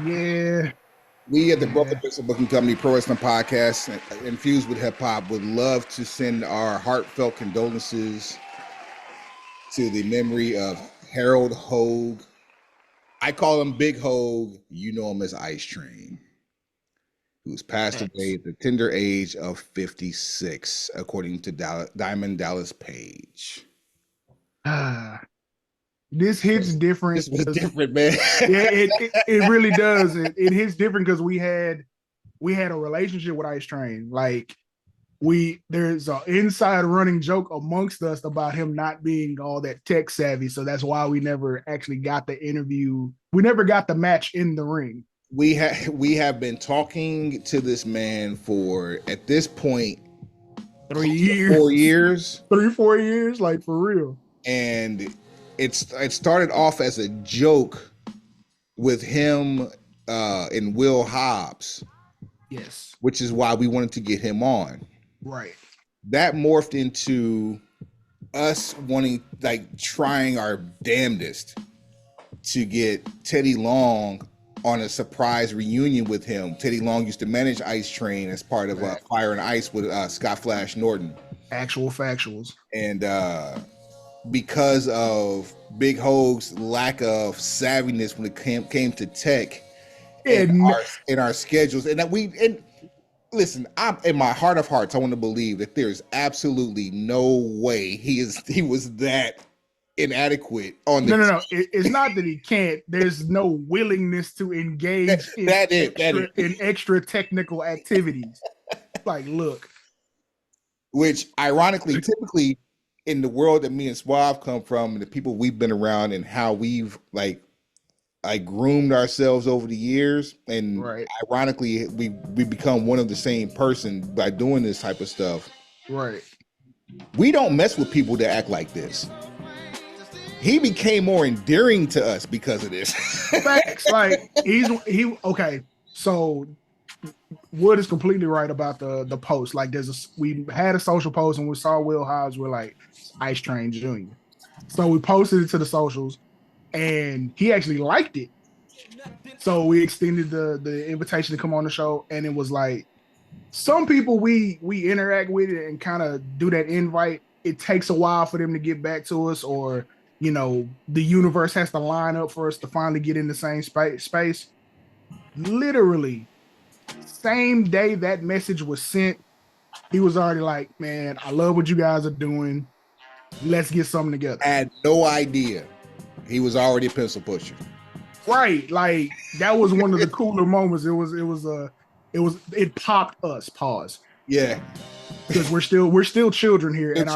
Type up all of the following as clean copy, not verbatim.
Yeah, We at the Broken yeah. Pistol Booking Company Pro Wrestling Podcast, infused with hip hop, would love to send our heartfelt condolences to the memory of Harold Hogue. I call him Big Hogue. You know him as Ice Train, who's passed away Thanks. at the tender age of 56, according to Diamond Dallas Page. This hits different This was because different, man. yeah, it really does. It hits different because we had a relationship with Ice Train. Like there's an inside running joke amongst us about him not being all that tech savvy. So that's why we never actually got the interview. We never got the match in the ring. We have been talking to this man for, at this point, Three close to years, 4 years, 3-4 years, like for real. and it started off as a joke with him and Will Hobbs, Yes, which is why we wanted to get him on. right. That morphed into us wanting, like, trying our damnedest to get Teddy Long on a surprise reunion with him. Teddy Long used to manage Ice Train as part of Fire and Ice with Scott Flash Norton. Actual factuals. And because of Big Hogue's lack of savviness when it came to tech and And our schedules, and listen, I'm in my heart of hearts, I want to believe that there's absolutely no way he was that inadequate on the no. It's not that he can't. There's no willingness to engage in extra technical activities. Like, look, which ironically, typically in the world that me and Suave come from, and the people we've been around, and how we've like groomed ourselves over the years, and right, ironically, we become one of the same person by doing this type of stuff. right. We don't mess with people that act like this. He became more endearing to us because of this. Facts. Like okay. So Wood is completely right about the post. Like we had a social post and we saw Will Hobbs. We're like Ice Train Jr. So we posted it to the socials, and he actually liked it. So we extended the invitation to come on the show, and it was like some people we interact with it and kind of do that invite. It takes a while for them to get back to us, or the universe has to line up for us to finally get in the same space. Literally, same day that message was sent, he was already like, "Man, I love what you guys are doing. Let's get something together." I had no idea he was already a pencil pusher. Right, like that was one of the cooler moments. It popped us. Pause. Yeah, because we're still children here, and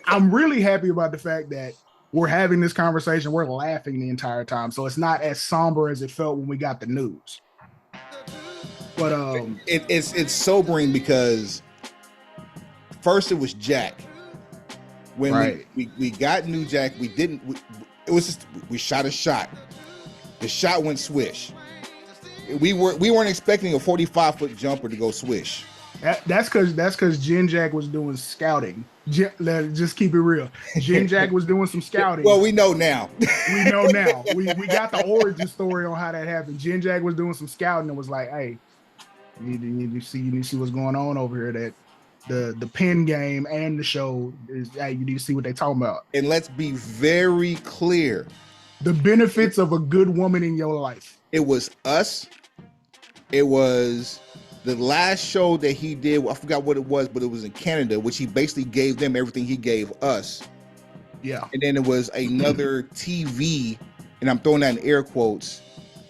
I'm really happy about the fact that we're having this conversation. We're laughing the entire time, so it's not as somber as it felt when we got the news. But it's sobering because first it was Jack. When right. we got New Jack, it was just we shot a shot. The shot went swish. We weren't expecting a 45-foot jumper to go swish. That's because Jen Jack was doing scouting. Just keep it real. Jen Jack was doing some scouting. Well, we know now. We know now. We got the origin story on how that happened. Jen Jack was doing some scouting and was like, "Hey, you need to see what's going on over here. That the pen game and the show is. Hey, you need to see what they talking about." And let's be very clear: the benefits of a good woman in your life. It was us. It was the last show that he did. I forgot what it was, but it was in Canada, which he basically gave them everything he gave us. Yeah. And then it was another TV, and I'm throwing that in air quotes,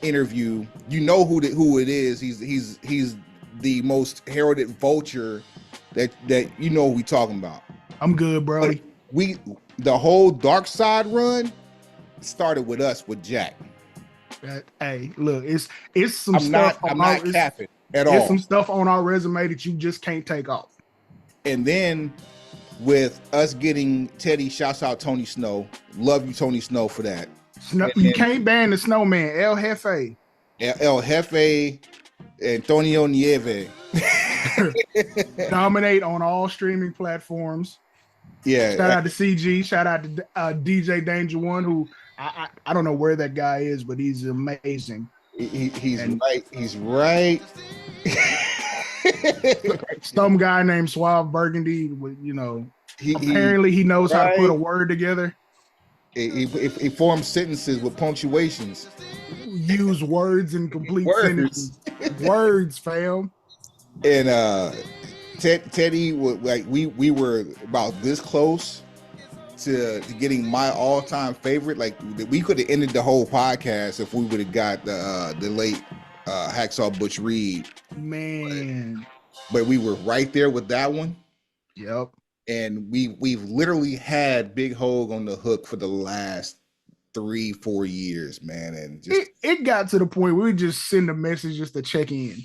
interview. You know who it is. He's the most heralded vulture that you know who we talking about. I'm good, bro. The whole Dark Side run started with us with Jack. Hey, look, it's some I'm stuff. I'm not capping at all. There's some stuff on our resume that you just can't take off. And then with us getting Teddy, shouts out Tony Snow. Love you, Tony Snow, for that. You can't ban the snowman, El Jefe. El Jefe, Antonio Nieve. Dominate on all streaming platforms. Yeah. Shout out to CG. Shout out to DJ Danger One, who I don't know where that guy is, but he's amazing. He's And right. He's right. some guy named Suave Burgundy, you know, he apparently he knows how to put a right. word together. He forms sentences with punctuations. Use words in complete Words. sentences. Words, fam. And Teddy was like we were about this close to getting my all-time favorite. Like we could have ended the whole podcast if we would have got the late Hacksaw Butch Reed. Man. But we were right there with that one. Yep. And we've literally had Big Hogue on the hook for the last 3-4 years, man. And just it got to the point where we just send a message just to check in.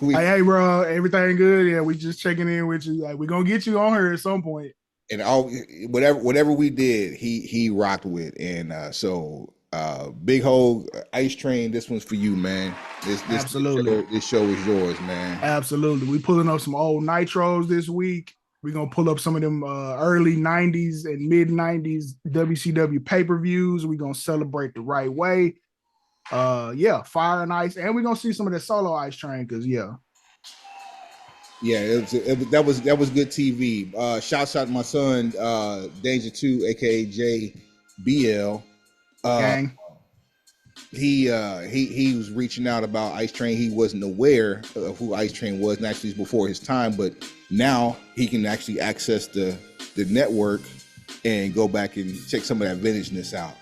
we, Like, hey, bro, everything good? Yeah, we just checking in with you. Like, we're gonna get you on here at some point. And all whatever we did, he rocked with. And so Big Hogue, Ice Train, this one's for you, man. Absolutely. This show is yours, man. Absolutely. We pulling up some old nitros this week. We're gonna pull up some of them early 90s and mid 90s WCW pay-per-views. We're gonna celebrate the right way. Yeah, Fire and Ice, and we're gonna see some of the solo Ice Train because that was good TV. Shouts out to my son Danger 2, aka JBL. gang. He was reaching out about Ice Train. He wasn't aware of who Ice Train was, and actually before his time, but now he can actually access the network and go back and check some of that vintageness out.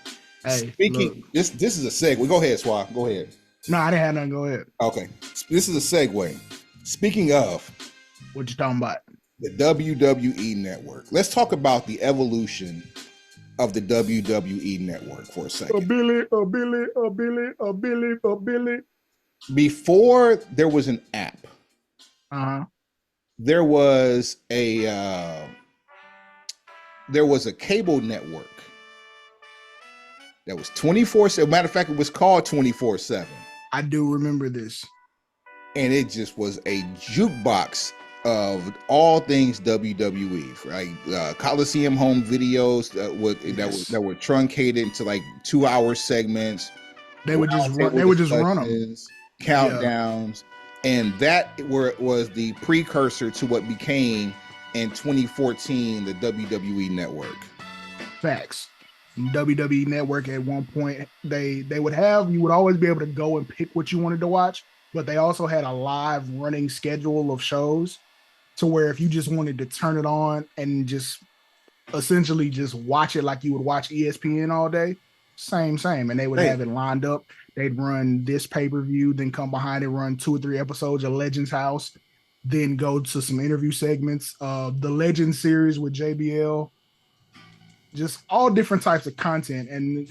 Hey, speaking, this is a segue. Go ahead, Swab. Go ahead. No, I didn't have nothing. Go ahead. Okay, this is a segue. Speaking of, what you talking about? The WWE Network. Let's talk about the evolution of the WWE Network for a second. A Billy. Before there was an app, there was a cable network that was 24/7. Matter of fact, it was called 24/7. I do remember this. And it just was a jukebox of all things WWE, right? Coliseum home videos that were truncated into like 2-hour segments. They would just run them. Countdowns, and that was the precursor to what became in 2014 the WWE Network. Facts. WWE Network at one point you would always be able to go and pick what you wanted to watch, but they also had a live running schedule of shows to where if you just wanted to turn it on and just essentially just watch it like you would watch ESPN all day, same, and they would have it lined up. They'd run this pay-per-view, then come behind it, run 2 or 3 episodes of Legends House, then go to some interview segments, the Legends series with JBL, just all different types of content, and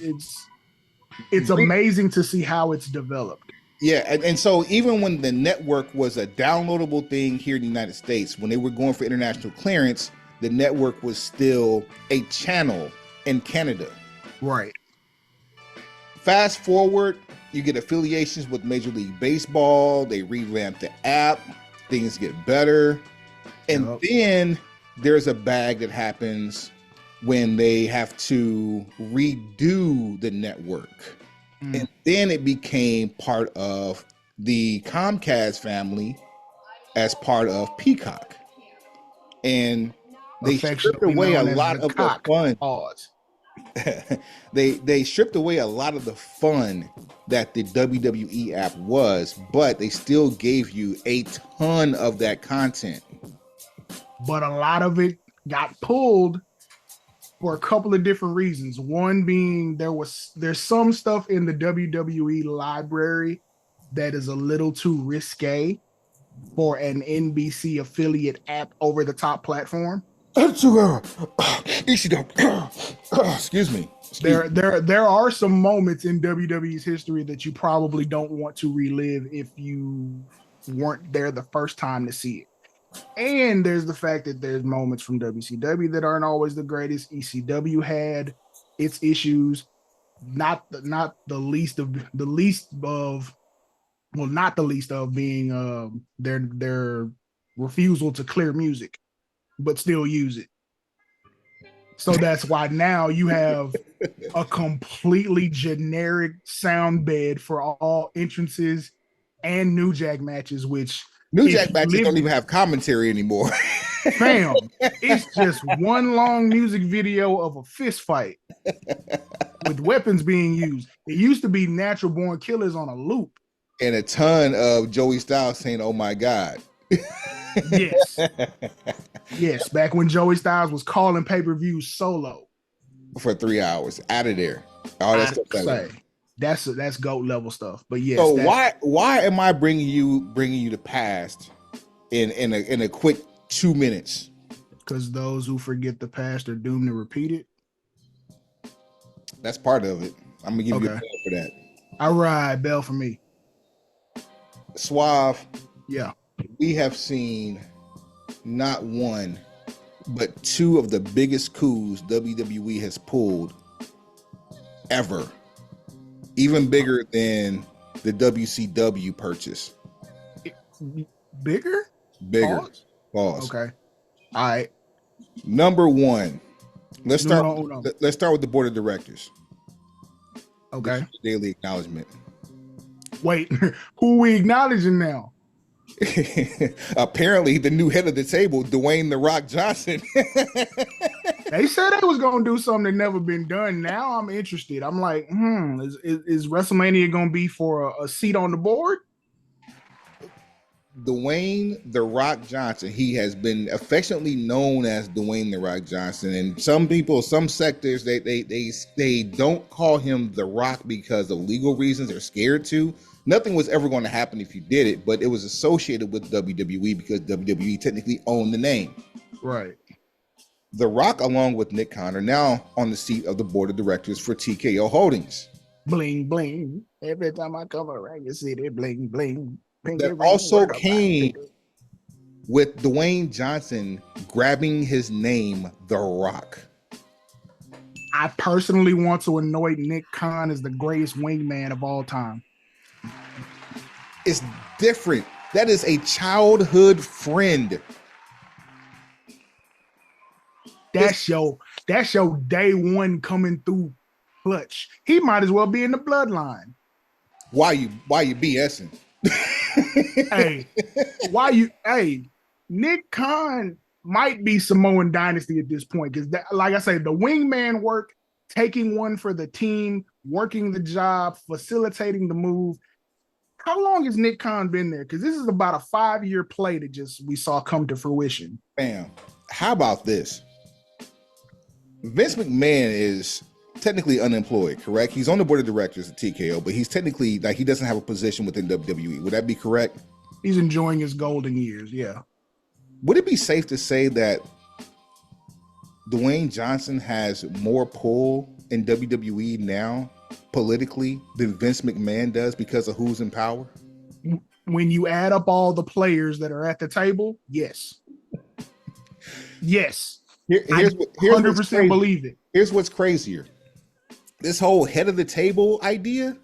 it's amazing to see how it's developed. Yeah, and so even when the network was a downloadable thing here in the United States, when they were going for international clearance, the network was still a channel in Canada. Right. Fast forward, you get affiliations with Major League Baseball. They revamp the app. Things get better. And then there's a bag that happens when they have to redo the network. And then it became part of the Comcast family as part of Peacock. And they stripped away a lot of the fun. They stripped away a lot of the fun that the WWE app was, but they still gave you a ton of that content. But a lot of it got pulled for a couple of different reasons. One being there's some stuff in the WWE library that is a little too risque for an NBC affiliate app over the top platform. Excuse me. There are some moments in WWE's history that you probably don't want to relive if you weren't there the first time to see it. And there's the fact that there's moments from WCW that aren't always the greatest. ECW had its issues, not the least of being their refusal to clear music, but still use it. So that's why now you have a completely generic sound bed for all entrances and New Jack matches, which New if Jack you matches live, don't even have commentary anymore. fam, it's just one long music video of a fist fight with weapons being used. It used to be Natural Born Killers on a loop. And a ton of Joey Styles saying, "Oh my God." Yes. Yes. Back when Joey Styles was calling pay-per-views solo. For 3 hours. Out of there. All that stuff. Say, that's GOAT level stuff. But yes. So why am I bringing you the past in a quick 2 minutes? Because those who forget the past are doomed to repeat it. That's part of it. I'm gonna give you a bell for that. All right, bell for me. Suave. Yeah. We have seen not one, but two of the biggest coups WWE has pulled ever. Even bigger than the WCW purchase. Bigger? Pause. Okay. All right. Number one. Let's start with the board of directors. Okay. Daily acknowledgement. Wait, who we acknowledging now? Apparently the new head of the table, Dwayne "The Rock" Johnson. They said they was gonna do something that never been done. Now I'm interested. I'm like, is WrestleMania gonna be for a seat on the board? Dwayne "The Rock" Johnson. He has been affectionately known as Dwayne "The Rock" Johnson, and some people, some sectors, they don't call him The Rock because of legal reasons. They're scared to. Nothing was ever going to happen if you did it, but it was associated with WWE because WWE technically owned the name. Right. The Rock, along with Nick Khan, are now on the seat of the board of directors for TKO Holdings. Bling bling. Every time I come around, you see that bling bling. That also came with Dwayne Johnson grabbing his name, The Rock. I personally want to anoint Nick Khan as the greatest wingman of all time. It's different. That is a childhood friend. That's your day one coming through clutch. He might as well be in the bloodline. Why you BSing? Nick Khan might be Samoan Dynasty at this point because, like I say, the wingman work, taking one for the team, working the job, facilitating the move. How long has Nick Khan been there? Because this is about a 5-year play that we saw come to fruition. Bam. How about this? Vince McMahon is technically unemployed, correct? He's on the board of directors at TKO, but he's technically, like, he doesn't have a position within WWE. Would that be correct? He's enjoying his golden years, yeah. Would it be safe to say that Dwayne Johnson has more pull in WWE now politically than Vince McMahon does because of who's in power? When you add up all the players that are at the table, yes. Yes. Here's 100% believe it. Here's what's crazier. This whole head of the table idea,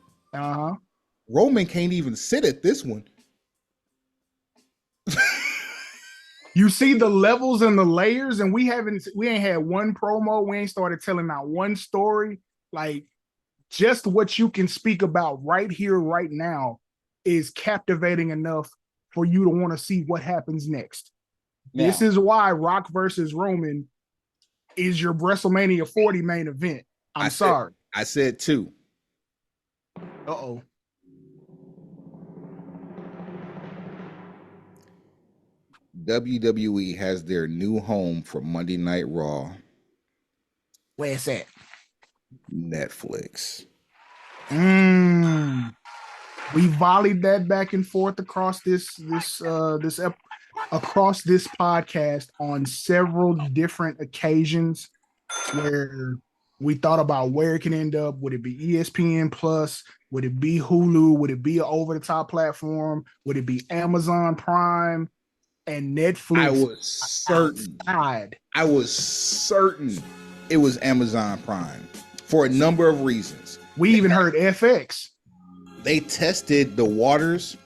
Roman can't even sit at this one. You see the levels and the layers, and we ain't had one promo. We ain't started telling out one story. Like, just what you can speak about right here, right now is captivating enough for you to want to see what happens next. Now, this is why Rock versus Roman is your WrestleMania 40 main event. I said 2. Uh-oh. WWE has their new home for Monday Night Raw. Where's that? Netflix. We volleyed that back and forth across this podcast on several different occasions where we thought about where it can end up. Would it be ESPN Plus? Would it be Hulu? Would it be an over-the-top platform? Would it be Amazon Prime and Netflix? I was certain it was Amazon Prime for a number of reasons. We even heard FX. They tested the waters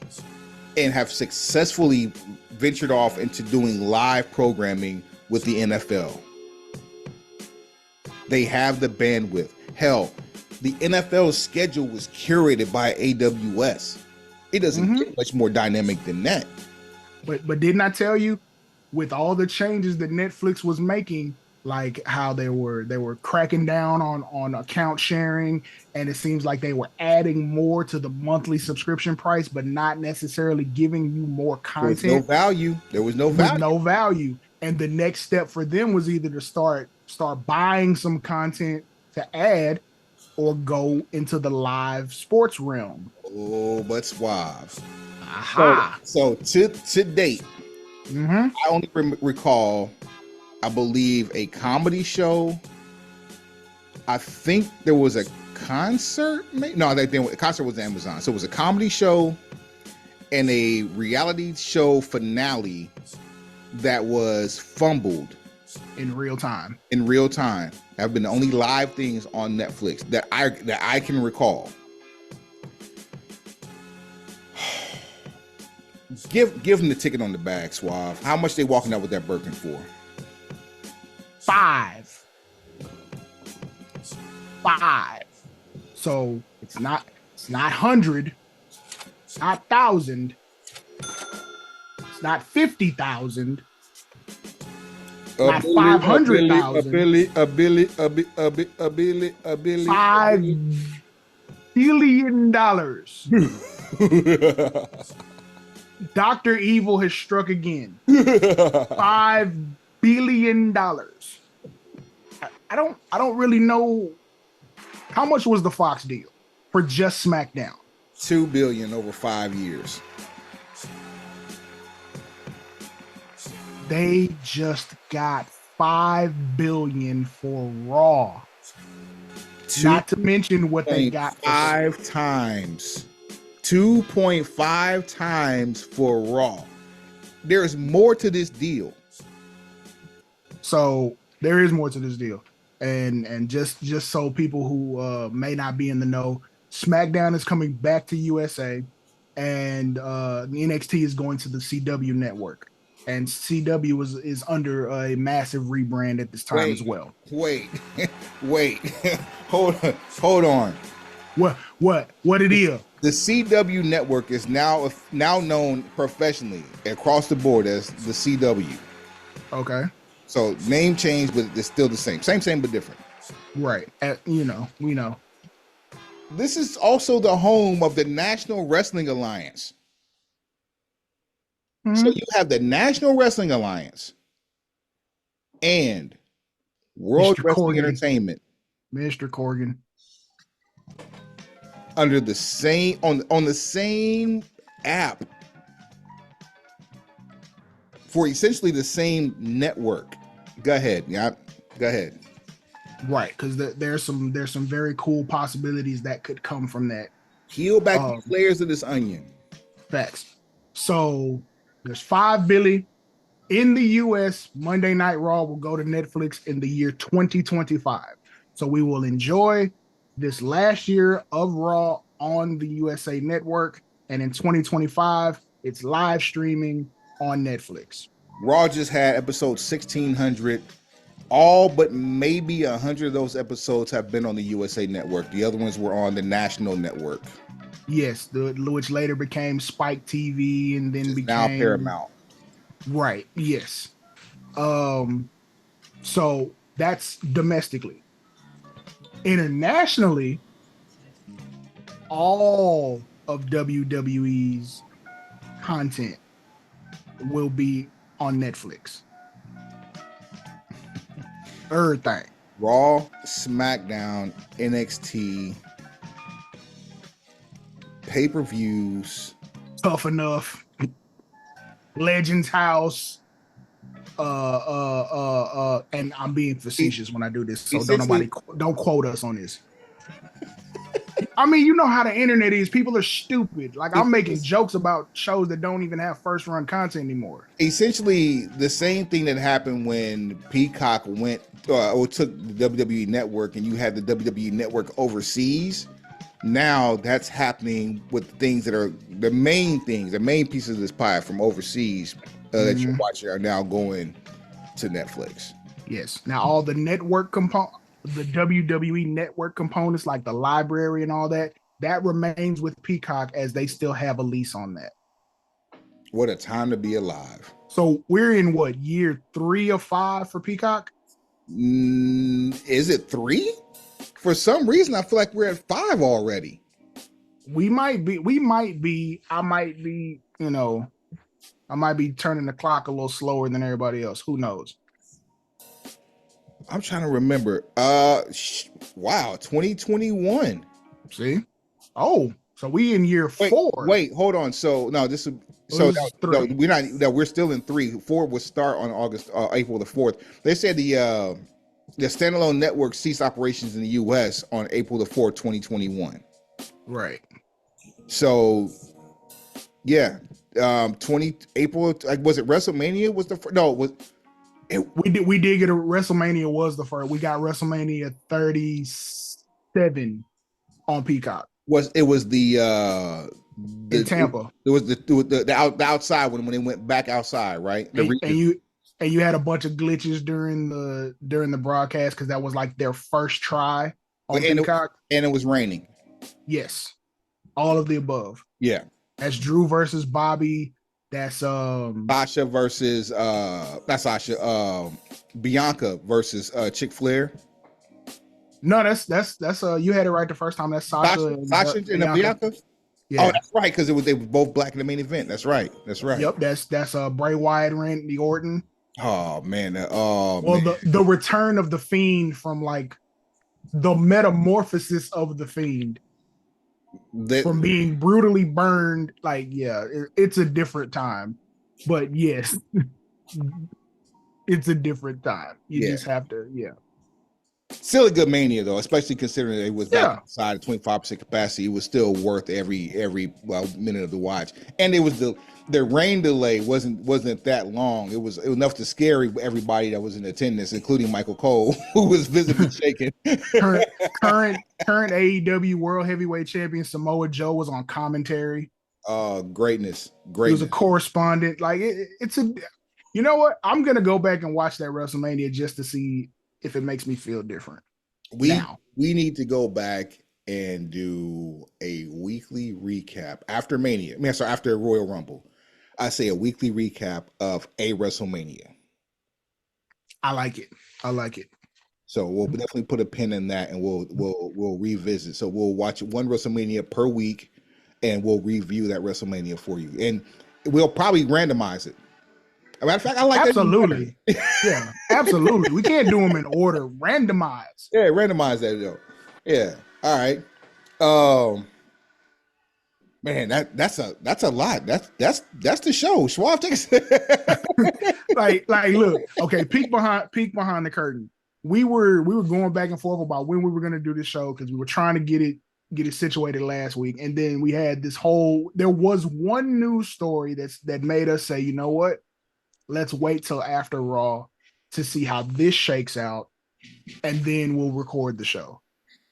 and have successfully ventured off into doing live programming with the NFL. They have the bandwidth. Hell, the NFL's schedule was curated by AWS. It doesn't get much more dynamic than that. But didn't I tell you, with all the changes that Netflix was making, like how they were cracking down on account sharing, and it seems like they were adding more to the monthly subscription price, but not necessarily giving you more content. There was no value. There was no value. And the next step for them was either to start buying some content to add, or go into the live sports realm. Oh, but Suave. Aha. So to date, I only recall, I believe, a comedy show. I think there was a concert. No, the concert was Amazon. So it was a comedy show and a reality show finale that was fumbled in real time. Have been the only live things on Netflix that I can recall. Give them the ticket on the bag, Suave. How much they walking out with that Birkin for? 5. So it's not 100, it's not 1,000, it's not 50,000. Not 500,000. $1 billion. $5 billion. Dr. Evil has struck again. $5 billion. I don't really know how much was the Fox deal for just SmackDown. $2 billion over 5 years. They just got $5 billion for Raw. Not to mention what they got 5 times. 2.5 times for Raw. There's more to this deal. So there is more to this deal. And just so people who may not be in the know, SmackDown is coming back to USA, and NXT is going to the CW network. And CW is under a massive rebrand at this time as well. Wait. Hold on. What it is? The CW network is now known professionally across the board as the CW. Okay. So name change, but it's still the same. Same, but different. Right. We know. This is also the home of the National Wrestling Alliance. So you have the National Wrestling Alliance and World Wrestling Entertainment. Mr. Corgan. Under the same on the same app for essentially the same network. Go ahead. Yeah, go ahead. Right, because there's some very cool possibilities that could come from that. Peel back the layers of this onion. Facts. So there's $5 billion in the US. Monday Night Raw will go to Netflix in the year 2025. So we will enjoy this last year of Raw on the USA Network, and in 2025, it's live streaming on Netflix. Raw just had episode 1600. All but maybe 100 of those episodes have been on the USA Network. The other ones were on the national network. Yes, which later became Spike TV and then became now Paramount. Right. Yes. So that's domestically. Internationally, all of WWE's content will be on Netflix. Everything. Raw, SmackDown, NXT, pay-per-views, Tough Enough, Legends House, and I'm being facetious when I do this, so don't quote us on this. I mean, you know how the internet is. People are stupid. Like, I'm making jokes about shows that don't even have first run content anymore. Essentially, the same thing that happened when Peacock went or took the WWE Network, and you had the WWE Network overseas. Now that's happening with things that are the main things, the main pieces of this pie from overseas that you're watching are now going to Netflix. Yes. Now all the network the WWE network components, like the library and all that, that remains with Peacock as they still have a lease on that. What a time to be alive. So we're in what, year 3 of 5 for Peacock? Is it 3? For some reason, I feel like we're at 5 already. We might be, I might be, I might be turning the clock a little slower than everybody else. Who knows? I'm trying to remember. Wow, 2021. See? Oh, so we in year 4. Wait, hold on. So no, this is is 3. no, we're not. No, we're still in 3. 4 will start on April the 4th. They said the standalone network ceased operations in the U.S. on April the 4th, 2021. Right. So, yeah, 20 April. Like, was it WrestleMania? Was the no? Was it? We did get a WrestleMania was the first. We got WrestleMania 37 on Peacock. It was the in Tampa. It was the outside when they went back outside, right? And you had a bunch of glitches during the broadcast because that was like their first try on Peacock. And it was raining. Yes. All of the above. Yeah. That's Drew versus Bobby. That's Sasha versus not Sasha, Bianca versus Chick Flair. No, that's you had it right the first time. That's Sasha and Bianca. Yeah. Oh, that's right, because they were both black in the main event. That's right. Yep, that's Bray Wyatt and Randy Orton. Oh man. The return of the Fiend from like the metamorphosis of the Fiend. From being brutally burned, like, yeah, it's a different time. But yes, it's a different time. You just have to, Still a good Mania though, especially considering it was back outside at 25% capacity. It was still worth every minute of the watch. And it was the rain delay wasn't that long. It was enough to scare everybody that was in attendance, including Michael Cole, who was visibly shaken. current AEW World Heavyweight Champion Samoa Joe was on commentary. Greatness. He was a correspondent. Like it's a, you know what? I'm gonna go back and watch that WrestleMania just to see if it makes me feel different. We need to go back and do a weekly recap after Mania. After Royal Rumble. I say a weekly recap of a WrestleMania. I like it. So we'll definitely put a pin in that, and we'll revisit. So we'll watch one WrestleMania per week, and we'll review that WrestleMania for you, and we'll probably randomize it. As a matter of fact, I like absolutely. Yeah, absolutely. We can't do them in order. Randomize. Yeah, randomize that though. Yeah. All right. Man, that's a lot. That's the show. Schwab takes like look, okay, peek behind the curtain. We were going back and forth about when we were gonna do this show because we were trying to get it situated last week, and then we had there was one news story that made us say, you know what? Let's wait till after Raw to see how this shakes out, and then we'll record the show.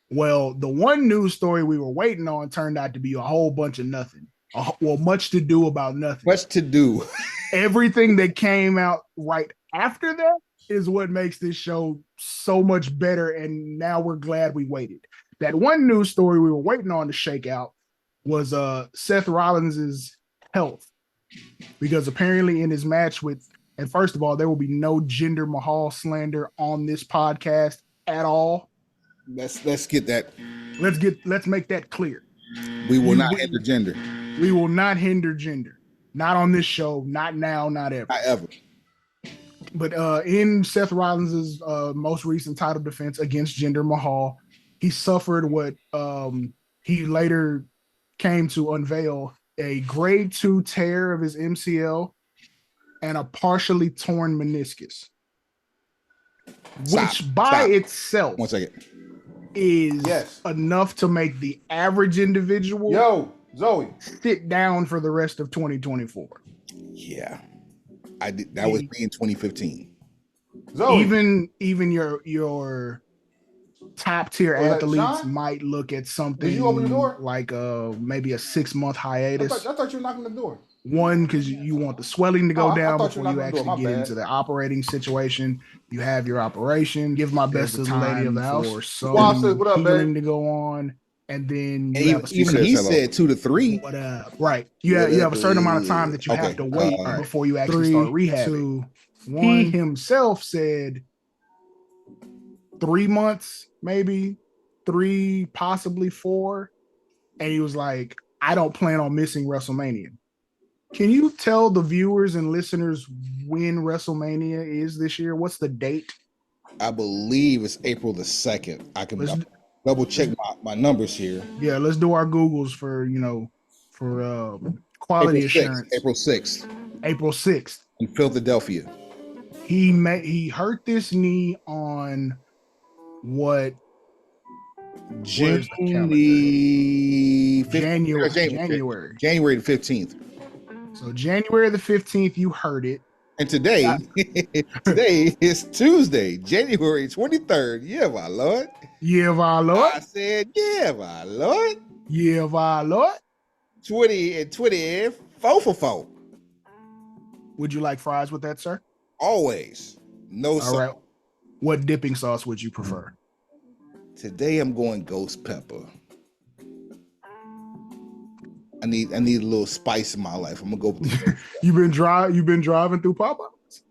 Well, the one news story we were waiting on turned out to be a whole bunch of nothing. Much to do about nothing. Much to do. Everything that came out right after that is what makes this show so much better, and now we're glad we waited. That one news story we were waiting on to shake out was Seth Rollins' health. Because apparently in his match and first of all, there will be no Jinder Mahal slander on this podcast at all. Let's get that. Let's make that clear. We will not hinder gender. We will not hinder gender. Not on this show. Not now. Not ever. Not ever. But in Seth Rollins' most recent title defense against Jinder Mahal, he suffered what he later came to unveil a grade 2 tear of his MCL and a partially torn meniscus, which by itself 1 second. is enough to make the average individual Zoe sit down for the rest of 2024. Yeah, I did. That was me in 2015. Zoe. Even your top tier Was that athletes Sean? might look at something Did you open the door? like maybe a 6-month hiatus. I thought you were knocking the door. One, because you want the swelling to Oh, go I down thought you before were you knocking the door. actually My get bad. into the operating situation. You have your operation. Give my best to the lady of the house for some What up, healing babe? to go on, and then you have a Even he said 2 to 3. what up? Right. You have a certain amount of time that you have to wait before you actually start rehabbing. 3, 2, 1. He himself said 3 months, maybe 3, possibly 4, and he was like, "I don't plan on missing WrestleMania." Can you tell the viewers and listeners when WrestleMania is this year? What's the date? I believe it's April the 2nd. I can double check my numbers here. Yeah, let's do our Googles for quality assurance. April 6th. April 6th. In Philadelphia. He hurt this knee on what? January the 15th. So January the 15th, you heard it. And today is Tuesday, January 23rd. Yeah, my Lord. Yeah, my Lord. I said, yeah, my Lord. Yeah, my Lord. 20 and 20, 4 for 4. Would you like fries with that, sir? Always. No sauce. All right. What dipping sauce would you prefer? Today I'm going ghost pepper. I need a little spice in my life. I'm gonna go. You've been driving through Popeyes?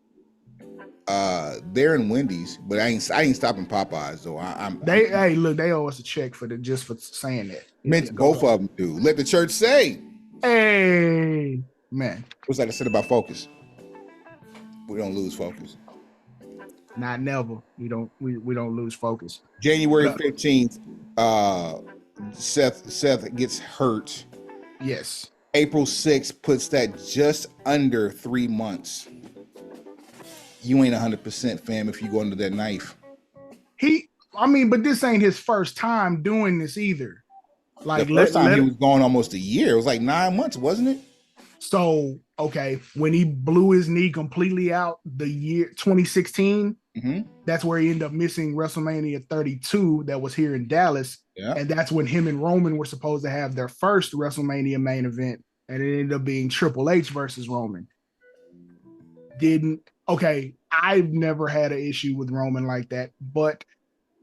They're in Wendy's, but I ain't stopping Popeyes though. Hey, look, they owe us a check for saying that. Meant both of them do. Let the church say. Hey, man. What's that I said about focus? We don't lose focus. Not never. We don't lose focus. January 15th, Seth gets hurt. Yes. April 6th puts that just under 3 months. You ain't 100%, fam, if you go under that knife. But this ain't his first time doing this either. Like the first time he was gone almost a year. It was like 9 months, wasn't it? So, okay, when he blew his knee completely out the year 2016, that's where he ended up missing WrestleMania 32 that was here in Dallas. Yeah. And that's when him and Roman were supposed to have their first WrestleMania main event, and it ended up being Triple H versus Roman. I've never had an issue with Roman like that, but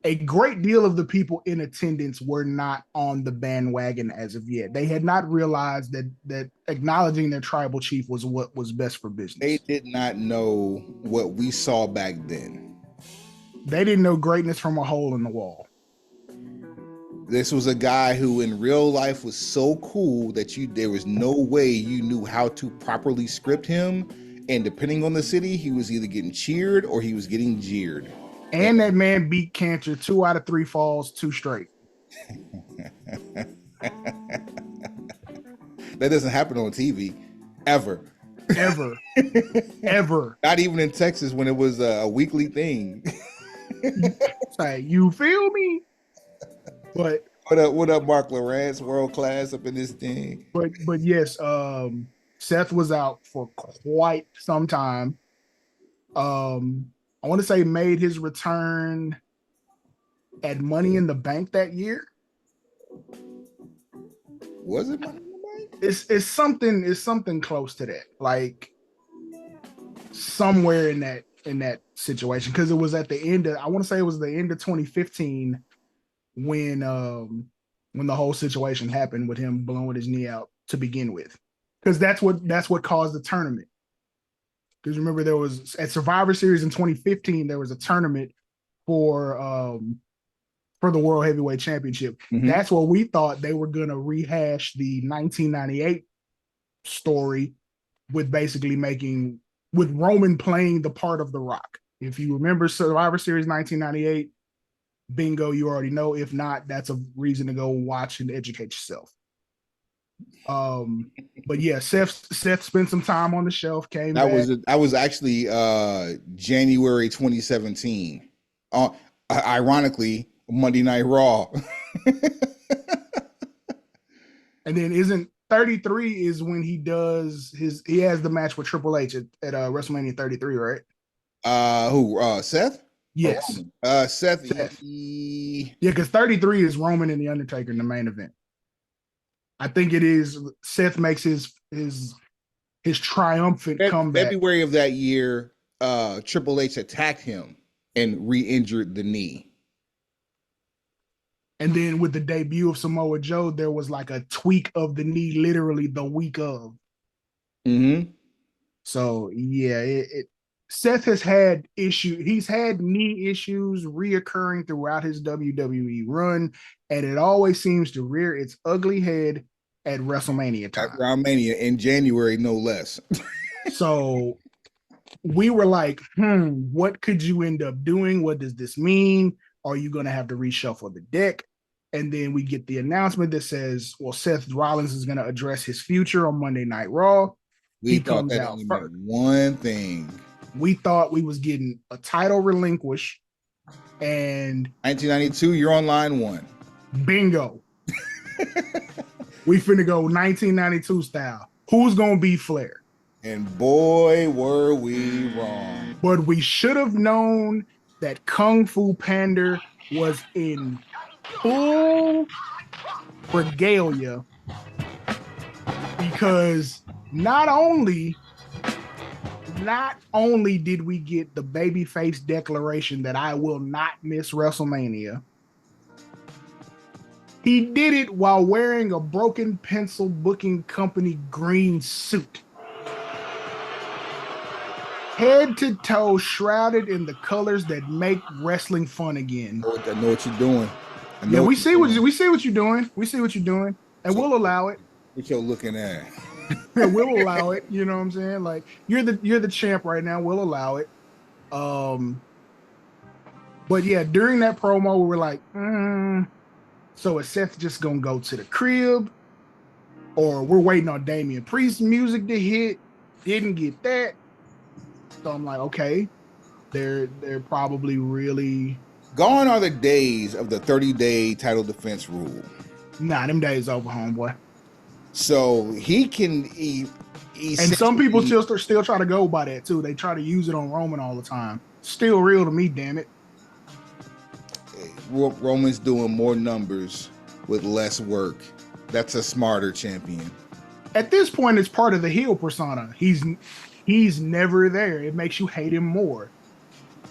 a great deal of the people in attendance were not on the bandwagon as of yet. They had not realized that acknowledging their tribal chief was what was best for business. They did not know what we saw back then. They didn't know greatness from a hole in the wall. This was a guy who in real life was so cool that there was no way you knew how to properly script him. And depending on the city, he was either getting cheered or he was getting jeered. And that man beat cancer 2 out of 3 falls, 2 straight. That doesn't happen on TV, ever. Ever. Not even in Texas when it was a weekly thing. Say, you feel me? But what up, Mark Lawrence, world class up in this thing. But yes, Seth was out for quite some time. I want to say made his return at Money in the Bank that year. Was it Money in the Bank? It's something close to that, like somewhere in that situation, because it was at the end of, I want to say it was the end of 2015 when the whole situation happened with him blowing his knee out to begin with, because that's what caused the tournament. Because remember, there was at Survivor Series in 2015, there was a tournament for the World Heavyweight Championship. Mm-hmm. That's what we thought they were going to rehash the 1998 story with basically with Roman playing the part of The Rock. If you remember Survivor Series 1998, bingo, you already know. If not, that's a reason to go watch and educate yourself. But yeah, Seth spent some time on the shelf. That was actually January 2017. Ironically, Monday Night Raw. And then isn't 33 is when he has the match with Triple H at WrestleMania 33, right? Who Seth? Yes. Seth. Seth. Yeah, because 33 is Roman and The Undertaker in the main event. I think it is Seth makes his triumphant comeback. February of that year, Triple H attacked him and re-injured the knee. And then with the debut of Samoa Joe, there was like a tweak of the knee literally the week of. Mm-hmm. So yeah, Seth has had issues. He's had knee issues reoccurring throughout his WWE run, and it always seems to rear its ugly head at WrestleMania time. At WrestleMania in January, no less. So we were like, what could you end up doing? What does this mean? Are you going to have to reshuffle the deck? And then we get the announcement that says, well, Seth Rollins is going to address his future on Monday Night Raw. We thought that only meant one thing. We thought we was getting a title relinquish. And 1992, you're on line one. Bingo. We finna go 1992 style. Who's going to be Flair? And boy, were we wrong. But we should have known that Kung Fu Panda was in full regalia, because not only did we get the babyface declaration that I will not miss WrestleMania, he did it while wearing a Broken Pencil Booking Company green suit, head to toe shrouded in the colors that make wrestling fun again. I know what you're doing. Yeah, we see what you're doing. We see what you're doing, and we'll allow it. What you're looking at? We'll allow it. You know what I'm saying? Like you're the champ right now. We'll allow it. But yeah, during that promo, we were like, so is Seth just gonna go to the crib, or we're waiting on Damian Priest music to hit? Didn't get that. So I'm like, okay, they're probably really gone are the days of the 30-day title defense rule. Nah, them days over, homeboy. So he can and some people still try to go by that too. They try to use it on Roman all the time. Still real to me, damn it. Roman's doing more numbers with less work. That's a smarter champion. At this point, it's part of the heel persona. He's never there. It makes you hate him more.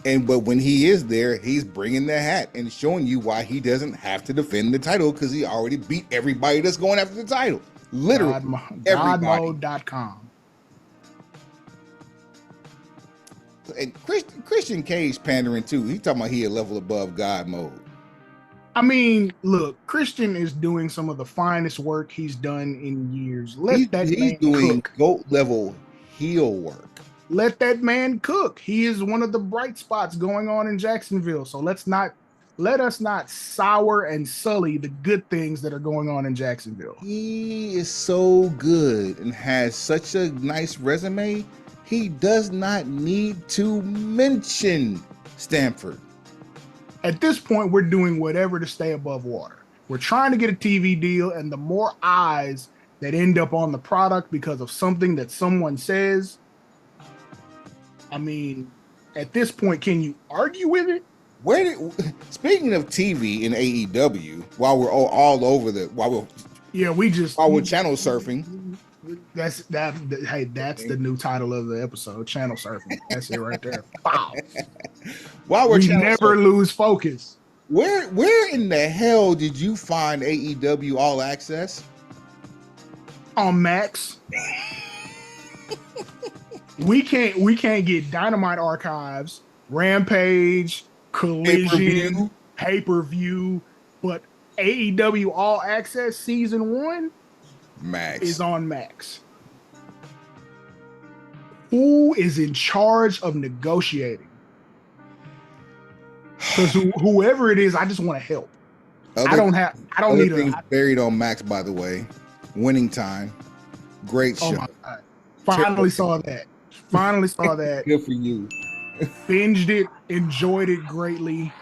But when he is there, he's bringing the hat and showing you why he doesn't have to defend the title, because he already beat everybody that's going after the title. Literally, Godmode.com. And Christian Cage pandering too. He talking about he a level above God mode. I mean, look, Christian is doing some of the finest work he's done in years. He's doing GOAT level heel work. Let that man cook. He is one of the bright spots going on in Jacksonville. So let us not sour and sully the good things that are going on in Jacksonville. He is so good and has such a nice resume. He does not need to mention Stanford. At this point, we're doing whatever to stay above water. We're trying to get a TV deal, and the more eyes that end up on the product because of something that someone says, I mean, at this point, can you argue with it? Speaking of TV in AEW, while we're all over while we're channel surfing. That's the new title of the episode, channel surfing. That's it right there. Wow. While we never lose focus. Where in the hell did you find AEW All Access? On Max. We can't get Dynamite Archives, Rampage, Collision, pay-per-view, but AEW All Access Season 1 Max is on Max. Who is in charge of negotiating? Because whoever it is, I just want to help. I don't need things buried on Max, by the way. Winning Time. Great show. Oh my God. Finally saw that. Good for you. Binged it, enjoyed it greatly.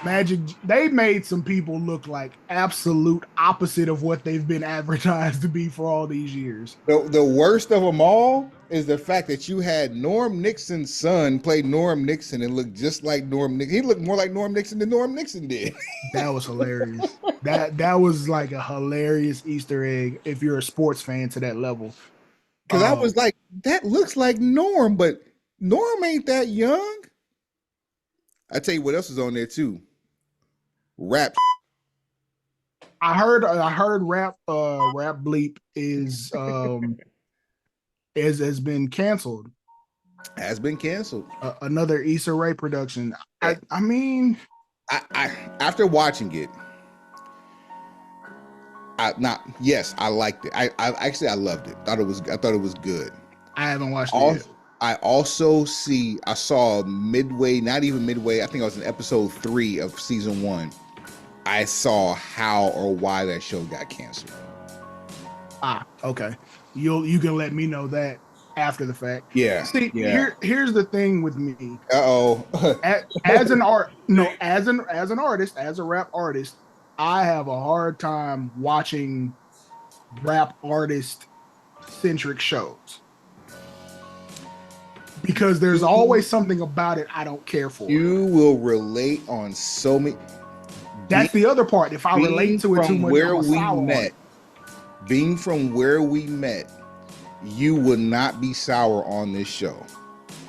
Magic, they made some people look like absolute opposite of what they've been advertised to be for all these years. The worst of them all is the fact that you had Norm Nixon's son play Norm Nixon and look just like Norm Nixon. He looked more like Norm Nixon than Norm Nixon did. That was hilarious. That was like a hilarious Easter egg if you're a sports fan to that level. Because I was like, that looks like Norm, but Norm ain't that young. I tell you what else is on there too. Rap. I heard rap bleep has been canceled. Has been canceled. Another Issa Rae production. I mean, I after watching it, I liked it. I actually I loved it. I thought it was good. I haven't watched it yet. I saw midway, not even midway. I think I was in episode 3 of season 1. I saw how or why that show got canceled. Okay. You can let me know that after the fact. Yeah. See, yeah. Here's the thing with me. As an artist, as a rap artist, I have a hard time watching rap artist centric shows. Because there's always something about it I don't care for. You will relate on so many. That's the other part. If I relate to it too much, being from where we met, you will not be sour on this show.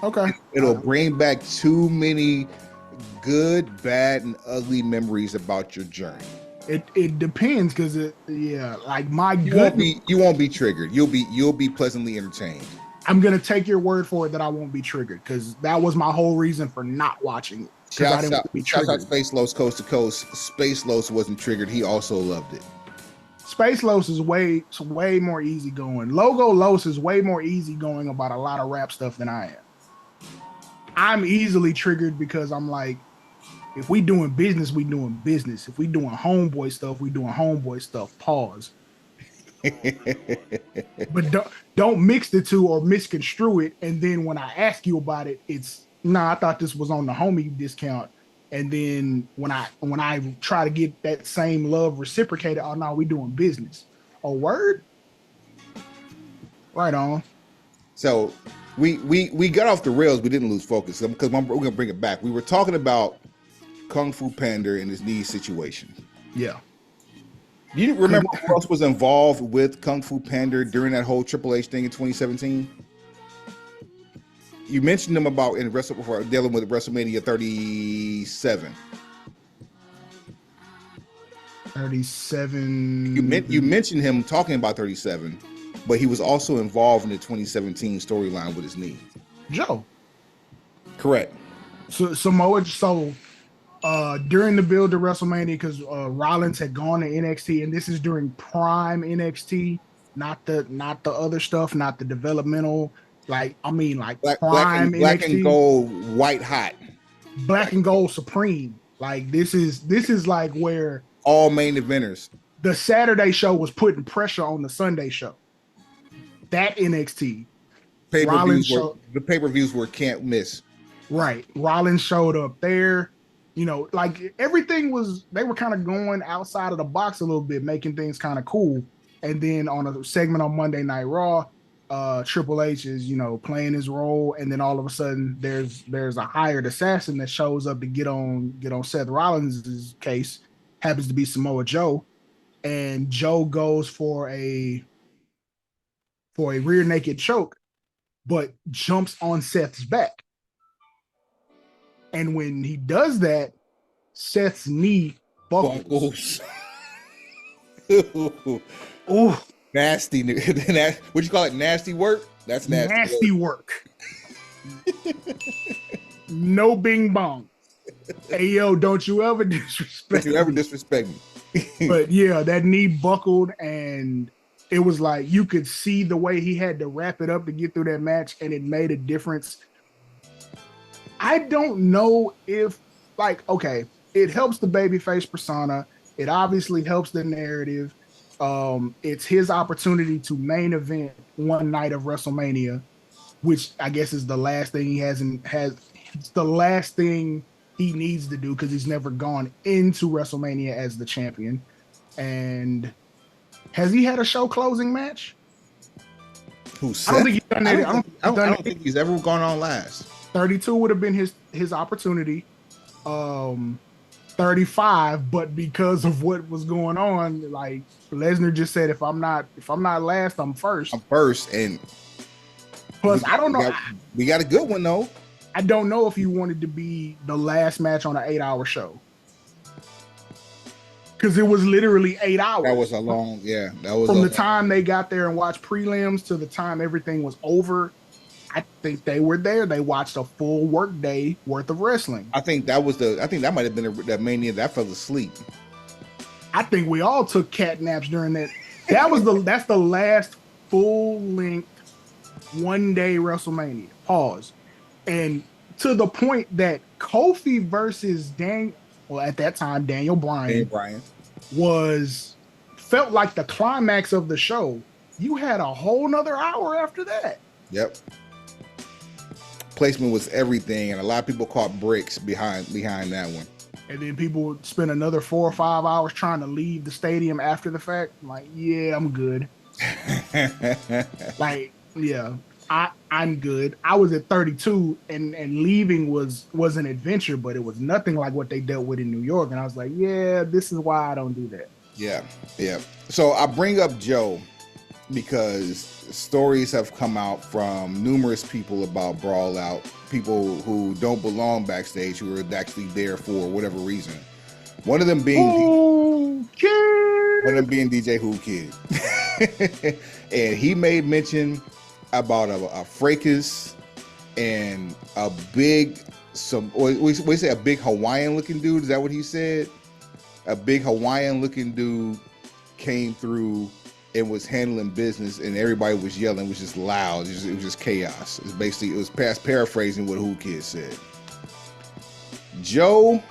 Okay. It'll bring back too many good, bad, and ugly memories about your journey. It depends because like you won't be triggered. You'll be pleasantly entertained. I'm gonna take your word for it that I won't be triggered because that was my whole reason for not watching it. Because I didn't want to be triggered. Shout out Space Los Coast to Coast. Space Los wasn't triggered. He also loved it. Space Los is way more easygoing. Logo Los is way more easygoing about a lot of rap stuff than I am. I'm easily triggered because I'm like, if we doing business, we doing business. If we doing homeboy stuff, we doing homeboy stuff. Pause. But don't mix the two or misconstrue it. And then when I ask you about it, it's I thought this was on the homie discount. And then when I try to get that same love reciprocated, oh no, we doing business. Oh, word? Right on. So we got off the rails. We didn't lose focus because we're gonna bring it back. We were talking about Kung Fu Panda and his knee situation. Yeah. Do you remember who else was involved with Kung Fu Panda during that whole Triple H thing in 2017? You mentioned them about in before dealing with WrestleMania 37. 37. You mentioned him talking about 37, but he was also involved in the 2017 storyline with his knee. Joe. Correct. So Samoa. So during the build to WrestleMania, because Rollins had gone to NXT, and this is during prime NXT, not the other stuff, not the developmental. Like prime NXT. Black and gold, white hot. Black and gold supreme. Like this is like where all main eventers. The Saturday show was putting pressure on the Sunday show. That NXT. The pay-per-views were can't miss. Right. Rollins showed up there. Like everything they were kind of going outside of the box a little bit, making things kind of cool. And then on a segment on Monday Night Raw, Triple H is, playing his role. And then all of a sudden there's a hired assassin that shows up to get on Seth Rollins' case, happens to be Samoa Joe. And Joe goes for a rear naked choke, but jumps on Seth's back. And when he does that, Seth's knee buckles. Ooh. Nasty. What you call it? Nasty work? That's nasty. Nasty work. No bing bong. Hey, yo, don't you ever disrespect me. But yeah, that knee buckled, and it was like you could see the way he had to wrap it up to get through that match, and it made a difference. I don't know if, it helps the babyface persona. It obviously helps the narrative. It's his opportunity to main event one night of WrestleMania, which I guess is the last thing he has. It's the last thing he needs to do because he's never gone into WrestleMania as the champion. And has he had a show closing match? Who I don't Seth? think he's done it. I don't think he's ever gone on last. 32 would have been his opportunity. 35, but because of what was going on, like Lesnar just said, if I'm not last, I'm first. I'm first, and plus I don't know. We got a good one though. I don't know if he wanted to be the last match on an 8-hour show. Because it was literally 8 hours. That was a long, yeah. That was from the time they got there and watched prelims to the time everything was over. I think they were there. They watched a full work day worth of wrestling. I think that might have been the Mania that I fell asleep. I think we all took cat naps during that. That's the last full length 1 day WrestleMania. Pause. And to the point that Kofi versus at that time, Daniel Bryan felt like the climax of the show. You had a whole nother hour after that. Yep. Placement was everything, and a lot of people caught bricks behind that one. And then people would spend another 4 or 5 hours trying to leave the stadium after the fact. Like, yeah, I'm good. Like, yeah, I'm good. I was at 32, and leaving was an adventure, but it was nothing like what they dealt with in New York. And I was like, yeah, this is why I don't do that. Yeah. So I bring up Joe because stories have come out from numerous people about Brawl Out, people who don't belong backstage, who are actually there for whatever reason. One of them being DJ Who Kid. And he made mention about a fracas and a big Hawaiian looking dude. Is that what he said? A big Hawaiian looking dude came through and was handling business, and everybody was yelling. It was just loud. It was just chaos. It was paraphrasing what Who Kid said. Joe,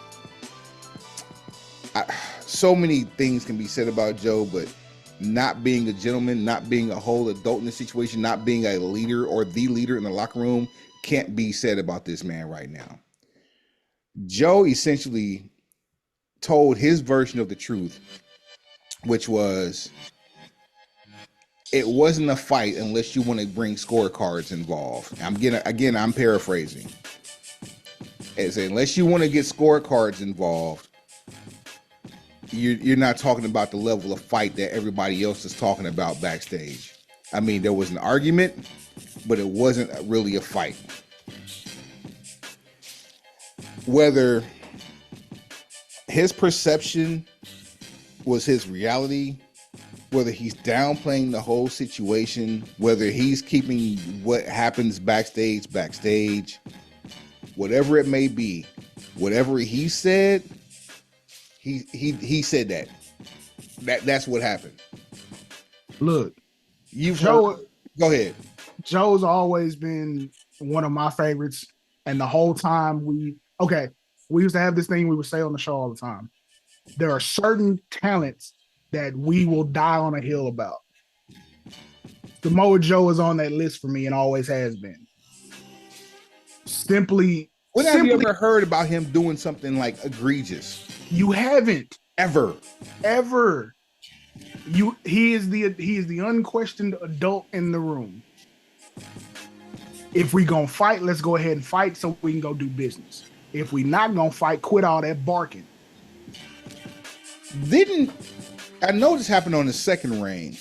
so many things can be said about Joe, but not being a gentleman, not being a whole adult in the situation, not being a leader or the leader in the locker room can't be said about this man right now. Joe essentially told his version of the truth, which was, it wasn't a fight unless you want to bring scorecards involved. I'm paraphrasing. It's unless you want to get scorecards involved, you're not talking about the level of fight that everybody else is talking about backstage. I mean, there was an argument, but it wasn't really a fight. Whether his perception was his reality, whether he's downplaying the whole situation, whether he's keeping what happens backstage, whatever it may be, whatever he said, he said that. That's what happened. Look, Go ahead. Joe's always been one of my favorites, and the whole time we used to have this thing we would say on the show all the time. There are certain talents that we will die on a hill about. Samoa Joe is on that list for me and always has been. When have you ever heard about him doing something like egregious? You haven't. Ever. He is the unquestioned adult in the room. If we gonna fight, let's go ahead and fight so we can go do business. If we not gonna fight, quit all that barking. I know this happened on the second reign,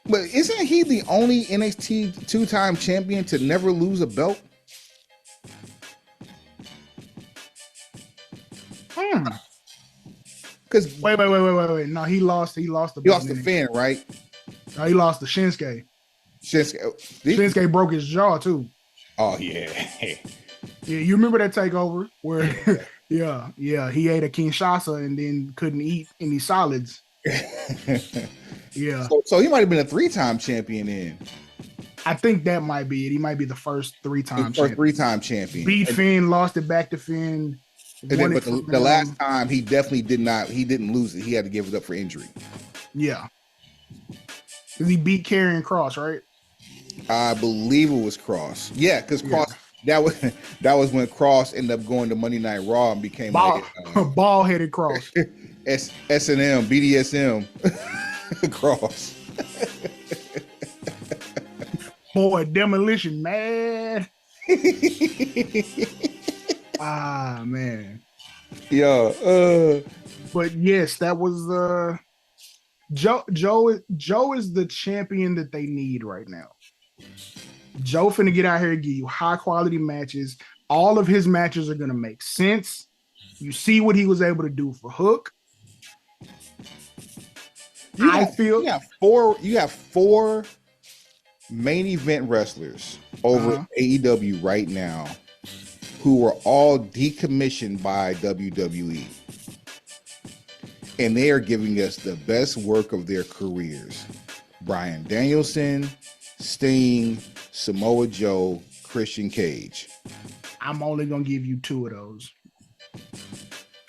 but isn't he the only NXT two-time champion to never lose a belt? Because wait. No, he lost the belt. He lost the Finn, right? No, he lost to Shinsuke. Shinsuke broke his jaw too. Oh yeah. Yeah, you remember that takeover where yeah, he ate a Kinshasa and then couldn't eat any solids. Yeah. So he might have been a 3-time champion then. I think that might be it. He might be the first 3-time champion. 3-time champion. Beat Finn, lost it back to Finn. But the last time he definitely didn't lose it. He had to give it up for injury. Yeah. Because he beat Karrion Kross, right? I believe it was Cross. Yeah, because that was when Cross ended up going to Monday Night Raw and became ball headed Cross. S&M BDSM Cross. Boy, Demolition Man. Man. Yeah. But yes, that was Joe is the champion that they need right now. Joe finna get out here and give you high quality matches. All of his matches are gonna make sense. You see what he was able to do for Hook. You have four main event wrestlers over AEW right now who were all decommissioned by WWE. And they are giving us the best work of their careers. Bryan Danielson, Sting, Samoa Joe, Christian Cage. I'm only going to give you two of those.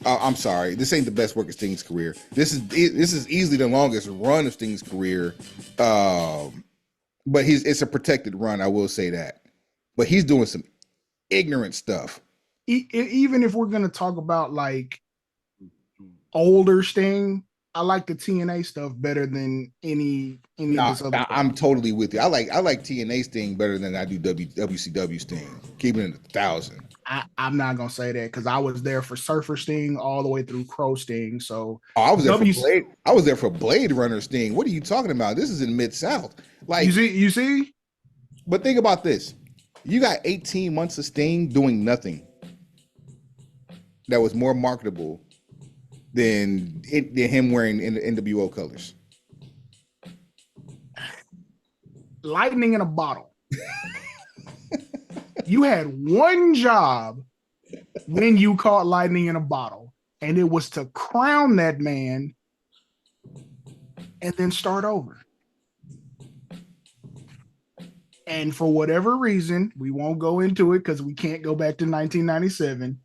I'm sorry. This ain't the best work of Sting's career. This is easily the longest run of Sting's career. But it's a protected run, I will say that. But he's doing some ignorant stuff. Even if we're going to talk about like older Sting, I like the TNA stuff better than any of this other stuff. I'm totally with you. I like TNA Sting better than I do WCW Sting. Keeping it 1,000. I'm not gonna say that because I was there for Surfer Sting all the way through Crow Sting. So I was there for Blade Runner Sting. What are you talking about? This is in Mid-South. Like you see. But think about this: you got 18 months of Sting doing nothing. That was more marketable than him wearing in the NWO colors. Lightning in a bottle. You had one job when you caught lightning in a bottle, and it was to crown that man and then start over. And for whatever reason, we won't go into it because we can't go back to 1997.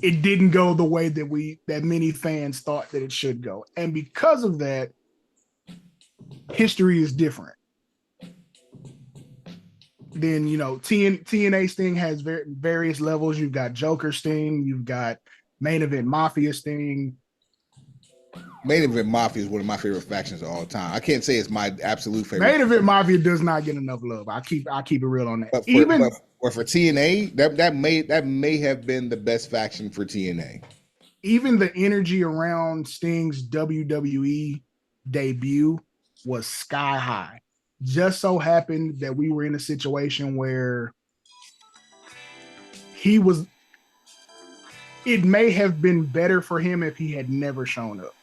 It didn't go the way that many fans thought that it should go. And because of that, history is different. Then, TNA Sting has various levels. You've got Joker Sting. You've got Main Event Mafia Sting. Main Event Mafia is one of my favorite factions of all time. I can't say it's my absolute favorite. Main Event Mafia does not get enough love. I keep it real on that. But for TNA, that may have been the best faction for TNA. Even the energy around Sting's WWE debut was sky high. Just so happened that we were in a situation where it may have been better for him if he had never shown up.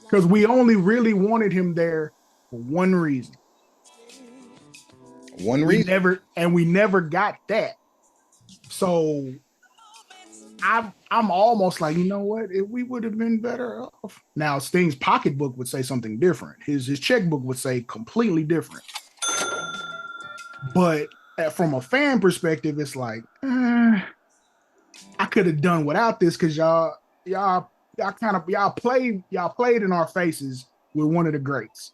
Because we only really wanted him there for one reason. We never got that. So I'm almost like, you know what? We would have been better off. Now, Sting's pocketbook would say something different. His checkbook would say completely different. But from a fan perspective, it's like, I could have done without this because y'all played in our faces with one of the greats.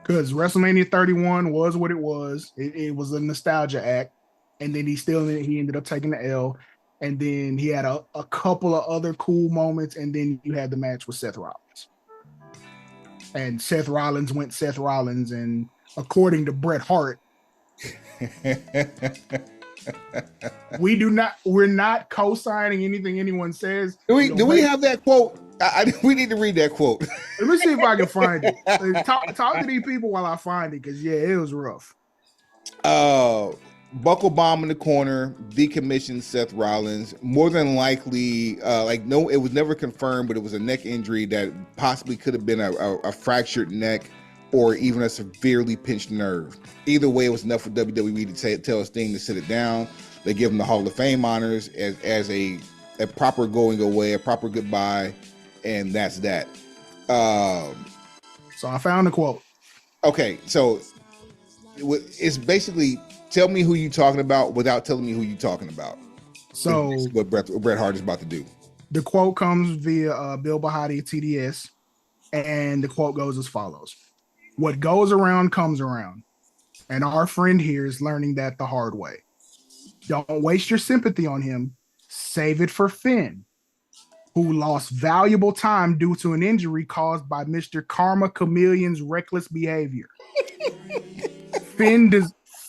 Because WrestleMania 31 was what it was. It was a nostalgia act. And then he ended up taking the L. And then he had a couple of other cool moments. And then you had the match with Seth Rollins. And Seth Rollins went Seth Rollins. And according to Bret Hart, we're not co-signing anything anyone says. Do we have that quote? We need to read that quote. Let me see if I can find it. Talk to these people while I find it, because it was rough. Buckle bomb in the corner, decommissioned Seth Rollins. More than likely, it was never confirmed, but it was a neck injury that possibly could have been a fractured neck or even a severely pinched nerve. Either way, it was enough for WWE to tell Sting to sit it down. They give him the Hall of Fame honors as a proper going away, a proper goodbye, and that's that. So I found the quote. Okay, so it's basically, tell me who you're talking about without telling me who you're talking about. So what Bret Hart is about to do. The quote comes via Bill Bahati at TDS, and the quote goes as follows. What goes around comes around. And our friend here is learning that the hard way. Don't waste your sympathy on him. Save it for Finn, who lost valuable time due to an injury caused by Mr. Karma Chameleon's reckless behavior. Finn,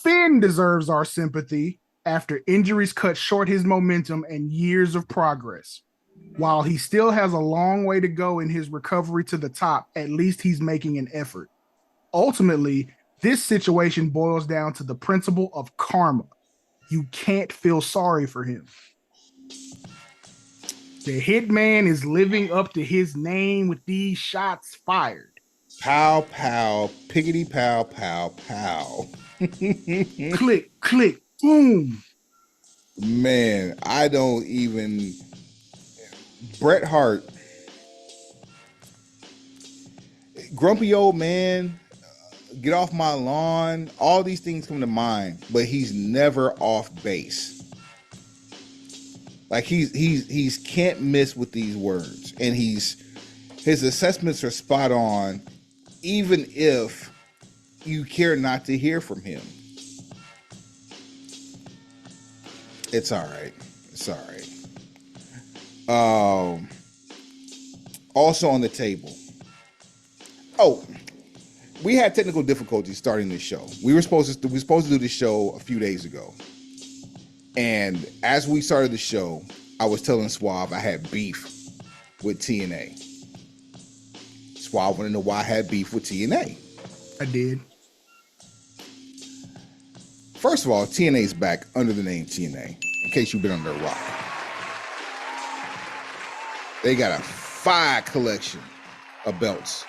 Finn deserves our sympathy after injuries cut short his momentum and years of progress. While he still has a long way to go in his recovery to the top, at least he's making an effort. Ultimately, this situation boils down to the principle of karma. You can't feel sorry for him. The hitman is living up to his name with these shots fired. Pow, pow, piggity, pow, pow, pow. Click, click, boom. Man, I don't even. Bret Hart, grumpy old man, get off my lawn. All these things come to mind, but he's never off base. Like he's can't miss with these words, and his assessments are spot on, even if you care not to hear from him. It's all right. It's all right. Also on the table. Oh, we had technical difficulties starting this show. We were supposed to do this show a few days ago. And as we started the show, I was telling Suave I had beef with TNA. Suave wanted to know why I had beef with TNA. I did. First of all, TNA's back under the name TNA, in case you've been under a rock. They got a fire collection of belts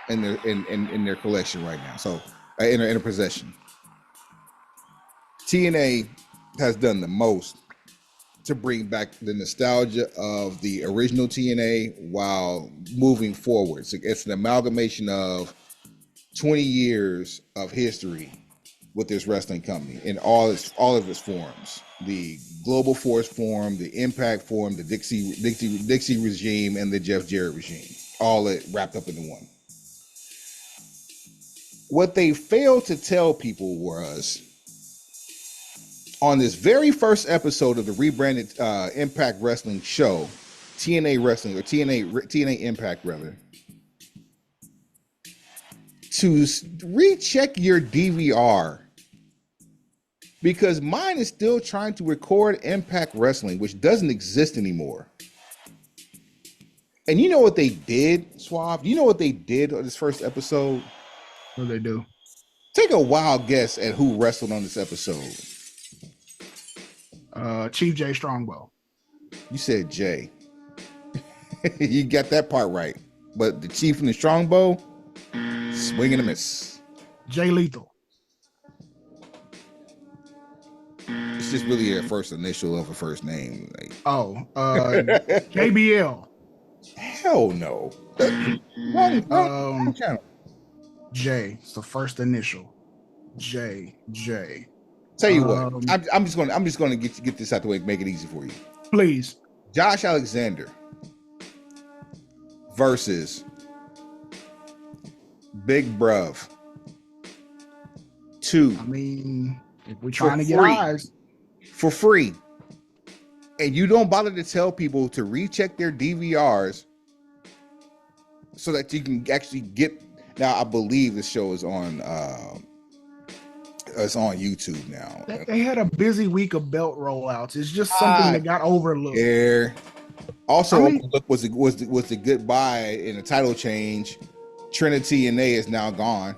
in their collection right now. So in their possession. TNA has done the most to bring back the nostalgia of the original TNA while moving forward. So it's an amalgamation of 20 years of history with this wrestling company in all of its forms. The Global Force form, the Impact form, the Dixie regime, and the Jeff Jarrett regime. All it wrapped up into one. What they failed to tell people was, on this very first episode of the rebranded Impact Wrestling show, TNA Wrestling, or TNA Impact rather, to recheck your DVR, because mine is still trying to record Impact Wrestling, which doesn't exist anymore. And you know what they did, Suave? You know what they did on this first episode? What do they do? Take a wild guess at who wrestled on this episode. Chief J Strongbow. You said Jay. You got that part right. But the Chief and the Strongbow, swing and a miss. Jay Lethal. It's just really a first initial of a first name. Like, JBL. Hell no. Wrong channel. J. It's the first initial. J. Tell you what, I'm just going to get this out the way and make it easy for you. Please. Josh Alexander versus Big Bruv 2. I mean, if we're trying to get eyes. For free. And you don't bother to tell people to recheck their DVRs so that you can actually get. Now, I believe this show is on YouTube now. They had a busy week of belt rollouts. It's just something that got overlooked. Yeah. Also, overlooked was the goodbye in the title change. Trinity and A is now gone.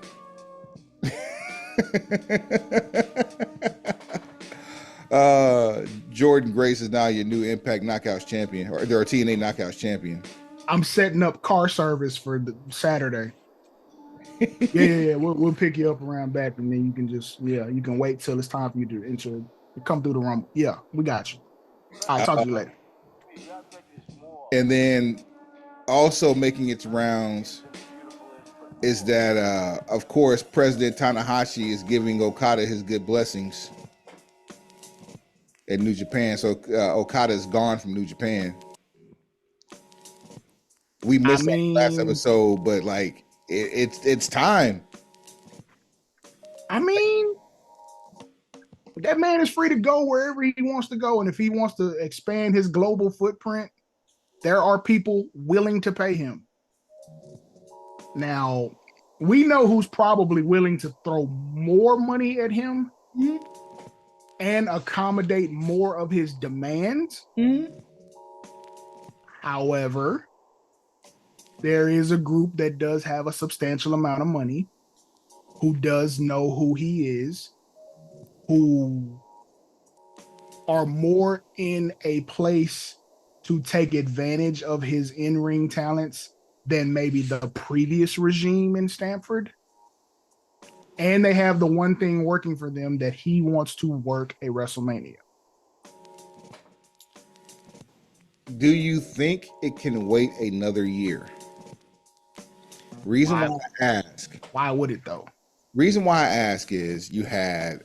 Jordan Grace is now your new Impact Knockouts champion, or TNA Knockouts champion. I'm setting up car service for Saturday. Yeah. We'll pick you up around back, and then you can you can wait till it's time for you to come through the Rumble. Yeah, we got you. I'll talk to you later. And then also making its rounds is that, of course, President Tanahashi is giving Okada his good blessings at New Japan. So Okada is gone from New Japan. We missed that last episode, but like it's time. I mean, that man is free to go wherever he wants to go. And if he wants to expand his global footprint, there are people willing to pay him. Now, we know who's probably willing to throw more money at him and accommodate more of his demands. However, there is a group that does have a substantial amount of money, who does know who he is, who are more in a place to take advantage of his in-ring talents than maybe the previous regime in Stanford. And they have the one thing working for them, that he wants to work a WrestleMania. Do you think it can wait another year? Reason why I ask. Why would it though? Reason why I ask is you had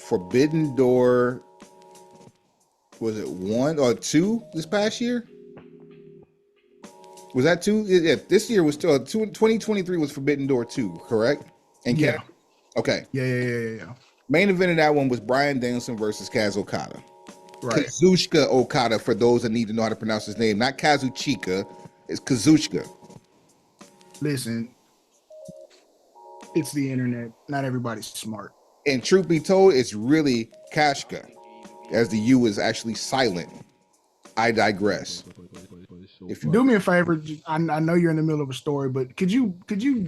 Forbidden Door, was it 1 or 2 this past year? Was that 2? Yeah, this year was still 2023 was Forbidden Door 2, correct? And yeah. Okay. Yeah. Main event of that one was Bryan Danielson versus Kaz Okada. Right. Kazuchika Okada, for those that need to know how to pronounce his name. Not Kazuchika, it's Kazuchika. Listen, it's the internet. Not everybody's smart. And truth be told, it's really Kashka, as the U is actually silent. I digress. If you do me a favor, I know you're in the middle of a story, but could you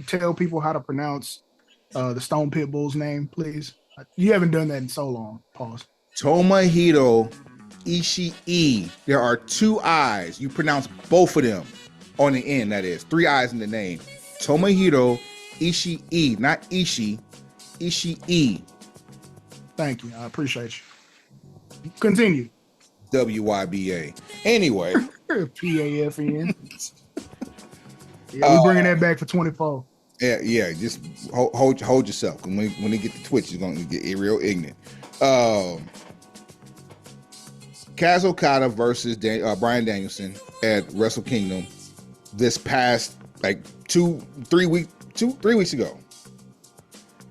tell people how to pronounce the Stone Pitbull's name, please? You haven't done that in so long. Pause. Tomohiro Ishii. There are 2 I's. You pronounce both of them on the end. That is 3 I's in the name. Tomohiro Ishii, not Ishii. Ishii. Thank you. I appreciate you. Continue. WYBA. Anyway. PAFN. Yeah, we bringing that back for 24. Yeah. Just hold yourself. When they get to Twitch, it's gonna get real ignorant. Kaz Okada versus Bryan Danielson at Wrestle Kingdom this past like 3 weeks ago,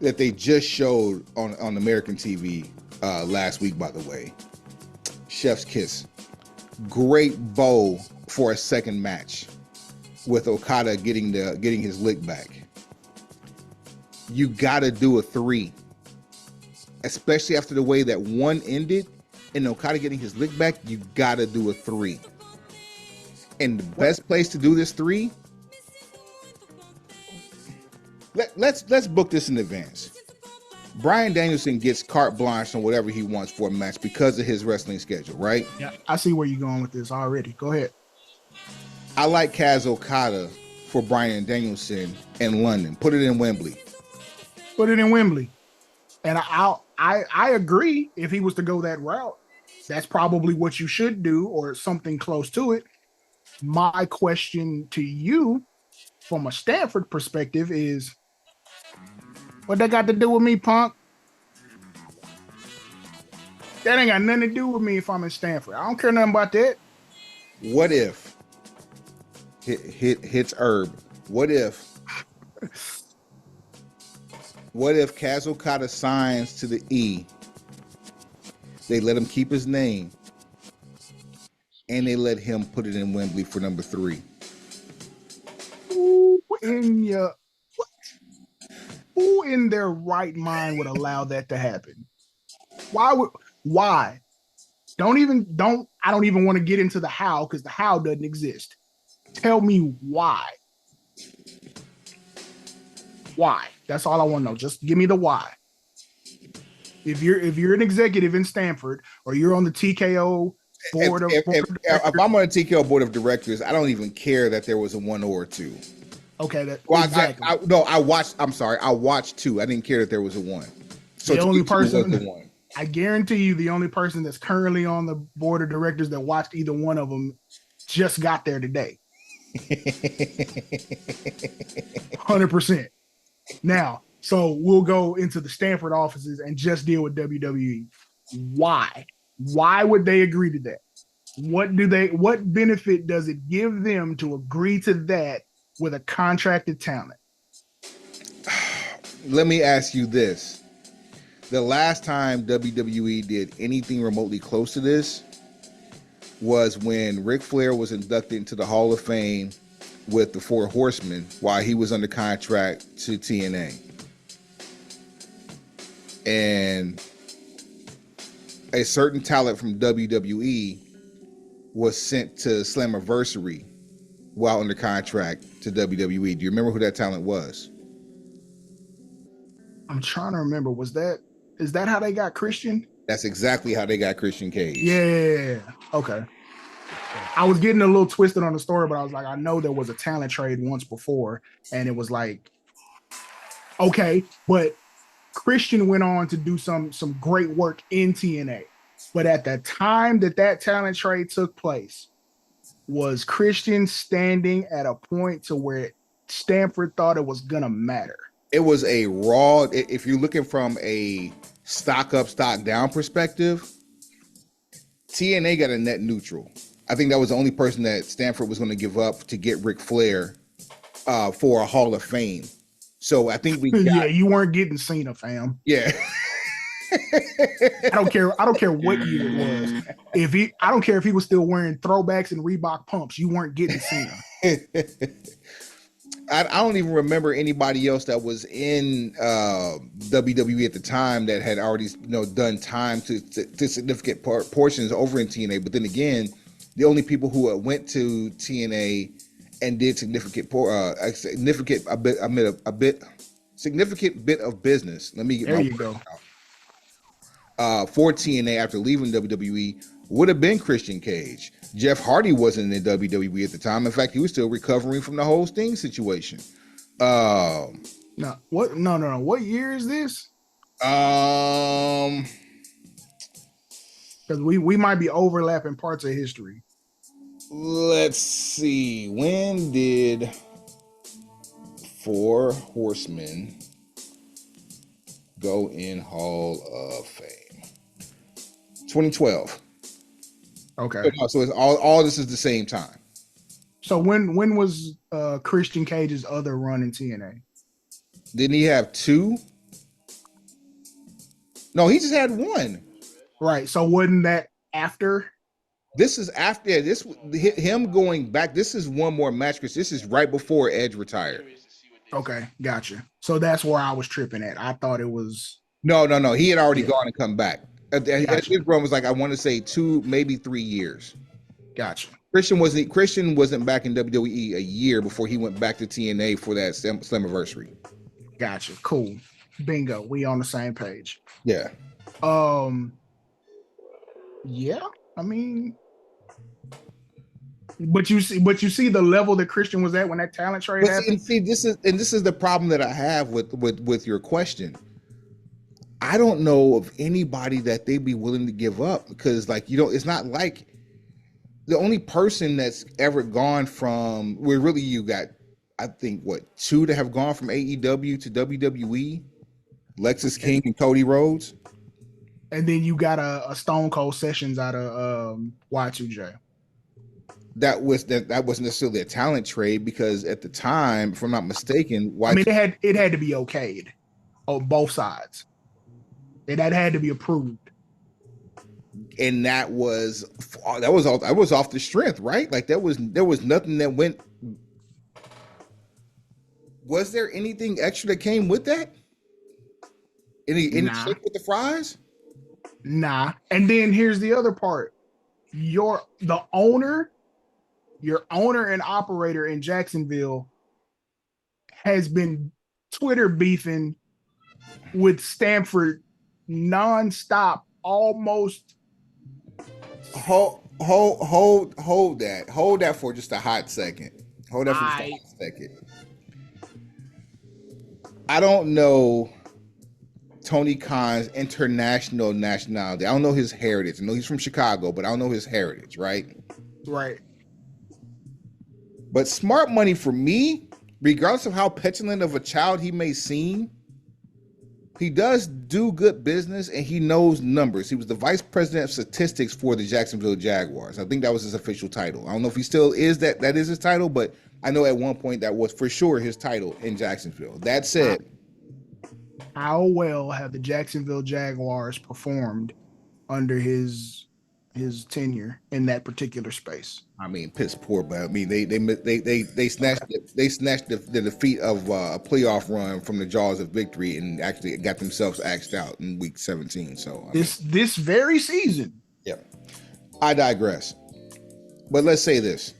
that they just showed on American TV last week, by the way. Chef's kiss. Great bow for a second match with Okada getting his lick back. You gotta do a 3, especially after the way that 1 ended and Okada getting his lick back. You gotta do a 3. And the best place to do this 3, let's book this in advance. Bryan Danielson gets carte blanche on whatever he wants for a match because of his wrestling schedule, right? Yeah, I see where you're going with this already. Go ahead. I like Kaz Okada for Bryan Danielson in London. Put it in Wembley. Put it in Wembley. And I agree, if he was to go that route, that's probably what you should do, or something close to it. My question to you from a Stanford perspective is, what that got to do with me, punk? That ain't got nothing to do with me if I'm in Stanford. I don't care nothing about that. What if hits Herb? What if Kaz Okada signs to the E? They let him keep his name, and they let him put it in Wembley for number 3. Who in their right mind would allow that to happen? Why? I don't even want to get into the how, because the how doesn't exist. Tell me why. Why? That's all I want to know. Just give me the why. If you're an executive in Stanford, or you're on the TKO board if I'm on a TKO board of directors, I don't even care that there was a 1 or a 2. Okay, exactly. I watched 2. I didn't care that there was a 1. So the only person was the 1. I guarantee you, the only person that's currently on the board of directors that watched either one of them just got there today. 100%. Now, so we'll go into the Stanford offices and just deal with WWE. Why? Why would they agree to that? What benefit does it give them to agree to that with a contracted talent? let me ask you this. The last time WWE did anything remotely close to this was when Ric Flair was inducted into the Hall of Fame with the Four Horsemen while he was under contract to TNA. And a certain talent from WWE was sent to Slammiversary while under contract to WWE. Do you remember who that talent was? I'm trying to remember. Is that how they got Christian? That's exactly how they got Christian Cage. Yeah. Okay. I was getting a little twisted on the story, but I was like, I know there was a talent trade once before, and it was like, okay, but Christian went on to do some great work in TNA. But at the time that talent trade took place, was Christian standing at a point to where Stanford thought it was gonna matter? It was a raw, if you're looking from a stock up, stock down perspective, TNA got a net neutral. I think that was the only person that Stanford was going to give up to get Ric Flair for a Hall of Fame. So I think we got, yeah, you weren't getting Cena, fam. Yeah. I don't care what year it was. I don't care if he was still wearing throwbacks and Reebok pumps, you weren't getting Cena. I don't even remember anybody else that was in WWE at the time that had already done time to significant portions over in TNA. But then again, the only people who went to TNA and did significant bit of business. Let me get there. You go. For TNA after leaving WWE would have been Christian Cage. Jeff Hardy wasn't in WWE at the time. In fact, he was still recovering from the whole Sting situation. No. What year is this? Because we might be overlapping parts of history. Let's see. When did Four Horsemen go in Hall of Fame? 2012. Okay. So it's all this is the same time. So when was Christian Cage's other run in TNA? Didn't he have two? No, he just had one. Right. So wasn't that after? This is after this. Him going back. This is one more match because this is right before Edge retired. Okay, gotcha. So that's where I was tripping at. I thought it was no. He had already gone and come back. Gotcha. His run was like, I want to say 2, maybe 3 years. Gotcha. Christian wasn't back in WWE a year before he went back to TNA for that Slammiversary. Gotcha. Cool. Bingo. We on the same page. Yeah. Yeah. I mean, but you see the level that Christian was at when that talent trade happened. See, this is the problem that I have with your question. I don't know of anybody that they'd be willing to give up because, it's not like the only person that's ever gone from you got, I think, 2 to have gone from AEW to WWE, Lexis King and Cody Rhodes. And then you got a Stone Cold Sessions out of Y2J. That wasn't necessarily a talent trade because at the time, if I'm not mistaken, it had to be okayed on both sides. That had to be approved. And that was off the strength, right? Like there was nothing that went. Was there anything extra that came with that? Any shake with the fries? Nah. And then here's the other part. Your owner and operator in Jacksonville has been Twitter beefing with Stanford nonstop, almost. Hold that for just a hot second. I don't know Tony Khan's international nationality. I don't know his heritage. I know he's from Chicago, but I don't know his heritage, right? Right. But smart money for me, regardless of how petulant of a child he may seem, he does do good business and he knows numbers. He was the vice president of statistics for the Jacksonville Jaguars. I think that was his official title. I don't know if he still is that is his title, but I know at one point that was for sure his title in Jacksonville. That said, how well have the Jacksonville Jaguars performed under his tenure in that particular space? I mean, piss poor, but I mean, they snatched Okay. the defeat of a playoff run from the jaws of victory and actually got themselves axed out in week 17. So I mean, This very season. yeah, I digress. But let's say this: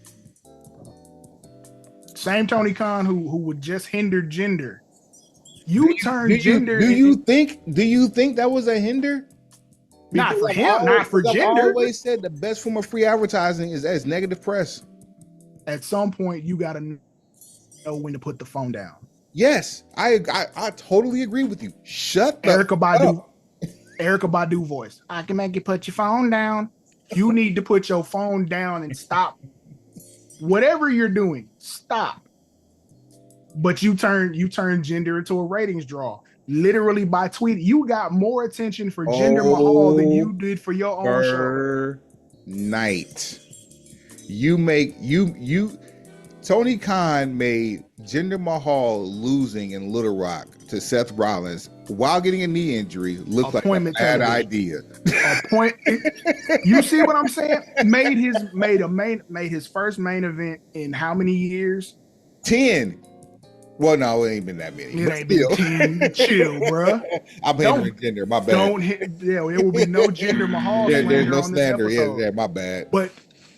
Same Tony Khan who would just hinder gender. do You you turn gender in, do you think that was a hinder? not for him, not for I've gender. always said the best form of free advertising is negative press. At some point, you got to know when to put the phone down. Yes, I totally agree with you. Shut the Erica Badu, up. Erica Badu voice. I can make you put your phone down. You need to put your phone down and stop whatever you're doing. Stop. But you turn gender into a ratings draw. Literally by tweeting, you got more attention for Jinder Mahal than you did for your own show. Night. Tony Khan made Jinder Mahal losing in Little Rock to Seth Rollins while getting a knee injury look like a bad idea. You see what I'm saying? Made his first main event in how many years? 10. Well, no, it ain't been that many. It ain't been 10. Chill, bro. I'm hindering gender. My bad. Don't hit. Yeah, there will be no Jinder Mahal there's slander no on this slander. episode. Yeah, my bad. But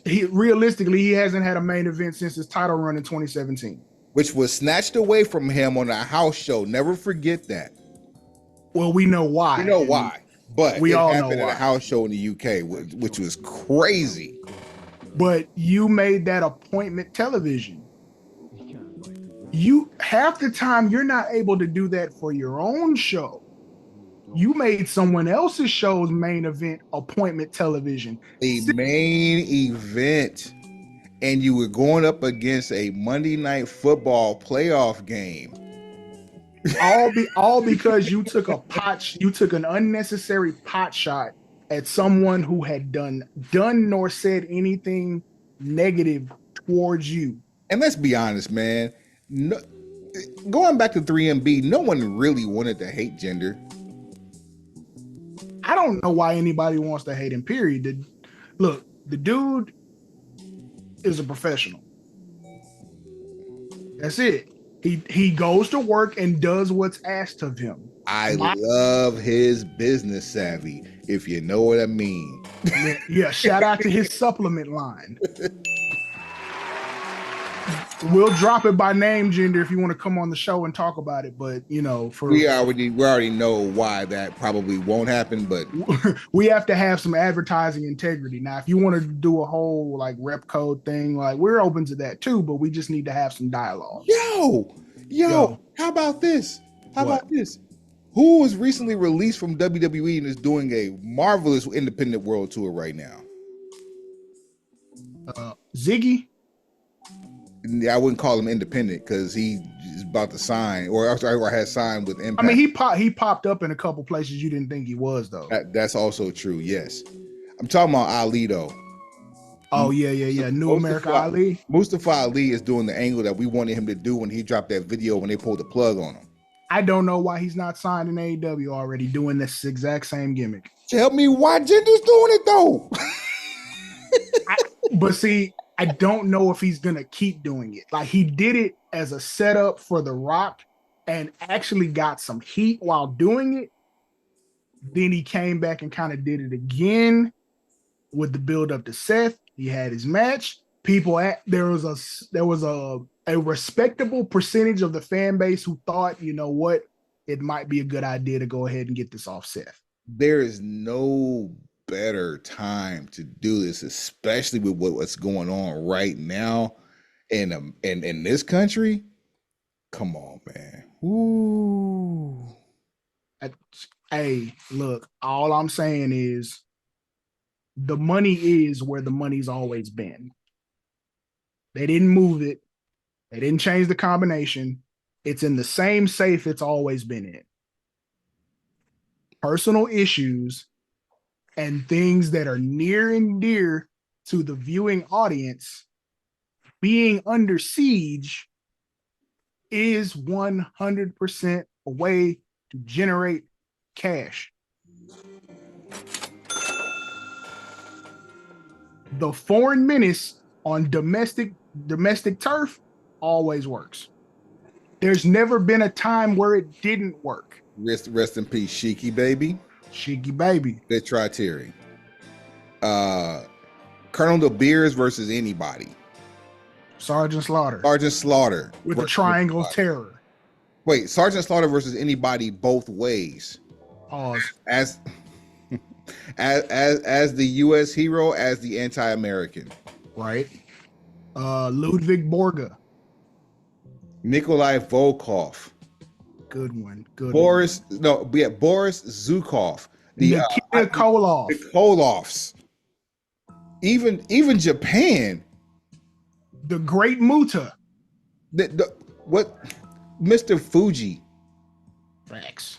realistically, he hasn't had a main event since his title run in 2017, which was snatched away from him on a house show. Never forget that. Well, we know why. We know why, but we all happened know why. At a house show in the UK, which was crazy. But you made that appointment television. You half the time you're not able to do that for your own show. You made someone else's show's main event appointment television. A main event. And you were going up against a Monday Night Football playoff game. All because you took an unnecessary pot shot at someone who had done nor said anything negative towards you. And let's be honest, man. No, going back to 3MB, no one really wanted to hate Jinder. I don't know why anybody wants to hate him, period. Look, the dude is a professional. That's it. He goes to work and does what's asked of him. I love his business savvy, if you know what I mean. Yeah, shout out to his supplement line. We'll drop it by name, Jinder, if you want to come on the show and talk about it. But we already know why that probably won't happen. But we have to have some advertising integrity. Now, if you want to do a whole like rep code thing, like we're open to that too. But we just need to have some dialogue. Yo, how about this? Who was recently released from WWE and is doing a marvelous independent world tour right now? Ziggy. I wouldn't call him independent because he is about to sign or has signed with Impact. I mean, he popped up in a couple places you didn't think he was, though. That's also true. Yes, I'm talking about Ali though. Oh yeah. New America Ali. Mustafa Ali is doing the angle that we wanted him to do when he dropped that video when they pulled the plug on him. I don't know why he's not signed in AEW already, doing this exact same gimmick. Tell me why Jinder's doing it though. But see, I don't know if he's gonna keep doing it. Like he did it as a setup for The Rock and actually got some heat while doing it. Then he came back and kind of did it again with the build up to Seth. He had his match. There was a respectable percentage of the fan base who thought, you know what, it might be a good idea to go ahead and get this off Seth. There is no better time to do this, especially with what's going on right now in this country. Come on, man. Ooh. Hey, look, all I'm saying is the money is where the money's always been. They didn't move it. They didn't change the combination. It's in the same safe it's always been in. Personal issues and things that are near and dear to the viewing audience being under siege is 100% a way to generate cash. The foreign menace on domestic turf always works. There's never been a time where it didn't work. Rest in peace, Sheiky baby. Sheiky baby. Good try, Terry. Colonel De Beers versus anybody. Sergeant Slaughter. Sergeant Slaughter. With the triangle of terror. Wait, Sergeant Slaughter versus anybody both ways. Pause. As the U.S. hero, as the anti-American. Right. Ludwig Borga. Nikolai Volkov. Good one. Boris Zukov. Nikita Koloff. The Koloffs. Even Japan. The Great Muta. What? Mr. Fuji. Facts.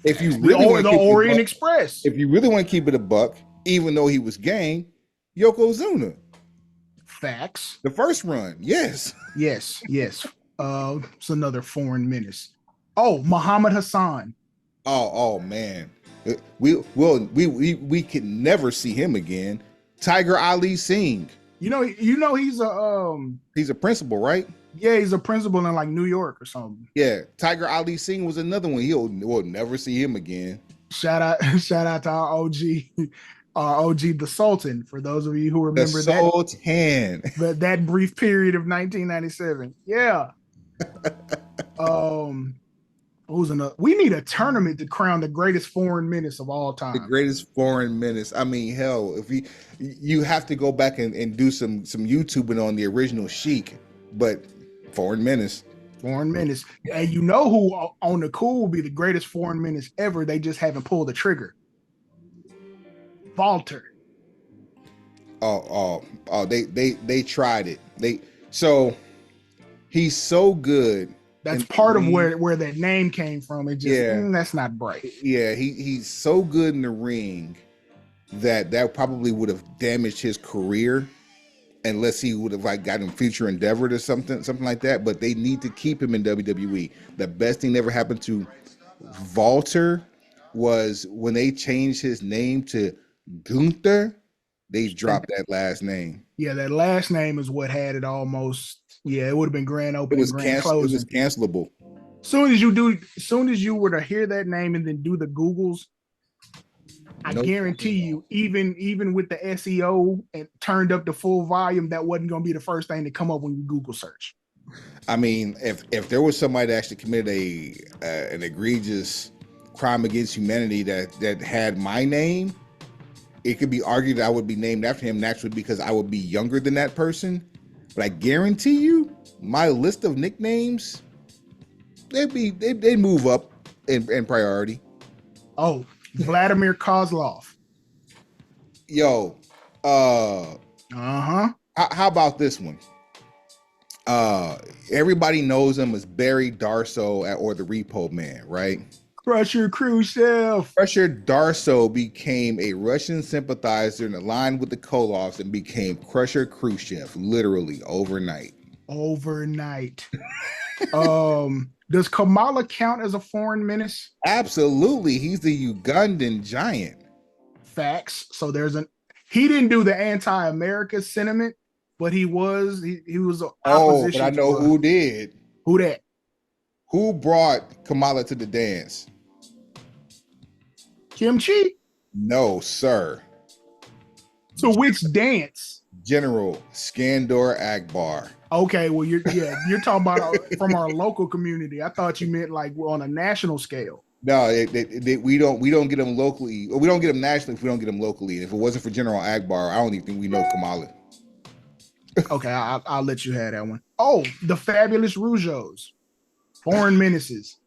If you really the Orient Express. If you really want to keep it a buck, even though he was gang, Yokozuna. Facts. The first run, yes. Yes. It's another foreign menace. Oh, Muhammad Hassan. Oh man. We can never see him again. Tiger Ali Singh. You know he's a principal, right? Yeah, he's a principal in like New York or something. Yeah, Tiger Ali Singh was another one. We'll never see him again. Shout out to our OG, the Sultan. For those of you who remember that brief period of 1997. Yeah. Who's another? We need a tournament to crown the greatest foreign menace of all time. The greatest foreign menace. I mean, hell, if you have to go back and do some YouTubing on the original Sheik, but foreign menace. Foreign menace. And you know who on the cool will be the greatest foreign menace ever? They just haven't pulled the trigger. Walter. They tried it. So he's so good. That's part of where that name came from. It just that's not bright. Yeah, he's so good in the ring that probably would have damaged his career unless he would have like gotten future endeavored or something like that. But they need to keep him in WWE. The best thing that ever happened to Walter was when they changed his name to Gunther. They dropped that last name. Yeah, that last name is what had it almost. Yeah, it would have been grand opening. It was cancelable. Soon as you were to hear that name and then do the Googles, I guarantee you, even with the SEO and turned up the full volume, that wasn't going to be the first thing to come up when you Google search. I mean, if there was somebody that actually committed an egregious crime against humanity that had my name, it could be argued that I would be named after him naturally because I would be younger than that person. But I guarantee you, my list of nicknames, they move up in priority. Oh, Vladimir Kozlov. Yo, how about this one? Everybody knows him as Barry Darsow or the Repo Man, right? Crusher Khrushchev. Crusher Darsow became a Russian sympathizer and aligned with the Koloffs and became Crusher Khrushchev, literally overnight. Does Kamala count as a foreign menace? Absolutely. He's the Ugandan giant. Facts. So he didn't do the anti-America sentiment, but he was opposition. Oh, but I know who did. Who that? Who brought Kamala to the dance? Kimchi? No, sir. So which dance? General Skandor Akbar. Okay, well you're talking about from our local community. I thought you meant like on a national scale. No, we don't get them locally. We don't get them nationally if we don't get them locally. And if it wasn't for General Akbar, I don't even think we know Kamala. Okay, I'll let you have that one. Oh, the Fabulous Rougeaus. Foreign menaces.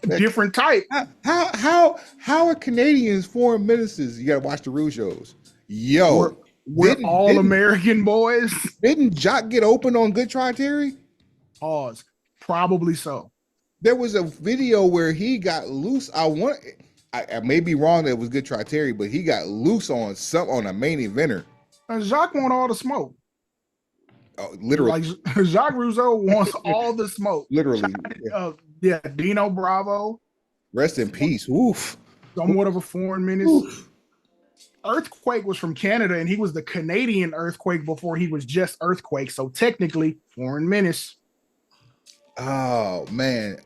Different type. How are Canadians foreign menaces? You gotta watch the Rougeaus. Yo, we're all American boys. Didn't Jock get open on Good Try Terry? Pause. Probably so. There was a video where he got loose. I may be wrong that it was Good Try Terry, but he got loose on a main eventer. And Jacques want all the smoke. Oh, literally. Like Jacques Rougeau wants all the smoke. Literally. Dino Bravo. Rest in peace. Oof. Somewhat of a foreign menace. Oof. Earthquake was from Canada, and he was the Canadian Earthquake before he was just Earthquake. So technically, foreign menace. Oh man.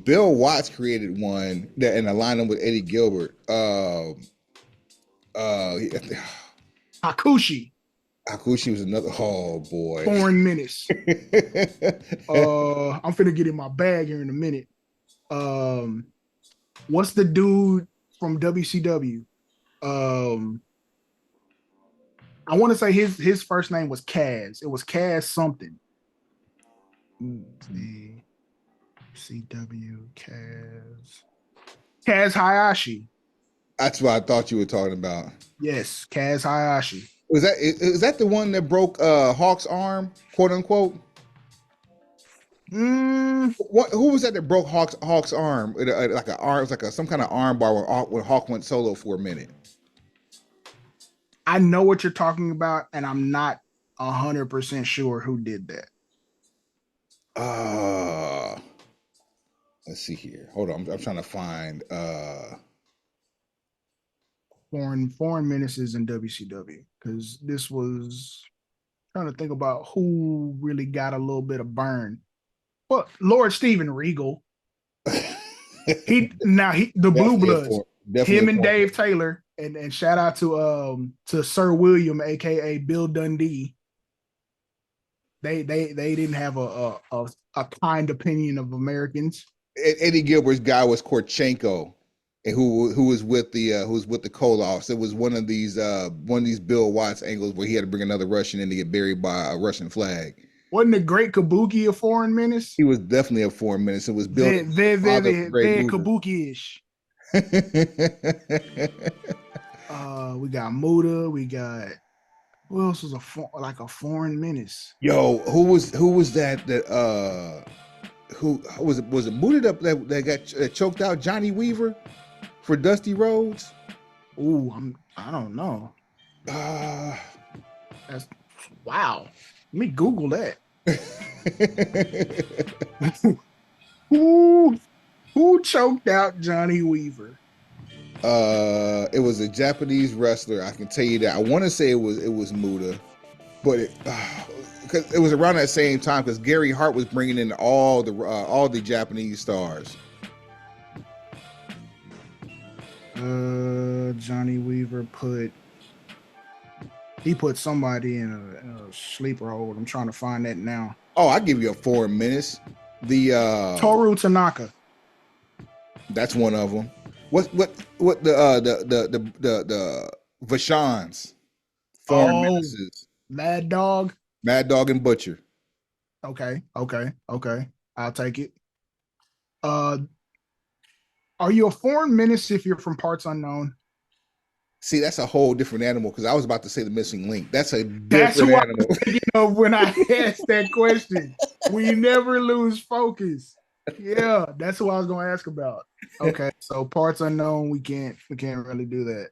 Bill Watts created one that in alignment with Eddie Gilbert. Uh, Hakushi, Akushi was another. Oh boy. foreign menace. I'm finna get in my bag here in a minute. What's the dude from WCW? I want to say his first name was Kaz. It was Kaz something. CW Kaz Hayashi. That's what I thought you were talking about. Yes, Kaz Hayashi. Is that the one that broke Hawk's arm, quote unquote? Who was that broke Hawk's arm? Like an arm, it was like some kind of arm bar where Hawk went solo for a minute. I know what you're talking about, and I'm not 100% sure who did that. Let's see here. Hold on, I'm trying to find foreign menaces in WCW, because this was trying to think about who really got a little bit of burn. Well, Lord Steven Regal. The Blue Bloods, him and Dave Taylor, and shout out to Sir William, aka Bill Dundee. They didn't have a kind opinion of Americans. Eddie Gilbert's guy was Korchenko, and who was with the Koloffs. It was one of these Bill Watts angles where he had to bring another Russian in to get buried by a Russian flag. Wasn't the Great Kabuki a foreign menace? He was definitely a foreign menace. It was Bill. Very Kabuki-ish. We got Muda. We got who else was a foreign menace? Yo, who was that? Who was it? Was it Muda that got choked out? Johnny Weaver for Dusty Rhodes? Ooh, I don't know. That's wow. Let me Google that. Who choked out Johnny Weaver? It was a Japanese wrestler. I can tell you that. I want to say it was Muda, but because it was around that same time because Gary Hart was bringing in all the Japanese stars. Johnny Weaver put somebody in a sleeper hold. I'm trying to find that now. Oh, I'll give you a foreign menace. The Toru Tanaka. That's one of them. What the Vashons foreign menaces? Mad Dog and Butcher. Okay. I'll take it. Are you a foreign menace if you're from parts unknown? See, that's a whole different animal because I was about to say the missing link. That's a different animal. I was thinking of when I asked that question. We never lose focus. Yeah, that's who I was going to ask about. Okay, so parts unknown, we can't really do that.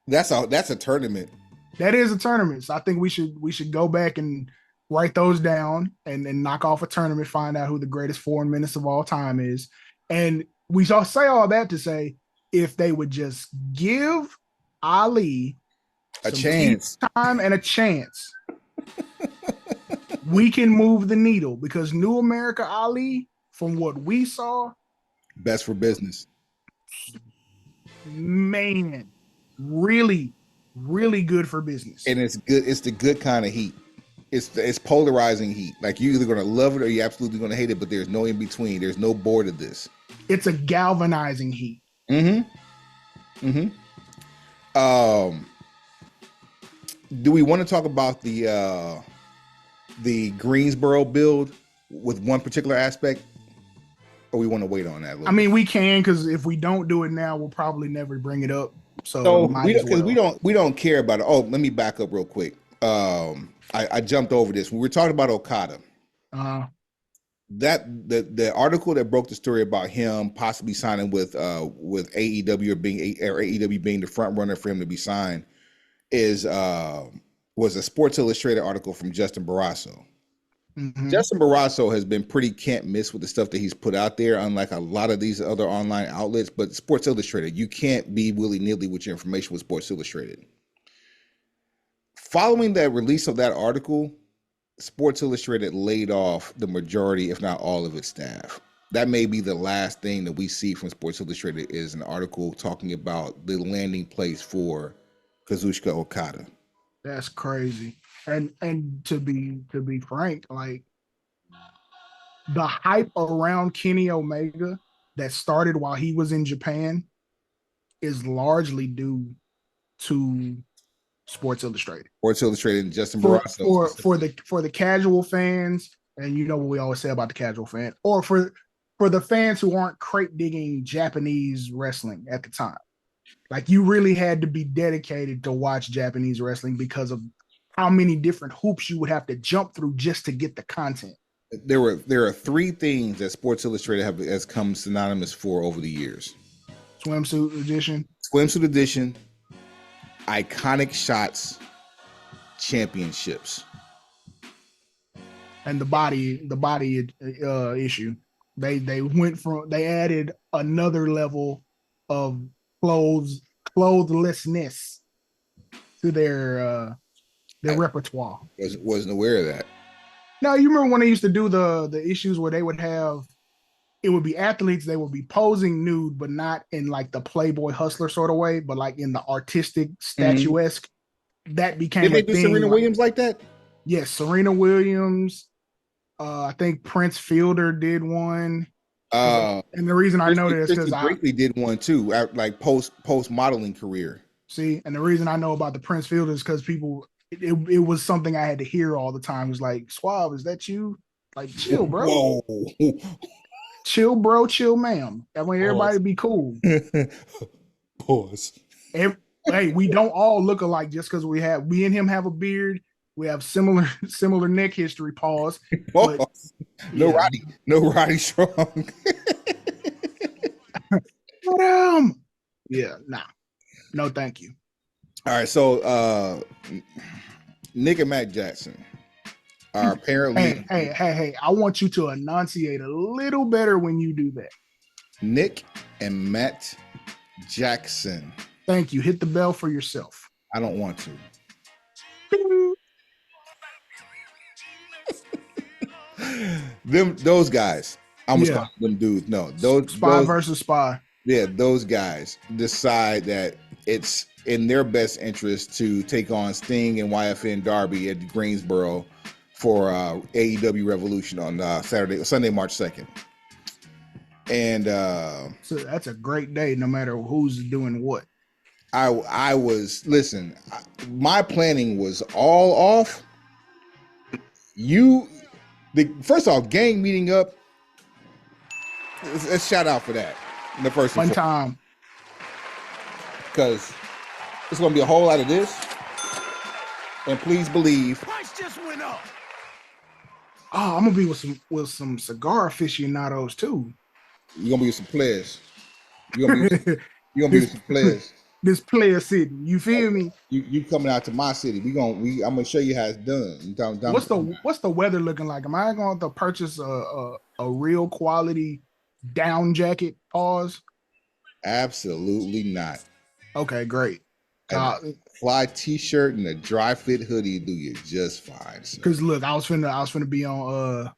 That's a tournament. That is a tournament. So I think we should go back and write those down and knock off a tournament, find out who the greatest foreign menace of all time is. And we shall say all that to say, if they would just give Ali a chance, time and a chance, we can move the needle because New America Ali, from what we saw, best for business. Man, really, really good for business. And it's good. It's the good kind of heat. It's polarizing heat. Like you're either going to love it or you're absolutely going to hate it, but there's no in between. There's no board of this. It's a galvanizing heat. Do we want to talk about the Greensboro build with one particular aspect, or we want to wait on that? I mean, we can, because if we don't do it now, we'll probably never bring it up. So we don't care about it. Oh, let me back up real quick. I jumped over this. We were talking about Okada. That the article that broke the story about him possibly signing with AEW or AEW being the front runner for him to be signed was a Sports Illustrated article from Justin Barrasso. Mm-hmm. Justin Barrasso has been pretty can't miss with the stuff that he's put out there, unlike a lot of these other online outlets. But Sports Illustrated, you can't be willy-nilly with your information with Sports Illustrated. Following the release of that article, Sports Illustrated laid off the majority, if not all, of its staff. That may be the last thing that we see from Sports Illustrated is an article talking about the landing place for Kazuchika Okada. That's crazy. And to be frank, like the hype around Kenny Omega that started while he was in Japan is largely due to Sports Illustrated. Sports Illustrated and Justin For Barrasso. for the casual fans, and you know what we always say about the casual fan, or for the fans who aren't crate digging Japanese wrestling at the time. Like you really had to be dedicated to watch Japanese wrestling because of how many different hoops you would have to jump through just to get the content. There are three things that Sports Illustrated has come synonymous for over the years: Swimsuit edition, iconic shots, championships, and the body issue. They added another level of clothlessness to their repertoire. Wasn't aware of that. Now you remember when they used to do the issues where they would have it would be athletes, they would be posing nude, but not in like the Playboy hustler sort of way, but like in the artistic statuesque. That became Did they do Serena Williams like that? Yes, Serena Williams. I think Prince Fielder did one. And the reason I know that is because I did one too, like post modeling career. See, and the reason I know about the Prince Fielder is because people, it was something I had to hear all the time. It was like, Suave, is that you? Like, chill, bro. Whoa. Chill, bro. Chill, ma'am. I want everybody to be cool. Pause. Hey, we don't all look alike just because we and him have a beard. We have similar neck history. Pause. Pause. But, no Roddy Strong. Yeah, nah. No, thank you. All right, so Nick and Matt Jackson are apparently. Hey! I want you to enunciate a little better when you do that. Nick and Matt Jackson. Thank you. Hit the bell for yourself. I don't want to. Those guys. I almost called them dudes. No, those versus spy. Yeah, those guys decide that it's in their best interest to take on Sting and YFN Darby at Greensboro for AEW Revolution on Sunday, March 2nd. And so that's a great day, no matter who's doing what. I was my planning was all off. First off, gang meeting up. Let's shout out for that. In the first one time, because it's going to be a whole lot of this, and please believe. Price just went up. Oh, I'm gonna be with some cigar aficionados too. You're gonna be with some players. You're gonna be with some players. This player city, you feel me? You coming out to my city? I'm gonna show you how it's done. What's the weather looking like? Am I going to purchase a real quality down jacket? Pause. Absolutely not. Okay, great. A fly t-shirt and a dry fit hoodie do you just fine. Because look, I was finna be on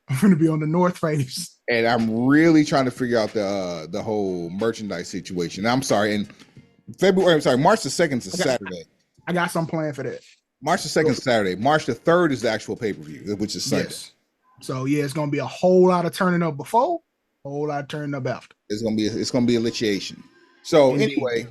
the North Face, and I'm really trying to figure out the whole merchandise situation. I'm sorry, in February. I'm sorry, March the 2nd is Saturday. I got some plan for that. March the 2nd is Saturday. March the 3rd is the actual pay-per-view, which is Sunday. Yes. So yeah, it's gonna be a whole lot of turning up before, a whole lot of turning up after. It's gonna be a litiation. So anyway,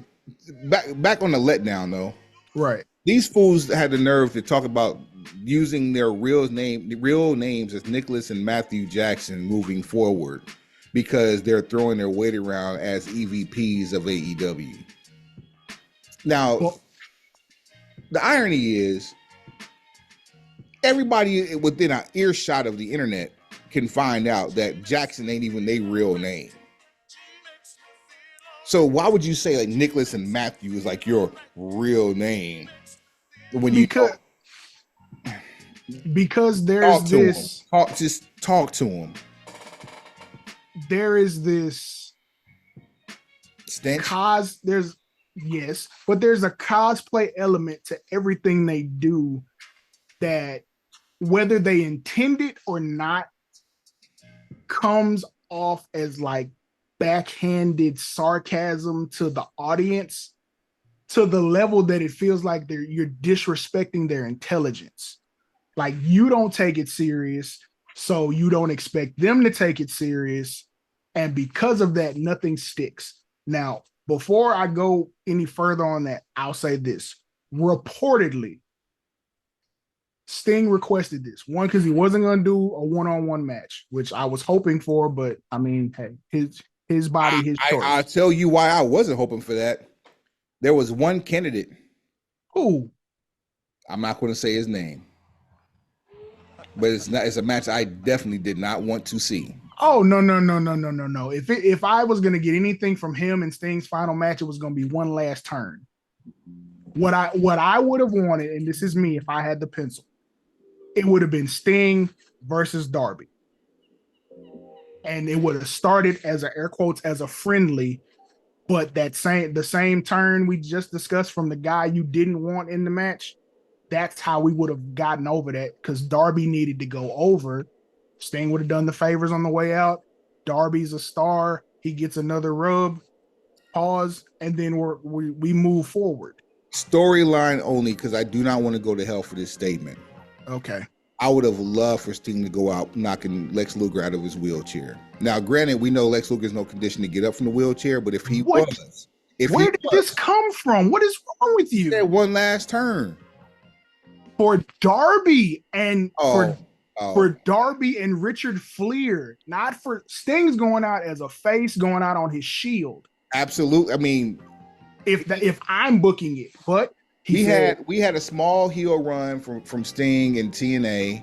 back on the letdown though. Right. These fools had the nerve to talk about using their real names as Nicholas and Matthew Jackson moving forward because they're throwing their weight around as EVPs of AEW. Now, the irony is everybody within an earshot of the internet can find out that Jackson ain't even their real name. So why would you say like Nicholas and Matthew is like your real name when you because there's this. Just talk to him. There is this stench. Yes, but there's a cosplay element to everything they do that, whether they intend it or not, comes off as like backhanded sarcasm to the audience, to the level that it feels like you're disrespecting their intelligence. Like, you don't take it serious, so you don't expect them to take it serious, and because of that, nothing sticks. Now, before I go any further on that, I'll say this. Reportedly, Sting requested this. One, because he wasn't going to do a one-on-one match, which I was hoping for, but I mean, hey, his body, his choice. I'll tell you why I wasn't hoping for that. There was one candidate. Who? I'm not going to say his name, but it's a match I definitely did not want to see. Oh, no. If I was going to get anything from him in Sting's final match, it was going to be one last turn. What I would have wanted, and this is me if I had the pencil, it would have been Sting versus Darby. And it would have started as air quotes as a friendly, but the same turn we just discussed from the guy you didn't want in the match, that's how we would have gotten over that, because Darby needed to go over. Sting would have done the favors on the way out. Darby's a star. He gets another rub, pause, and then we move forward. Storyline only, because I do not want to go to hell for this statement. Okay. I would have loved for Sting to go out knocking Lex Luger out of his wheelchair. Now, granted, we know Lex Luger is no condition to get up from the wheelchair, but if he was, where did this come from? What is wrong with you? That one last turn for Darby and for Darby and Richard Fleer, not for Sting's going out as a face, going out on his shield. Absolutely. I mean, if I'm booking it, but we had a small heel run from Sting and TNA.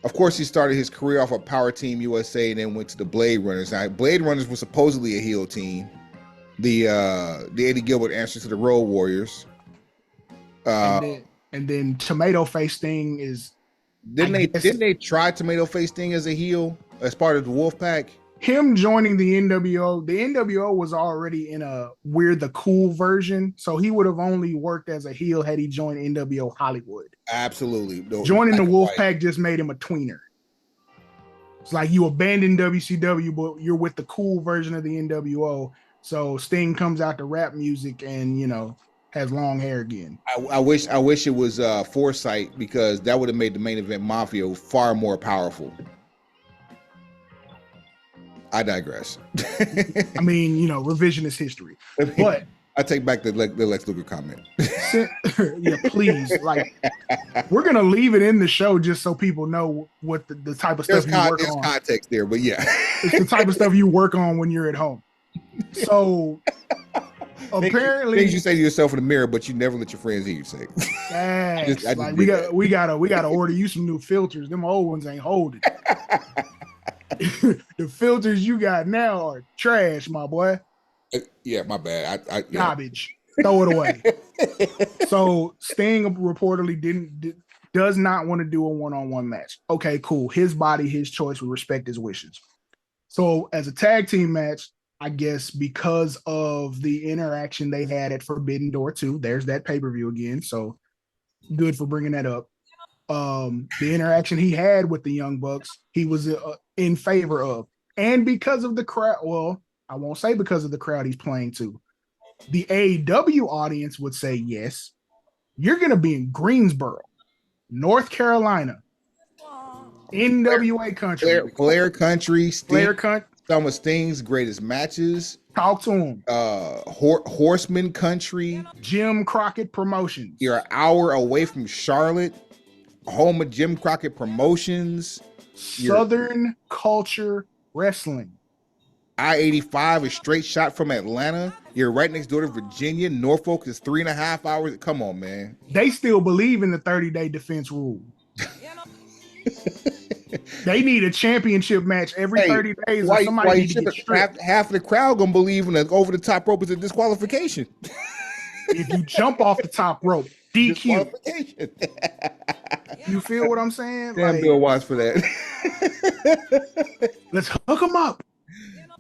Of course, he started his career off of Power Team USA and then went to the Blade Runners. Now, Blade Runners was supposedly a heel team. The Eddie Gilbert answer to the Road Warriors. And then Tomato Face Sting is. Didn't they try Tomato Face Sting as a heel as part of the Wolfpack? Him joining the NWO was already in we're the cool version, so he would have only worked as a heel had he joined NWO Hollywood. Absolutely. Joining the Wolfpack just made him a tweener. It's like you abandoned WCW, but you're with the cool version of the NWO. So Sting comes out to rap music and, has long hair again. I wish it was Foresight, because that would have made the main event Mafia far more powerful. I digress. I mean, revisionist history. But I take back the Lex Luger comment. Yeah, please. Like, we're gonna leave it in the show just so people know what the type of stuff you work on. There's context there, but yeah, it's the type of stuff you work on when you're at home. So apparently, things you say to yourself in the mirror, but you never let your friends hear you say. We gotta order you some new filters. Them old ones ain't holding. The filters you got now are trash, my boy. Yeah, my bad. Garbage. Throw it away. So Sting reportedly does not want to do a one-on-one match. Okay, cool. His body, his choice. We respect his wishes. So as a tag team match, I guess because of the interaction they had at Forbidden Door 2, there's that pay-per-view again. So good for bringing that up. The interaction he had with the Young Bucks, he was in favor of. And because of the crowd, well, I won't say because of the crowd he's playing to. The AEW audience would say, yes, you're going to be in Greensboro, North Carolina, NWA country. Flair country. Flair country. Some of Sting's greatest matches. Talk to him. Horseman country. Jim Crockett Promotions. You're an hour away from Charlotte, home of Jim Crockett Promotions. Southern Culture Wrestling. I-85 is straight shot from Atlanta. You're right next door to Virginia. Norfolk is 3.5 hours. Come on, man. They still believe in the 30-day defense rule. They need a championship match every 30 days. Or somebody needs to get stripped. Half of the crowd gonna believe in the over-the-top rope is a disqualification. If you jump off the top rope, DQ. You feel what I'm saying? Damn, Like, Bill Watts for that. let's hook them up.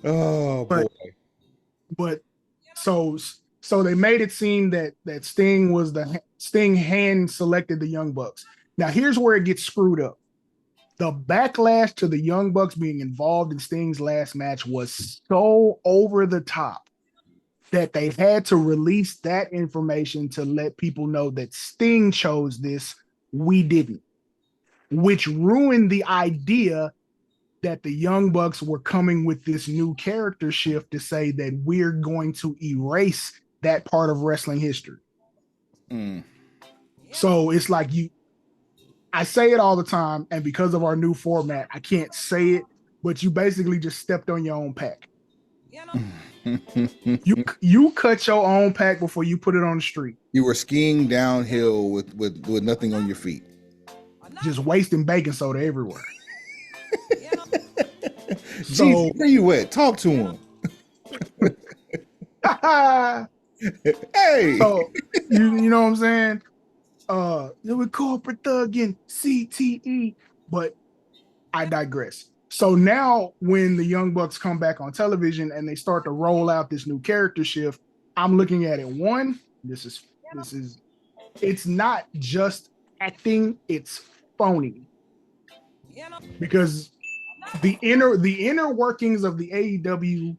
Oh boy. But but so they made it seem that Sting hand selected the Young Bucks. Now here's where it gets screwed up. The backlash to the Young Bucks being involved in Sting's last match was so over the top that they had to release that information to let people know that Sting chose this, we didn't, which ruined the idea that the Young Bucks were coming with this new character shift to say that we're going to erase that part of wrestling history. Mm. So it's like I say it all the time, and because of our new format, I can't say it, but you basically just stepped on your own pack. You cut your own pack before you put it on the street. You were skiing downhill with nothing on your feet. Just wasting baking soda everywhere. So Jeez, where you at? Talk to him. Hey. So you know what I'm saying? We corporate thugging CTE, but I digress. So now when the Young Bucks come back on television and they start to roll out this new character shift, I'm looking at it. One, this is it's not just acting, it's phony. Because the inner workings of the AEW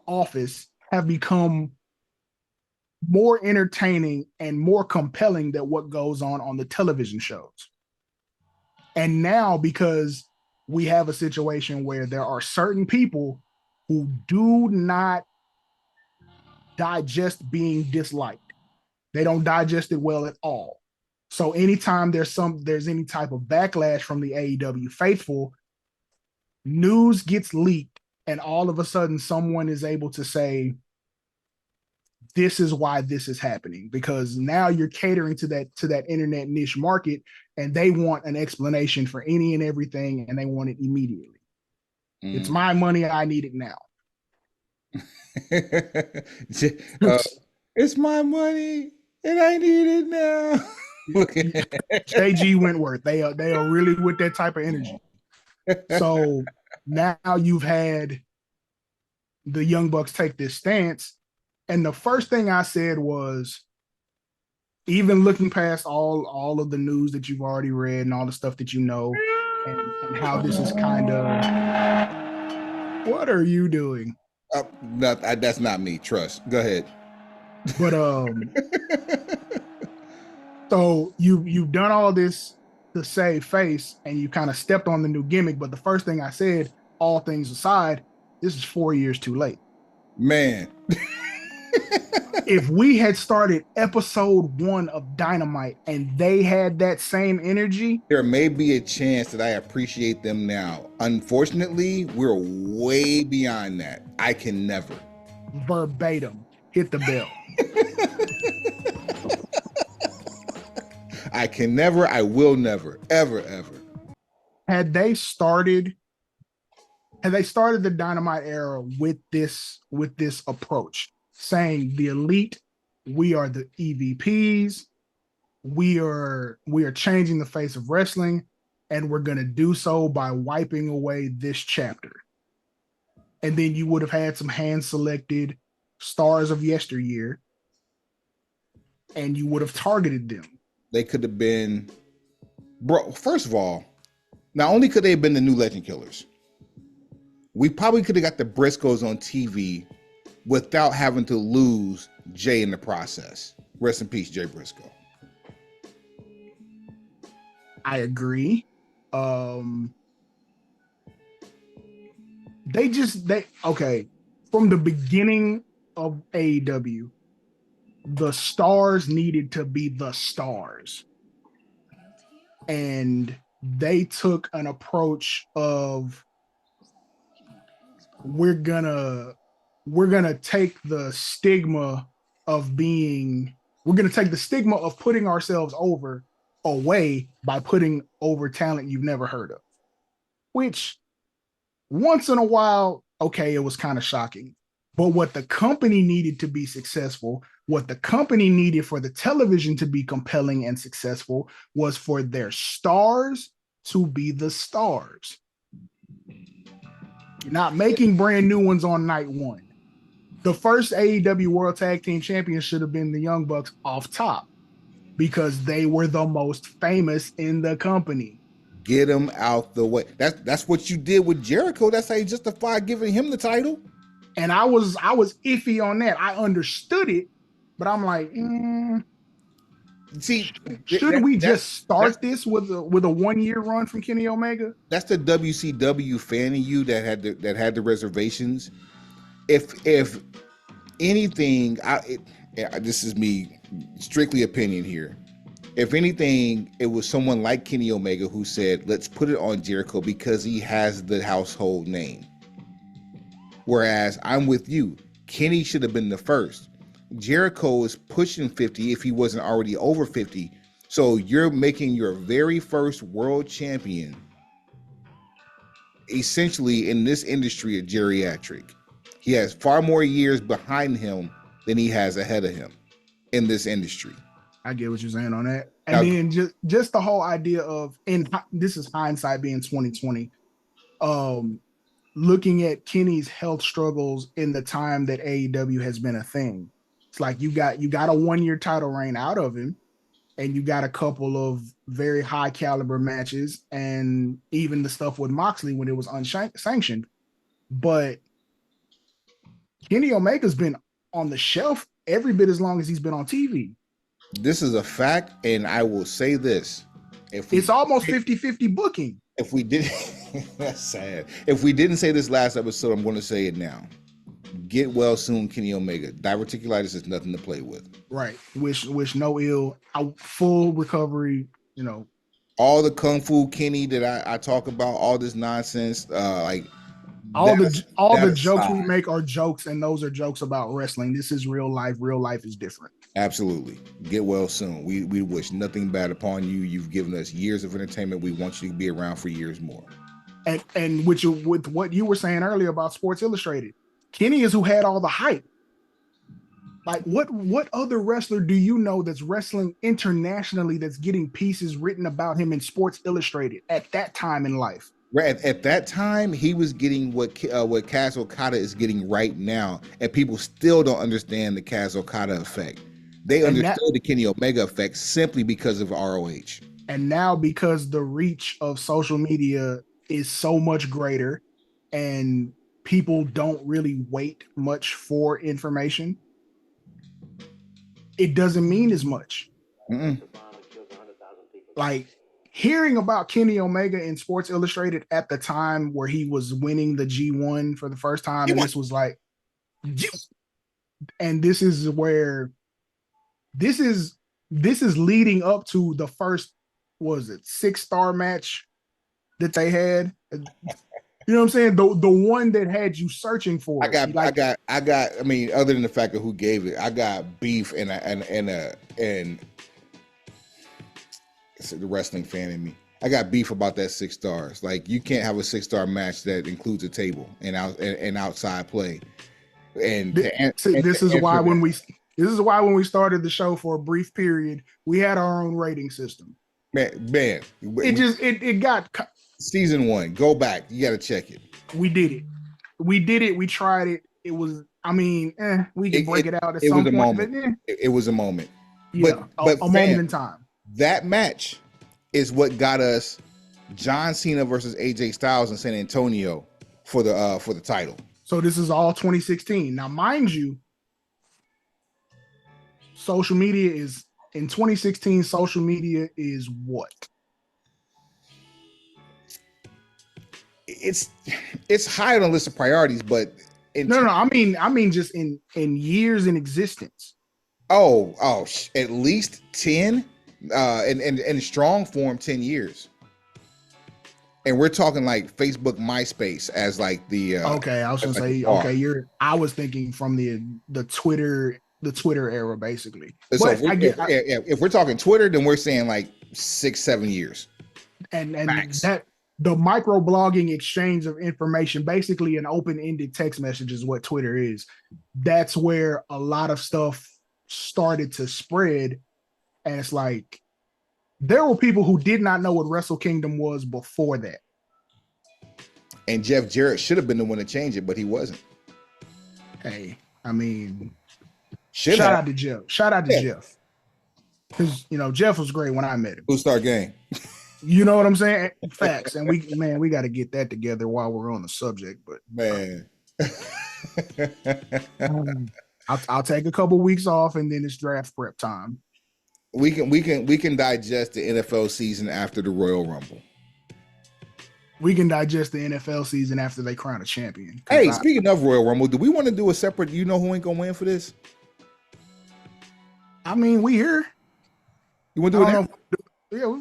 office have become more entertaining and more compelling than what goes on the television shows. And now, because we have a situation where there are certain people who do not digest being disliked, they don't digest it well at all. So anytime there's any type of backlash from the AEW faithful, news gets leaked, and all of a sudden someone is able to say, this is why this is happening, because now you're catering to that internet niche market, and they want an explanation for any and everything, and they want it immediately. It's my money, I need it now. It's my money and I need it now. JG Wentworth, they are really with that type of energy. So now you've had the Young Bucks take this stance, and the first thing I said was, even looking past all of the news that you've already read and all the stuff that you know, and how this is kind of, what are you doing? That's not me. Trust. Go ahead. But so you've done all this to save face, and you kind of stepped on the new gimmick. But the first thing I said, all things aside, this is 4 years too late. Man. If we had started episode 1 of Dynamite and they had that same energy, there may be a chance that I appreciate them now. Unfortunately, we're way beyond that. I can never. Verbatim, hit the bell. I can never, I will never, ever. Had they started the Dynamite era with this approach, saying the elite, we are the EVPs, we are changing the face of wrestling, and we're going to do so by wiping away this chapter. And then you would have had some hand-selected stars of yesteryear, and you would have targeted them. They could have been, bro, first of all, not only could they have been the new Legend Killers, we probably could have got the Briscoes on TV without having to lose Jay in the process. Rest in peace, Jay Briscoe. I agree. From the beginning of AEW, the stars needed to be the stars. And they took an approach of, we're gonna take the stigma of putting ourselves over away by putting over talent you've never heard of. Which, once in a while, okay, it was kind of shocking. But what the company needed to be successful, what the company needed for the television to be compelling and successful, was for their stars to be the stars. You're not making brand new ones on night one. The first AEW World Tag Team Champions should have been the Young Bucks off top because they were the most famous in the company. Get them out the way. That's what you did with Jericho. That's how you justify giving him the title. And I was iffy on that. I understood it, but I'm like, see, should we just start this with a 1 year run from Kenny Omega? That's the WCW fan of you that had the reservations. If anything, this is me, strictly opinion here. If anything, it was someone like Kenny Omega who said, let's put it on Jericho because he has the household name. Whereas I'm with you. Kenny should have been the first. Jericho is pushing 50 if he wasn't already over 50. So you're making your very first world champion essentially in this industry a geriatric. He has far more years behind him than he has ahead of him in this industry. I get what you're saying on that. And then just the whole idea of, and this is hindsight being 2020, looking at Kenny's health struggles in the time that AEW has been a thing. It's like you got a 1 year title reign out of him, and you got a couple of very high caliber matches, and even the stuff with Moxley when it was unsanctioned. But Kenny Omega's been on the shelf every bit as long as he's been on TV. This is a fact, and I will say this. It's almost 50-50 booking. If we did, that's sad. If we didn't say this last episode, I'm going to say it now. Get well soon, Kenny Omega. Diverticulitis is nothing to play with. Right. Wish no ill. Full recovery, All the Kung Fu Kenny that I talk about, all this nonsense, all the jokes we make are jokes, and those are jokes about wrestling. This is real life. Real life is different. Absolutely. Get well soon. We wish nothing bad upon you. You've given us years of entertainment. We want you to be around for years more. And with what you were saying earlier about Sports Illustrated, Kenny is who had all the hype. Like what other wrestler do you know that's wrestling internationally that's getting pieces written about him in Sports Illustrated at that time in life? Right at that time, he was getting what Kaz Okada is getting right now, and people still don't understand the Kaz Okada effect. They understood the Kenny Omega effect simply because of ROH. And now, because the reach of social media is so much greater, and people don't really wait much for information, it doesn't mean as much. Like, hearing about Kenny Omega in Sports Illustrated at the time where he was winning the G1 for the first time, and this was like, and this is where this is leading up to the first, what was it, 6-star match that they had. You know what I'm saying? The one that had you searching for it. I mean, other than the fact of who gave it, I got beef and it's the wrestling fan in me. I got beef about that 6 stars. Like, you can't have a 6-star match that includes a table and outside play. This is why when we started the show for a brief period, we had our own rating system. Man, it got season 1. Go back. You got to check it. We did it. We tried it. It was, we can break it out at some point. Moment. It was a moment. Yeah, but a moment in time. That match is what got us John Cena versus AJ Styles in San Antonio for the title. So this is all 2016. Now, mind you, social media is in 2016. Social media is what? It's high on the list of priorities, but I mean just in years in existence. At least 10. In strong form, 10 years. And we're talking like Facebook, MySpace as like the okay. I was gonna say I was thinking from the Twitter era basically. So if we're talking Twitter, then we're saying like 6-7 years. And max. the microblogging exchange of information, basically an open-ended text message is what Twitter is. That's where a lot of stuff started to spread. And it's like, there were people who did not know what Wrestle Kingdom was before that. And Jeff Jarrett should have been the one to change it, but he wasn't. Hey, I mean, Shout out to Jeff. Shout out to Jeff. Because, Jeff was great when I met him. Who start game? You know what I'm saying? Facts. And we got to get that together while we're on the subject. But man, I'll take a couple weeks off, and then it's draft prep time. We can digest the NFL season after the Royal Rumble. We can digest the NFL season after they crown a champion. Hey, speaking of Royal Rumble, do we want to do a separate? You know who ain't gonna win for this? I mean, we here. You want to do it? Yeah,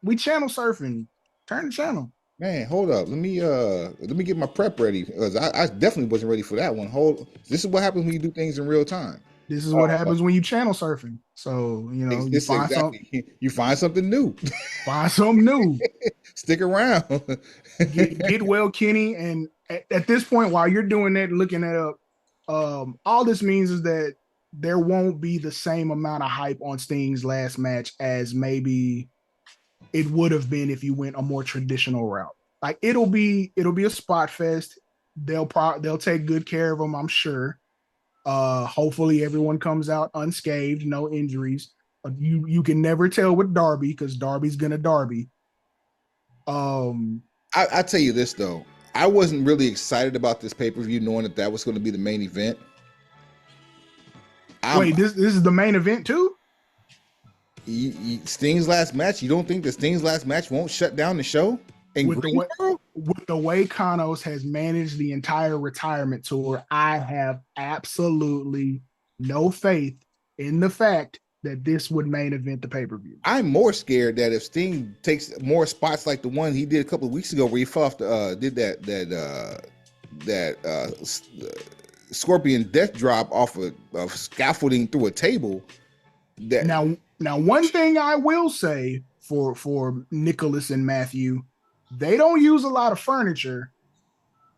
we channel surfing. Turn the channel. Man, hold up. Let me get my prep ready, because I definitely wasn't ready for that one. This is what happens when you do things in real time. This is what happens when you channel surfing. So, you find something new. Find something new. Stick around. get well, Kenny. And at this point, while you're doing that, looking that up, all this means is that there won't be the same amount of hype on Sting's last match as maybe it would have been if you went a more traditional route. Like it'll be a spot fest. They'll take good care of him, I'm sure. Hopefully everyone comes out unscathed, no injuries. You can never tell with Darby because Darby's gonna Darby. I tell you this though, I wasn't really excited about this pay-per-view knowing that was going to be the main event. Wait, this is the main event too? Sting's last match. You don't think that Sting's last match won't shut down the show? With the way Kanos has managed the entire retirement tour, I have absolutely no faith in the fact that this would main event the pay-per-view. I'm more scared that if Sting takes more spots like the one he did a couple of weeks ago, where he fell off did that Scorpion death drop off of scaffolding through a table. That now one thing I will say for Nicholas and Matthew, they don't use a lot of furniture,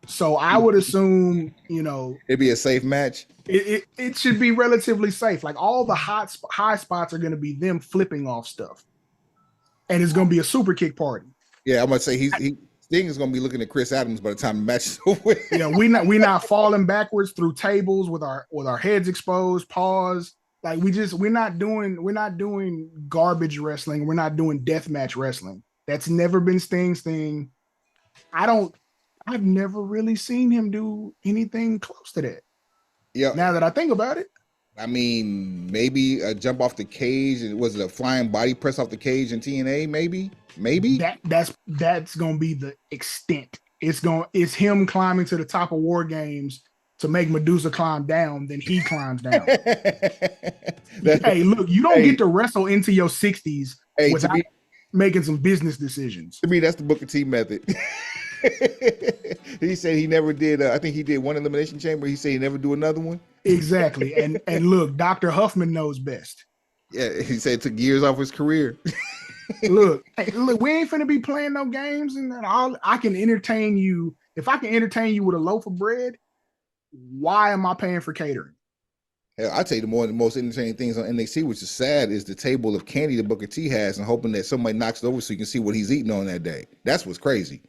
so I would assume it'd be a safe match. It should be relatively safe. Like all the high spots are going to be them flipping off stuff, and it's going to be a super kick party. Yeah, I'm gonna say Sting is gonna be looking at Chris Adams by the time the match is over. Yeah, we not falling backwards through tables with our heads exposed, paws. Like we're not doing garbage wrestling. We're not doing deathmatch wrestling. That's never been Sting's thing. I've never really seen him do anything close to that. Yeah. Now that I think about it. I mean, maybe a jump off the cage. Was it a flying body press off the cage in TNA? Maybe that's gonna be the extent. It's him climbing to the top of War Games to make Medusa climb down. Then he climbs down. Hey, look, you don't get to wrestle into your 60s without making some business decisions. To me, that's the Booker T method. He said he never did. I think he did one Elimination Chamber. He said he never do another one. Exactly. And look, Dr. Huffman knows best. Yeah, he said it took years off his career. Look, we ain't finna be playing no games, and I can entertain you. If I can entertain you with a loaf of bread, why am I paying for catering? Hell, I tell you, the most entertaining things on NXT, which is sad, is the table of candy that Booker T has, and hoping that somebody knocks it over so you can see what he's eating on that day. That's what's crazy.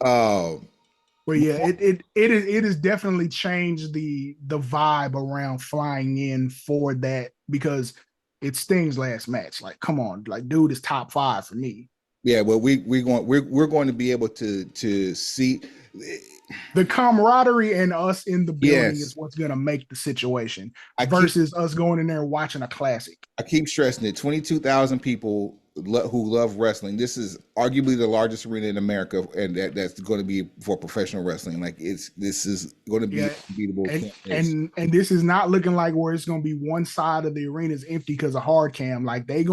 Well, yeah, it is definitely changed the vibe around flying in for that, because it's Sting's last match. Like, come on, like, dude is top 5 for me. Yeah, well, we're going to be able to see the camaraderie and us in the building is what's going to make the situation versus us going in there and watching a classic. I keep stressing it. 22,000 people who love wrestling. This is arguably the largest arena in America, and that's going to be for professional wrestling. Like this is going to be unbeatable. And this is not looking like where it's going to be one side of the arena is empty because of hard cam. Like it's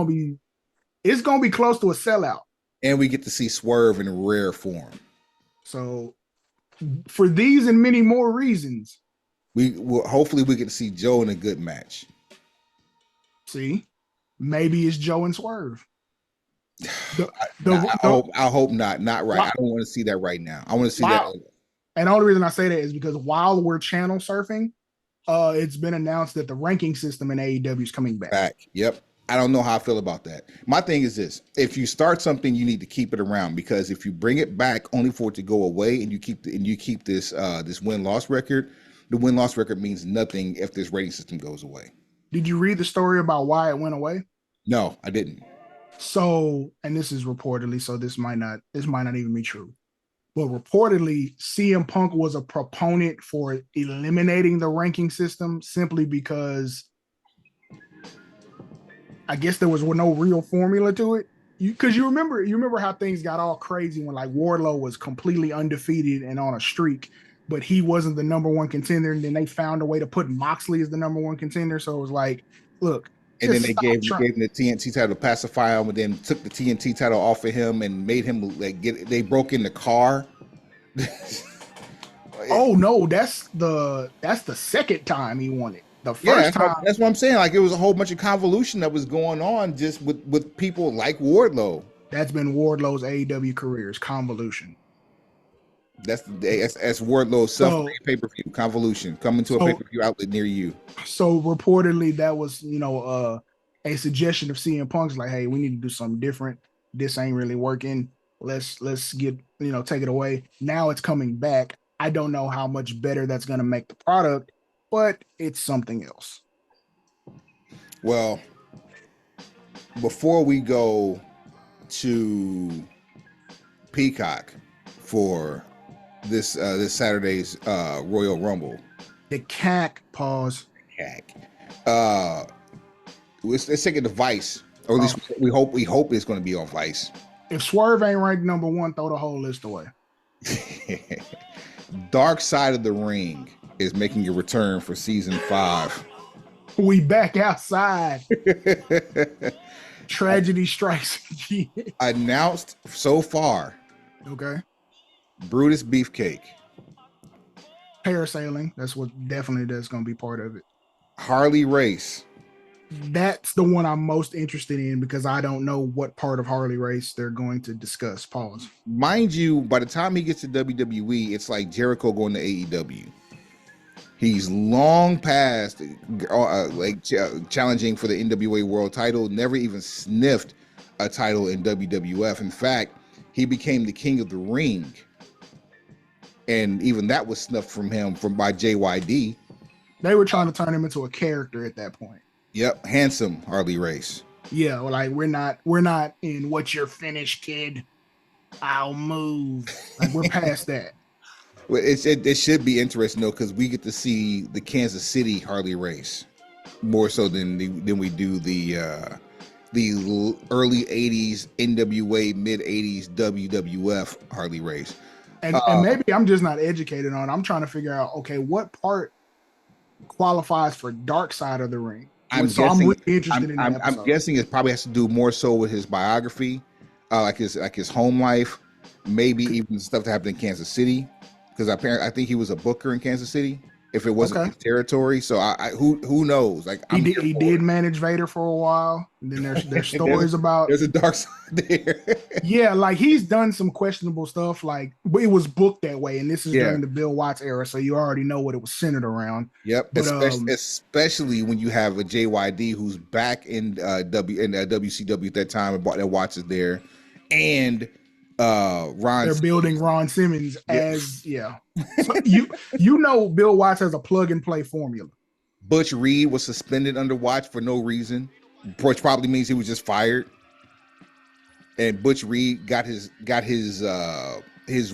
going to be close to a sellout. And we get to see Swerve in rare form. So for these and many more reasons, hopefully we get to see Joe in a good match. See, maybe it's Joe and Swerve. The, I hope not. Not right. I don't want to see that right now. I want to see that. And the only reason I say that is because while we're channel surfing, it's been announced that the ranking system in AEW is coming back. Yep. I don't know how I feel about that. My thing is this: if you start something, you need to keep it around, because if you bring it back only for it to go away, and you keep this this win-loss record, the win-loss record means nothing if this rating system goes away. Did you read the story about why it went away? No, I didn't. So, and this is reportedly, so this might not even be true. But reportedly, CM Punk was a proponent for eliminating the ranking system simply because I guess there was no real formula to it. Because you remember how things got all crazy when like Wardlow was completely undefeated and on a streak, but he wasn't the number one contender, and then they found a way to put Moxley as the number one contender. So it was like, look. And then they gave him the TNT title to pacify him, and then took the TNT title off of him and made him like they broke in the car. Oh no, that's the second time he won it. The first time. That's what I'm saying. Like, it was a whole bunch of convolution that was going on just with people like Wardlow. That's been Wardlow's AEW career's convolution. That's Wardlow's self pay-per-view convolution coming to a pay-per-view outlet near you. So reportedly that was, a suggestion of CM Punk's like, hey, we need to do something different. This ain't really working. Let's get, take it away. Now it's coming back. I don't know how much better that's going to make the product, but it's something else. Well, before we go to Peacock for this Saturday's Royal Rumble, the CAC pause. Let's take it to Vice, or at least we hope it's going to be on Vice. If Swerve ain't ranked number one, throw the whole list away. Dark Side of the Ring is making a return for season 5. We back outside. Tragedy strikes. Announced so far. Okay. Brutus Beefcake. Parasailing. That's going to be part of it. Harley Race. That's the one I'm most interested in because I don't know what part of Harley Race they're going to discuss. Pause. Mind you, by the time he gets to WWE, it's like Jericho going to AEW. He's long past challenging for the NWA World title, never even sniffed a title in WWF. In fact, he became the King of the Ring. And even that was snuffed from him by JYD. They were trying to turn him into a character at that point. Yep, handsome Harley Race. Yeah, well, like we're not in what's your finish, kid. I'll move. Like we're past that. Well, it should be interesting though, because we get to see the Kansas City Harley Race more so than we do the early '80s NWA, mid '80s WWF Harley Race. And maybe I'm just not educated on it. I'm trying to figure out, okay, what part qualifies for Dark Side of the Ring? I'm really interested in that episode. I'm guessing it probably has to do more so with his biography, like his home life, maybe even stuff that happened in Kansas City, because apparently I think he was a booker in Kansas City. If it wasn't his territory, so who knows? Like he did manage Vader for a while. And then there's stories about there's a dark side there. Yeah, like he's done some questionable stuff. Like, but it was booked that way, and this is during the Bill Watts era, so you already know what it was centered around. Yep, but, especially when you have a JYD who's back in WCW at that time, and that Watts is there, and Ron. They're building Ron Simmons as So you know Bill Watts has a plug and play formula. Butch Reed was suspended under Watts for no reason, which probably means he was just fired. And Butch Reed got his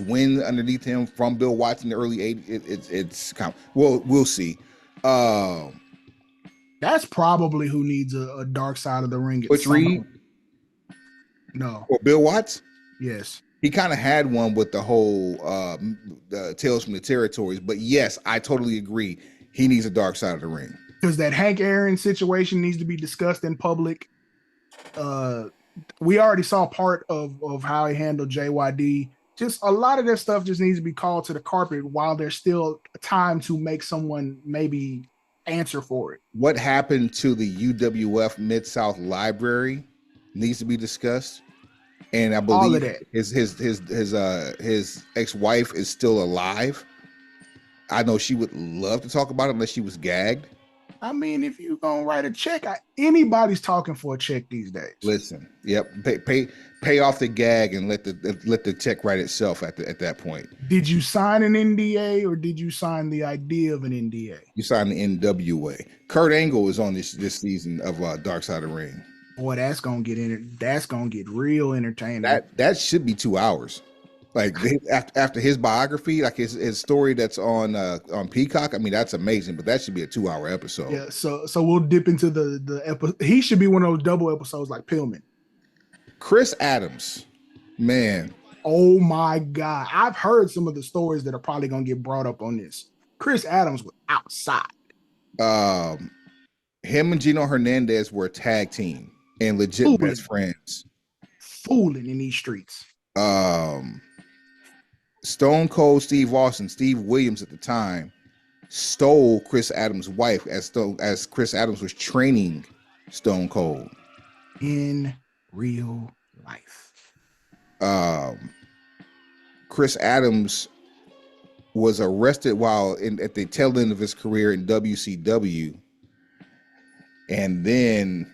win underneath him from Bill Watts in the early '80s. It's we'll see. That's probably who needs a Dark Side of the Ring. Butch Reed? No. Or Bill Watts? Yes. He kind of had one with the whole Tales from the Territories, but yes, I totally agree. He needs a Dark Side of the Ring. Because that Hank Aaron situation needs to be discussed in public. We already saw part of how he handled JYD. Just a lot of that stuff just needs to be called to the carpet while there's still time to make someone maybe answer for it. What happened to the UWF Mid-South Library needs to be discussed. and I All of believe that. his ex-wife is still alive. I know she would love to talk about it unless she was gagged. I mean, if you gonna write a check, anybody's talking for a check these days. Listen, yep, pay off the gag and let the check write itself at that point. Did you sign an NDA or did you sign the idea of an NDA? You signed the NWA. Kurt Angle is on this season of Dark Side of the Ring. Boy, that's gonna get real entertaining. That should be 2 hours. Like after his biography, like his story that's on Peacock. I mean, that's amazing, but that should be a 2-hour episode. Yeah, so we'll dip into the episode. He should be one of those double episodes like Pillman. Chris Adams, man. Oh my God. I've heard some of the stories that are probably gonna get brought up on this. Chris Adams was outside. Him and Gino Hernandez were a tag team and legit best friends. Fooling in these streets. Stone Cold Steve Austin, Steve Williams at the time, stole Chris Adams' wife as Chris Adams was training Stone Cold. In real life. Chris Adams was arrested while at the tail end of his career in WCW. And then,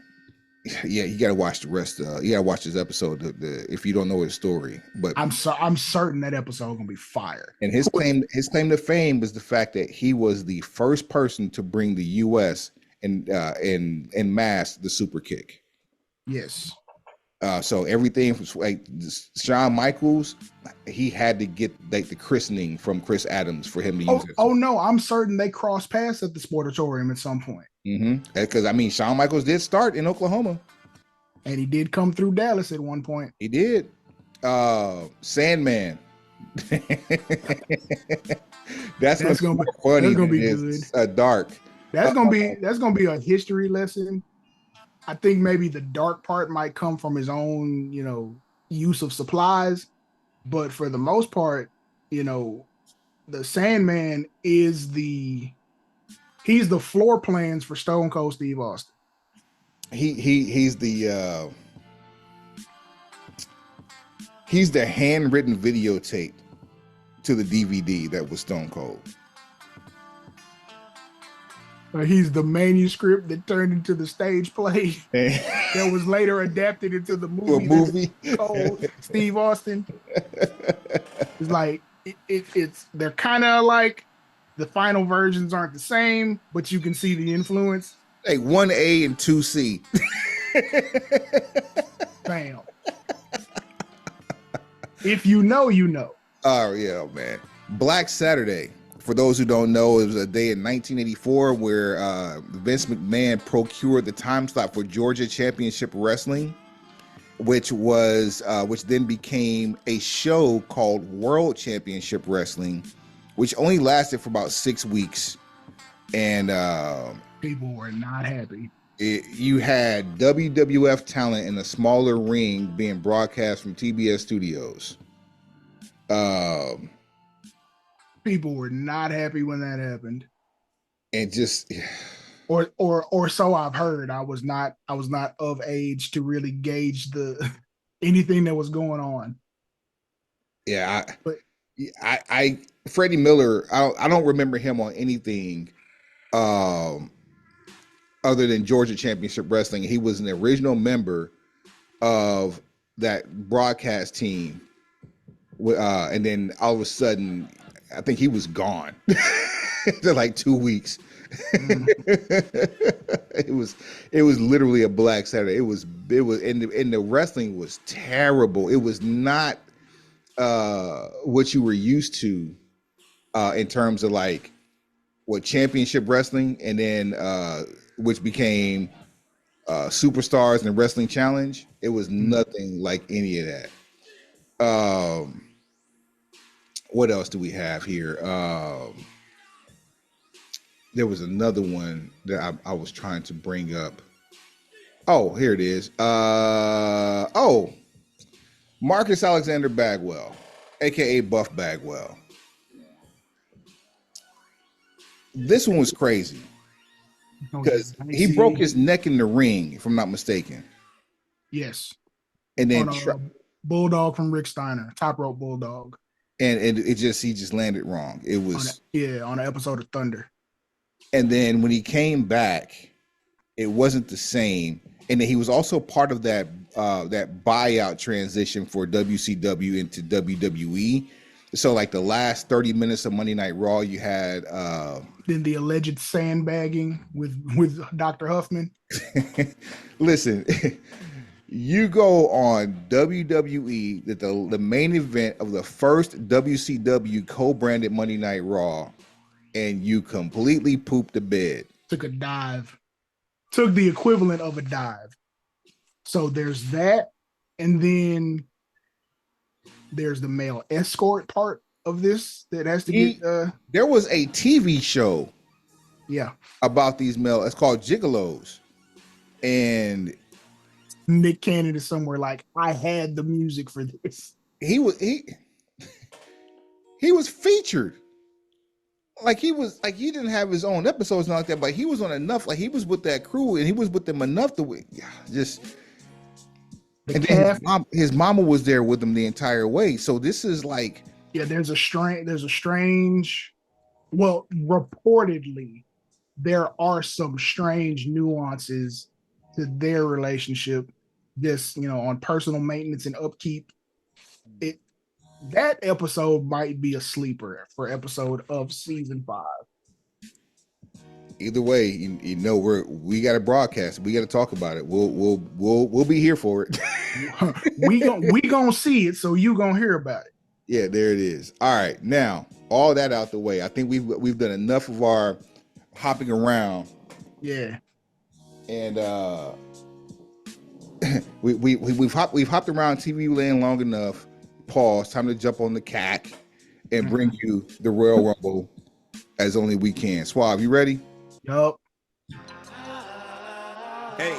yeah, you got to watch the rest. You got to watch this episode if you don't know his story. But I'm certain that episode gonna be fire. And his claim to fame was the fact that he was the first person to bring the U.S. in mass the super kick. Yes. So everything from like Shawn Michaels, he had to get like the christening from Chris Adams for him to use it. Oh no, I'm certain they crossed paths at the Sportatorium at some point. Because I mean, Shawn Michaels did start in Oklahoma, and he did come through Dallas at one point. He did. Sandman. that's gonna be funny. That's gonna be good. Dark. That's gonna be a history lesson. I think maybe the dark part might come from his own, use of supplies, but for the most part, the Sandman is he's the floor plans for Stone Cold Steve Austin. He's the handwritten videotape to the DVD that was Stone Cold. He's the manuscript that turned into the stage play that was later adapted into the movie. Cold Steve Austin. It's like they're kind of like the final versions aren't the same, but you can see the influence. Like 1A and 2C. Bam. If you know, you know. Oh yeah, man. Black Saturday. For those who don't know, it was a day in 1984 where Vince McMahon procured the time slot for Georgia Championship Wrestling, which then became a show called World Championship Wrestling, which only lasted for about 6 weeks. And people were not happy. You had WWF talent in a smaller ring being broadcast from TBS studios. People were not happy when that happened. And just or so I've heard. I was not of age to really gauge anything that was going on. Yeah, I Freddie Miller, I don't remember him on anything other than Georgia Championship Wrestling. He was an original member of that broadcast team. And then all of a sudden, I think he was gone for like 2 weeks. It was literally a Black Saturday. It was and the wrestling was terrible. It was not what you were used to in terms of like what championship wrestling, and then which became Superstars and Wrestling Challenge. It was nothing like any of that. What else do we have here? There was another one that I was trying to bring up. Oh, here it is. Marcus Alexander Bagwell, aka Buff Bagwell. This one was crazy because he broke his neck in the ring, if I'm not mistaken. Yes. And then Bulldog from Rick Steiner, top rope Bulldog. And he just landed wrong. It was on an episode of Thunder. And then when he came back, it wasn't the same. And then he was also part of that buyout transition for WCW into WWE. So like the last 30 minutes of Monday Night Raw, you had then the alleged sandbagging with Dr. Huffman. Listen, you go on WWE, that the main event of the first WCW co-branded Monday Night Raw, and you completely pooped the bed. Took a dive. Took the equivalent of a dive. So there's that, and then there's the male escort part of this that has to get. There was a TV show, yeah, about these male. It's called Gigolos, and Nick Cannon is somewhere like, I had the music for this. He was featured. Like he didn't have his own episodes and like that, but he was on enough. Like he was with that crew and he was with them enough to just. And then his mama was there with him the entire way. So this is like, yeah, there's a strange. Well, reportedly, there are some strange nuances to their relationship. Just on personal maintenance and upkeep. That episode might be a sleeper for episode of season 5. Either way, we got to broadcast. We got to talk about it. We'll be here for it. we gonna see it, so you gonna hear about it. Yeah, there it is. All right, now all that out the way. I think we've done enough of our hopping around. Yeah, and we've hopped around TV land long enough. Pause. Time to jump on the CAC and bring you the Royal Rumble as only we can. Suave, you ready? Yup. Hey.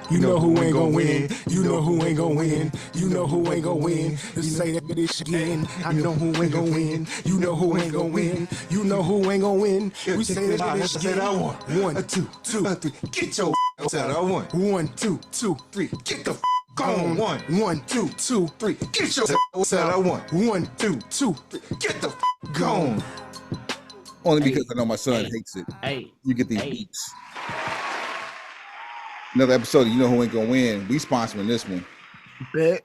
You know who ain't gonna win. You know who ain't gonna win. You know who ain't gonna win. Let's say that bitch again. I know who ain't gonna win. You know who ain't gonna win. You know who ain't gonna win. We say that bitch again. I want 1, 2, 3. Get your out. I want 1, 2, 3. Get the gone. 1, 2, 3. Get your out. I want 1, 2, 3. Get the gone. Only because I know my son hates it. You get these beats. Another episode of You Know Who Ain't Gonna Win. We sponsoring this one. Bet.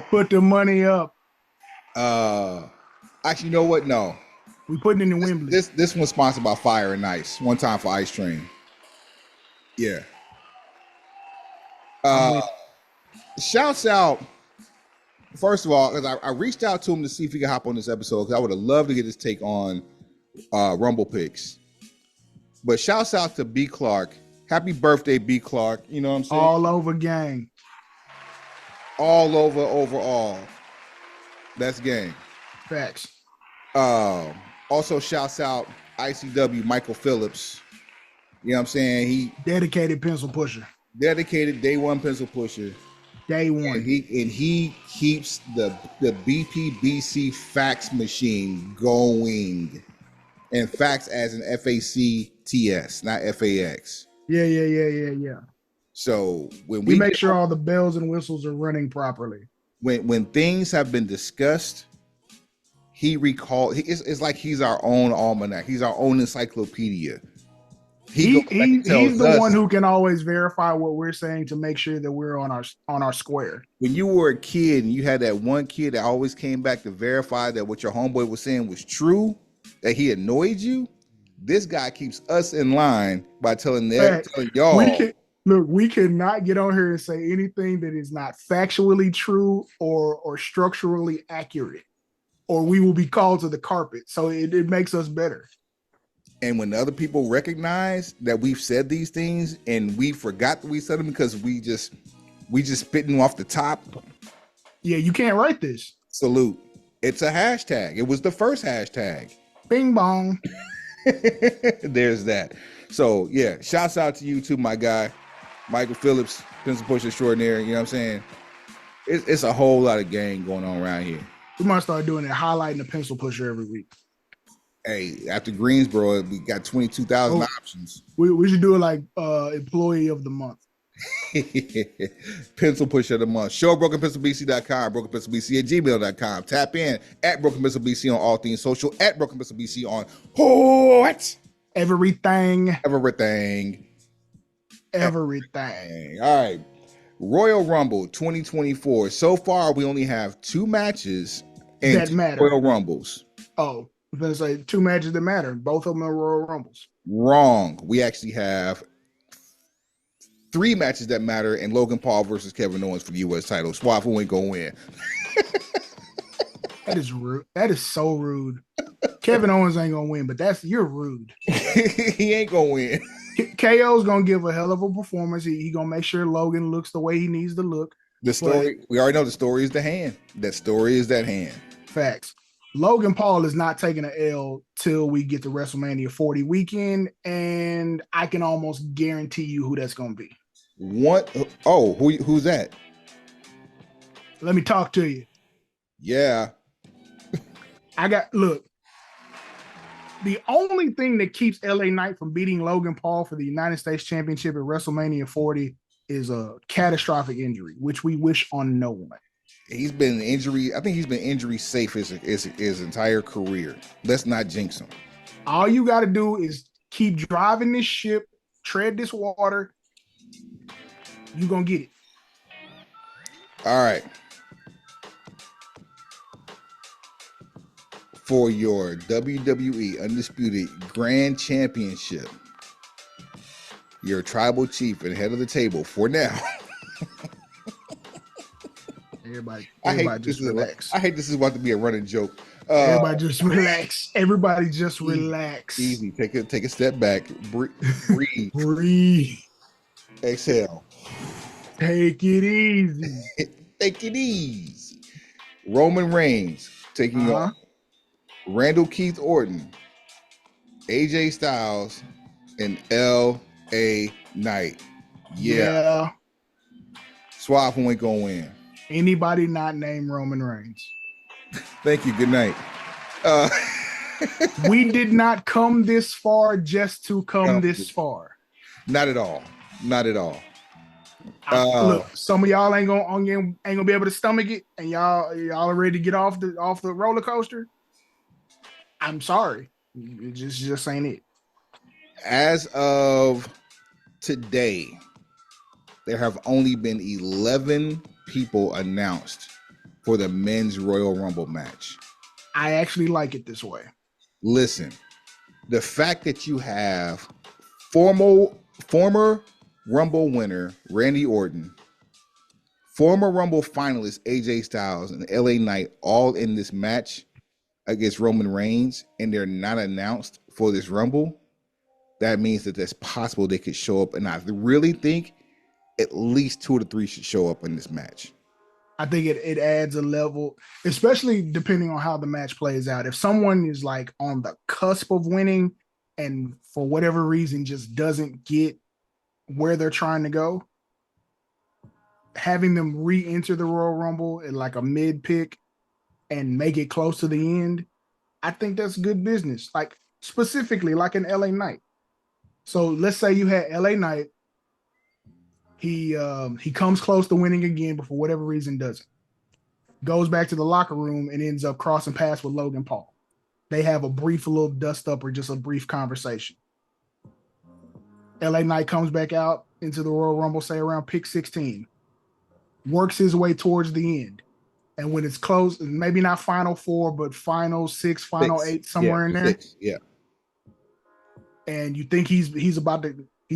Put the money up. Actually, you know what? No. We putting it in Wembley. This one's sponsored by Fire and Ice. One time for Ice Train. Yeah. Shouts out. First of all, because I reached out to him to see if he could hop on this episode, because I would have loved to get his take on Rumble picks. But shouts out to B. Clark. Happy birthday, B. Clark. You know what I'm saying? All over gang. All over overall. That's gang. Facts. Also shouts out ICW Michael Phillips. You know what I'm saying? He dedicated pencil pusher. Dedicated day one pencil pusher. Day one. And he keeps the BPBC fax machine going. And fax as an FACTS, not FAX. Yeah. So when we make sure all the bells and whistles are running properly. When things have been discussed, it's like he's our own almanac. He's our own encyclopedia. He's the one who can always verify what we're saying to make sure that we're on our square. When you were a kid and you had that one kid that always came back to verify that what your homeboy was saying was true, that he annoyed you, this guy keeps us in line by telling y'all. We cannot get on here and say anything that is not factually true or structurally accurate, or we will be called to the carpet. So it makes us better. And when other people recognize that we've said these things and we forgot that we said them because we just spitting off the top. Yeah, you can't write this. Salute. It's a hashtag. It was the first hashtag. Bing bong. There's that. So yeah, shouts out to you too, my guy, Michael Phillips, pencil pusher extraordinary. You know what I'm saying? It's a whole lot of gang going on around here. We might start doing it, highlighting the pencil pusher every week. Hey, after Greensboro, we got 22,000 options. We should do it like employee of the month. Pencil Pusher of the Month. Show brokenpencilbc.com, brokenpencilbc@gmail.com. Tap in at brokenpencilbc on all things social, at brokenpencilbc on what? Everything. All right. Royal Rumble 2024. So far, we only have 2 matches and that matter. Royal Rumbles. Oh, I was going to say 2 matches that matter. Both of them are Royal Rumbles. Wrong. We actually have 3 matches that matter, and Logan Paul versus Kevin Owens for the U.S. title. Swap, who ain't gonna win? That is rude. That is so rude. Kevin Owens ain't gonna win, but you're rude. He ain't gonna win. KO's gonna give a hell of a performance. He gonna make sure Logan looks the way he needs to look. The story, we already know the story is the hand. That story is that hand. Facts. Logan Paul is not taking an L till we get to WrestleMania 40 weekend, and I can almost guarantee you who that's gonna be. What? Oh, who's that? Let me talk to you. Yeah. Look. The only thing that keeps LA Knight from beating Logan Paul for the United States Championship at WrestleMania 40 is a catastrophic injury, which we wish on no one. He's been injury. I think he's been injury safe his entire career. Let's not jinx him. All you got to do is keep driving this ship, tread this water. You're going to get it. All right. For your WWE Undisputed Grand Championship, your tribal chief and head of the table for now. Everybody just relax. I hate this is about to be a running joke. Everybody just relax. Everybody just relax. Easy. Take a step back. Breathe. Breathe. Exhale. Take it easy. Take it easy. Roman Reigns taking on Randall Keith Orton, AJ Styles, and LA Knight. Yeah. Swap, who ain't gonna win? Anybody not named Roman Reigns. Thank you. Good night. We did not come this far just to come this far. Not at all. Not at all. Look, some of y'all ain't gonna be able to stomach it, and y'all are ready to get off the roller coaster. I'm sorry. It just ain't it. As of today, there have only been 11 people announced for the men's Royal Rumble match. I actually like it this way. Listen, the fact that you have former Rumble winner Randy Orton, former Rumble finalist AJ Styles, and LA Knight all in this match against Roman Reigns, and they're not announced for this Rumble, that means that it's possible they could show up. And I really think at least 2 to 3 should show up in this match. I think it adds a level, especially depending on how the match plays out. If someone is like on the cusp of winning and for whatever reason just doesn't get where they're trying to go, having them re-enter the Royal Rumble at like a mid pick and make it close to the end, I think that's good business. Like specifically like an LA Knight. So let's say you had LA Knight. He comes close to winning again, but for whatever reason doesn't. Goes back to the locker room and ends up crossing paths with Logan Paul. They have a brief little dust up or just a brief conversation. LA Knight comes back out into the Royal Rumble, say around pick 16. Works his way towards the end. And when it's close, maybe not final 4, but final 6, final 8, somewhere in there. 6, yeah. And you think he's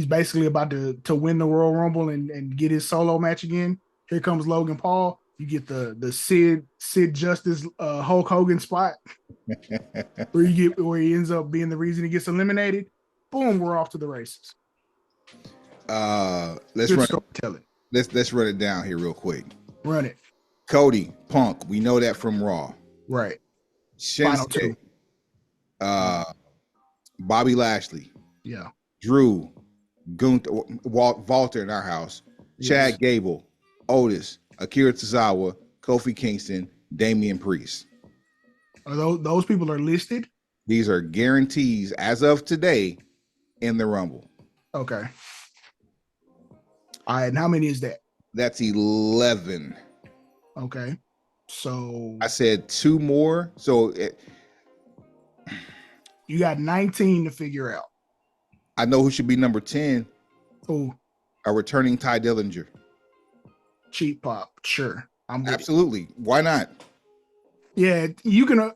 basically about to win the Royal Rumble and get his solo match again. Here comes Logan Paul. You get the Sid Justice Hulk Hogan spot where he ends up being the reason he gets eliminated. Boom, we're off to the races. Let's run it down here real quick. Run it. Cody, Punk, we know that from Raw. Right. Shinsuke, Bobby Lashley. Yeah. Drew, Gunther, Walter in our house. Yes. Chad Gable, Otis, Akira Tozawa, Kofi Kingston, Damian Priest. Are those people are listed? These are guarantees as of today in the Rumble. Okay. All right, and how many is that? That's 11. Okay. So I said 2 more. So you got 19 to figure out. I know who should be number 10. Who? A returning Ty Dillinger. Cheap pop. Sure. I'm with Absolutely. Why not? Yeah, you can.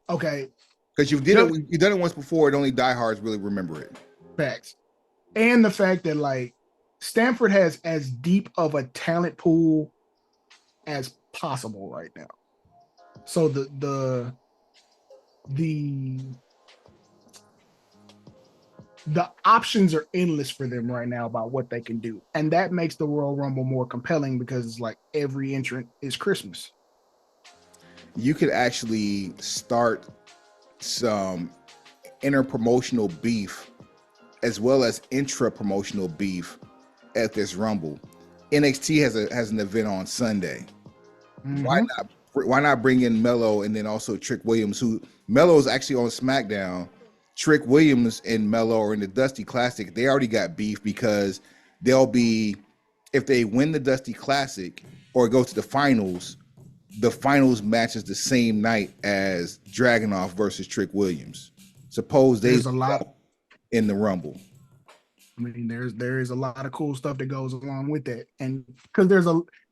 Okay. Because you've done it once before, and only diehards really remember it. Facts. And the fact that like Stanford has as deep of a talent pool as possible right now. So the options are endless for them right now about what they can do. And that makes the Royal Rumble more compelling because it's like every entrant is Christmas. You could actually start some inter-promotional beef as well as intra-promotional beef at this Rumble. NXT has an event on Sunday. Mm-hmm. Why not bring in Melo and then also Trick Williams, who Melo is actually on SmackDown. Trick Williams and Melo are in the Dusty Classic. They already got beef because they'll be, if they win the Dusty Classic or go to the finals match is the same night as Dragunov versus Trick Williams. Suppose there's a lot in the Rumble. I mean, there is a lot of cool stuff that goes along with that, and because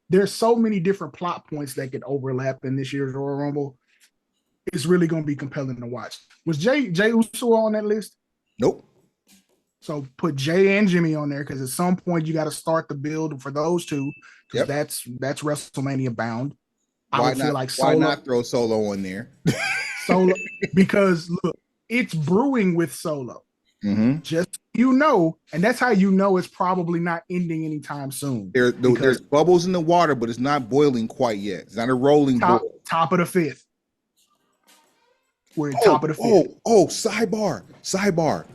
there's so many different plot points that could overlap in this year's Royal Rumble. It's really going to be compelling to watch. Was Jay Uso on that list? Nope. So put Jay and Jimmy on there because at some point you got to start the build for those two because that's WrestleMania bound. Why not throw Solo in there? Solo, because look, it's brewing with Solo. Mm-hmm. Just and that's how it's probably not ending anytime soon. There's bubbles in the water, but it's not boiling quite yet. It's not a rolling boil. Top of the 5th. We're in top of the 5th. Sidebar.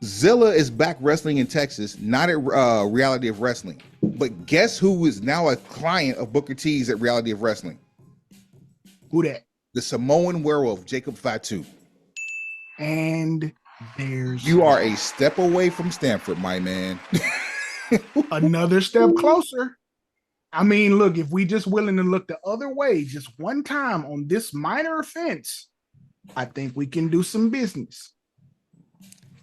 Zilla is back wrestling in Texas, not at Reality of Wrestling. But guess who is now a client of Booker T's at Reality of Wrestling? Who that? The Samoan werewolf, Jacob Fatu. And you are a step away from Stanford, my man. Another step closer. I mean, look, if we just willing to look the other way just one time on this minor offense, I think we can do some business.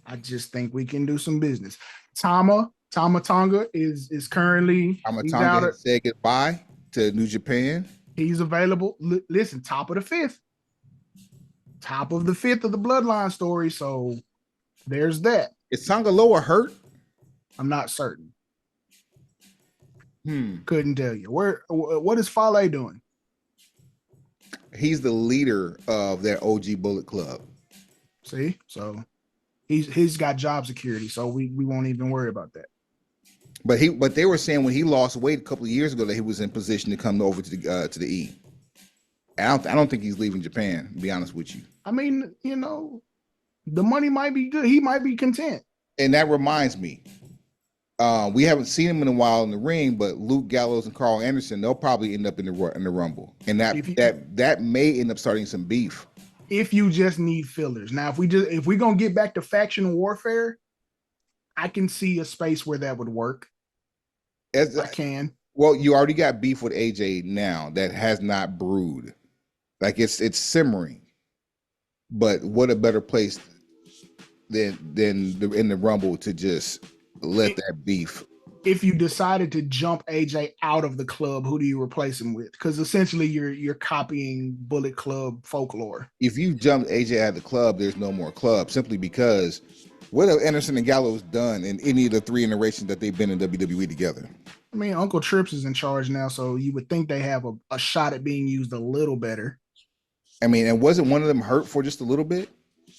I just think we can do some business. Tama Tonga is currently Tonga said goodbye to New Japan. He's available. Listen, top of the 5th. Top of the 5th of the Bloodline story. So there's that. Is Tonga Loa hurt? I'm not certain. Couldn't tell you. What is Fale doing? He's the leader of that OG Bullet Club. See? So he's got job security, so we won't even worry about that. But they were saying when he lost weight a couple of years ago that he was in position to come over to the E. I don't think he's leaving Japan, to be honest with you. I mean, the money might be good. He might be content. And that reminds me, we haven't seen him in a while in the ring, but Luke Gallows and Carl Anderson, they'll probably end up in the Rumble, and that may end up starting some beef. If you just need fillers. Now, if we're gonna get back to faction warfare, I can see a space where that would work. I can. Well, you already got beef with AJ now that has not brewed. Like it's simmering. But what a better place than in the Rumble to just let that beef. If you decided to jump AJ out of the club, who do you replace him with? Because essentially you're copying Bullet Club folklore. If you jumped AJ out of the club, there's no more club, simply because what have Anderson and Gallows done in any of the 3 iterations that they've been in WWE together? I mean, Uncle Trips is in charge now, so you would think they have a shot at being used a little better. I mean, and wasn't one of them hurt for just a little bit?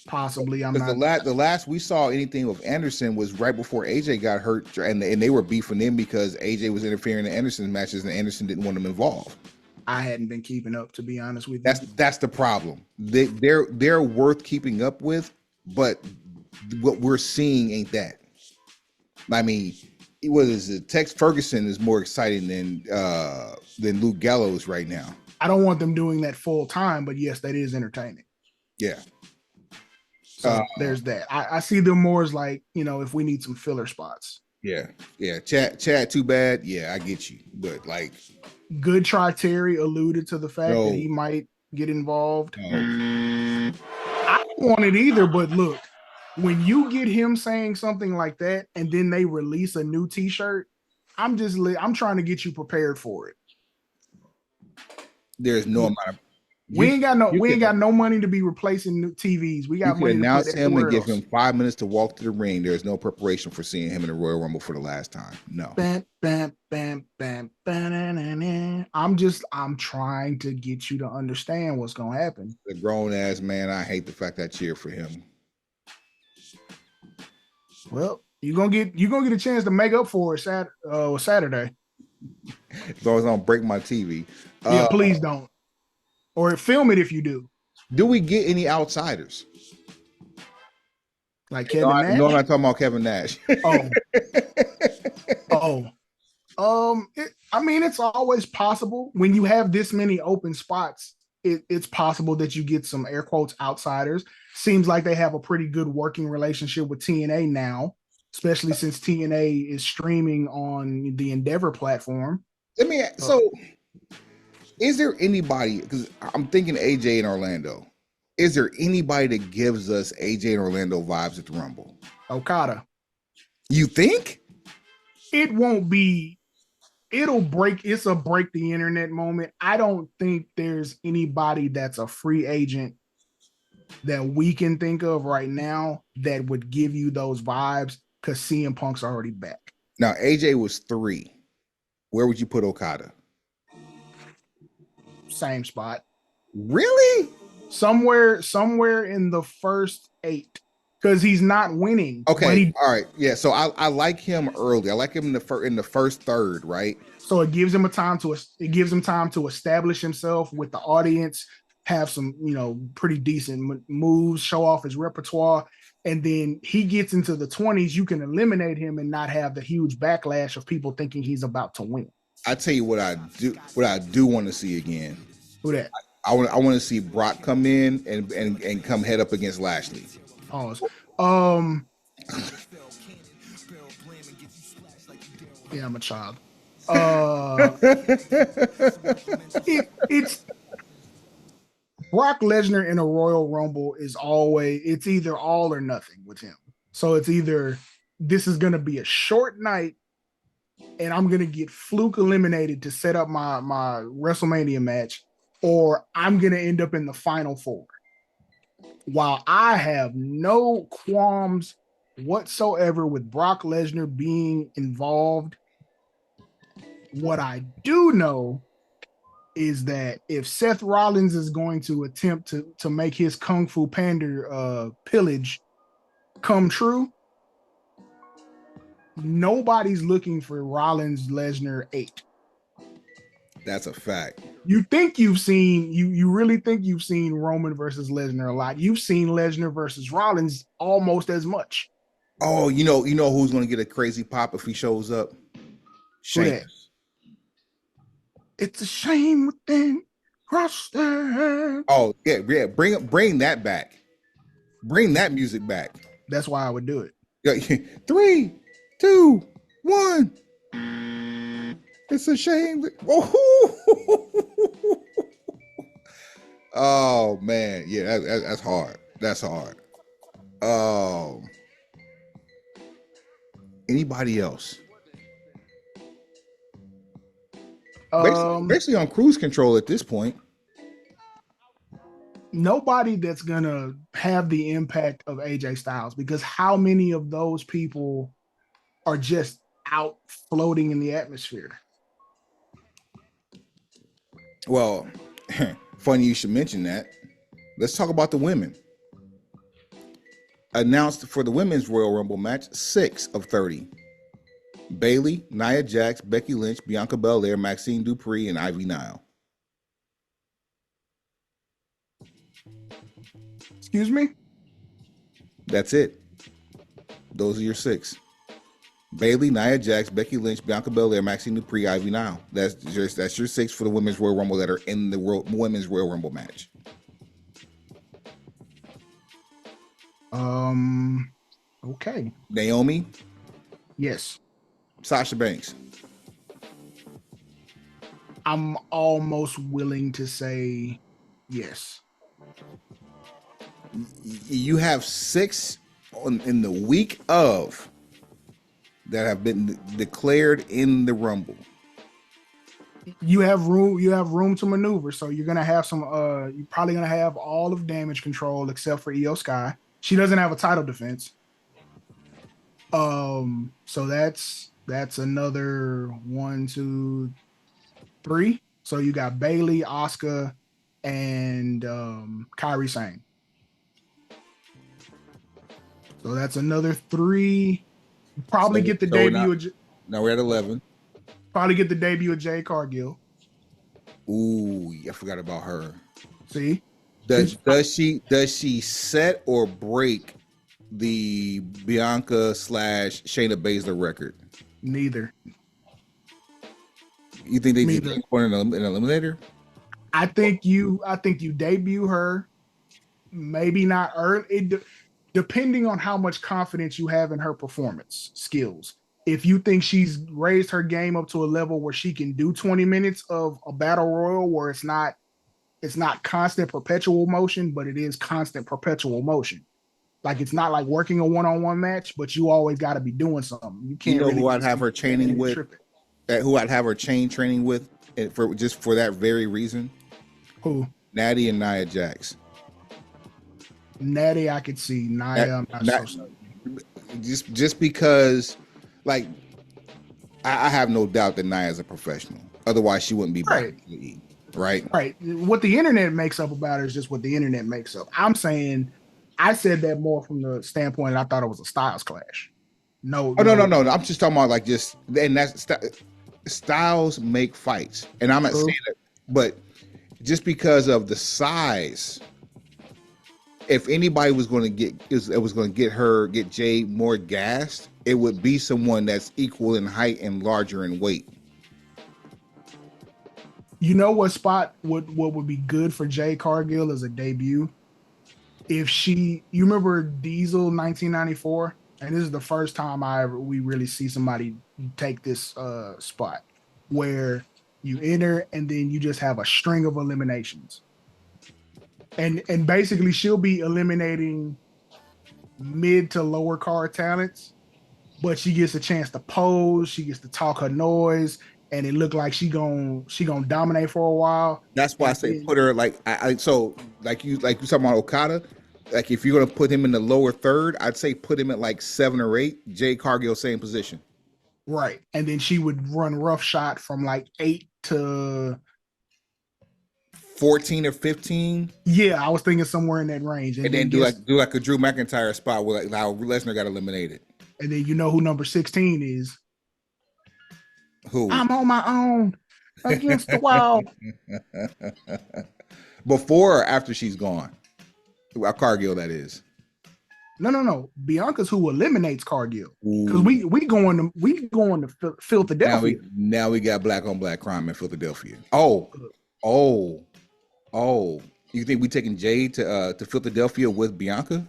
Possibly. The last we saw anything with Anderson was right before AJ got hurt, and they were beefing him because AJ was interfering in Anderson's matches and Anderson didn't want him involved. I hadn't been keeping up, to be honest with you. That's the problem. They're worth keeping up with, but what we're seeing ain't that. I mean, what is it? Tex Ferguson is more exciting than Luke Gallows right now. I don't want them doing that full time, but yes, that is entertaining. Yeah. So there's that. I see them more as like, if we need some filler spots. Yeah. Chad, too bad. Yeah, I get you. But like, Good try. Terry alluded to the fact that No. he might get involved. no. I don't want it either, but look, when you get him saying something like that and then they release a new t-shirt, I'm trying to get you prepared for it. There's no amount of We ain't got can no money to be replacing new TVs. We you got can money to put announce him and everywhere give else. him 5 minutes to walk to the ring. There's no preparation for seeing him in the Royal Rumble for the last time. No. Bam, bam, bam, bam, bam. I'm trying to get you to understand what's gonna happen. The grown ass man, I hate the fact I cheer for him. Well, you're gonna get a chance to make up for it Saturday. As long as I don't break my TV. Yeah, please don't. Or film it if you do. Do we get any outsiders? Like Kevin Nash? No, I'm not talking about Kevin Nash. I mean, it's always possible when you have this many open spots. It's possible that you get some air quotes outsiders. Seems like they have a pretty good working relationship with TNA now, especially since TNA is streaming on the Endeavor platform. So is there anybody, because I'm thinking AJ in Orlando, is there anybody that gives us AJ and Orlando vibes at the Rumble? Okada. You think? It won't be, it's a break the internet moment. I don't think there's anybody that's a free agent that we can think of right now that would give you those vibes because CM Punk's already back. Now, AJ was 3. Where would you put Okada? Same spot. Really? Somewhere in the first 8 because he's not winning. Okay, all right, yeah. So I like him early. I like him in the first third, right? So it gives him time to establish himself with the audience, have some pretty decent moves, show off his repertoire, and then he gets into the 20s. You can eliminate him and not have the huge backlash of people thinking he's about to win. I tell you what I do want to see again. Who that? I want to see Brock come in and come head up against Lashley. Yeah, I'm a child. It's Brock Lesnar in a Royal Rumble it's either all or nothing with him. So it's either this is going to be a short night and I'm going to get fluke eliminated to set up my WrestleMania match, or I'm going to end up in the final 4. While I have no qualms whatsoever with Brock Lesnar being involved, what I do know is that if Seth Rollins is going to attempt to make his Kung Fu Panda pillage come true, nobody's looking for Rollins Lesnar 8. That's a fact. You really think you've seen Roman versus Lesnar a lot. You've seen Lesnar versus Rollins almost as much. Oh, you know who's going to get a crazy pop if he shows up? Sheamus. It's a shame within Crossed. Oh yeah. Bring that back. Bring that music back. That's why I would do it. 3, 2, 1. It's a shame. Oh man, yeah, that's hard. That's hard. Anybody else? Basically on cruise control at this point. Nobody that's gonna have the impact of AJ Styles, because how many of those people are just out floating in the atmosphere? Well, funny you should mention that. Let's talk about the women. Announced for the women's Royal Rumble match, 6 of 30. Bayley, Nia Jax, Becky Lynch, Bianca Belair, Maxine Dupree, and Ivy Nile. Excuse me? That's it. Those are your 6. Bayley, Nia Jax, Becky Lynch, Bianca Belair, Maxine Dupree, Ivy Nile. That's your 6 for the women's Royal Rumble that are in the women's Royal Rumble match. Okay. Naomi? Yes. Sasha Banks. I'm almost willing to say yes. You have 6 in the week of that have been declared in the Rumble. You have room to maneuver, so you're gonna have some you're probably gonna have all of damage control except for Io Sky. She doesn't have a title defense. So that's another 1, 2, 3. So you got Bailey, Asuka, and Kairi Sane. So that's another 3. Probably get the debut. Now we're at 11. Probably get the debut of Jade Cargill. Ooh, I forgot about her. See, does she set or break the Bianca / Shayna Baszler record? Neither. You think they need an eliminator? I think you debut her, maybe not early. Depending on how much confidence you have in her performance skills. If you think she's raised her game up to a level where she can do 20 minutes of a battle royal where it's not constant perpetual motion, but it is constant perpetual motion. Like it's not like working a one-on-one match, but you always got to be doing something. You can't. You know who I'd have her training with? Who I'd have her chain training with for that very reason? Who? Natty and Nia Jax. Natty, I could see. Nia, I'm not so just because, like, I have no doubt that Nia is a professional. Otherwise, she wouldn't be back in the league, right? Right. What the internet makes up about her is just what the internet makes up. I'm saying, I said that more from the standpoint I thought it was a Styles clash. No. No. I'm just talking about like and that's Styles make fights, and I'm not saying that, but just because of the size. If anybody was going to get Jade more gassed, it would be someone that's equal in height and larger in weight. You know what spot would be good for Jade Cargill as a debut? If you remember Diesel 1994, and this is the first time we really see somebody take this spot where you enter and then you just have a string of eliminations. And basically she'll be eliminating mid to lower card talents, but she gets a chance to pose, she gets to talk her noise, and it looked like she gonna dominate for a while. That's why I say put her like like you talking about Okada. Like if you're gonna put him in the lower third, I'd say put him at like 7 or 8. Jade Cargill, same position. Right. And then she would run roughshod from like 8 to 14 or 15. Yeah, I was thinking somewhere in that range. And then do like a Drew McIntyre spot where like how Lesnar got eliminated. And then you know who number 16 is. Who? I'm on my own against the wall. Before or after she's gone? Cargill, that is. No. Bianca's who eliminates Cargill. Because we going to Philadelphia. Now we got black on black crime in Philadelphia. Oh, you think we taking Jade to Philadelphia with Bianca?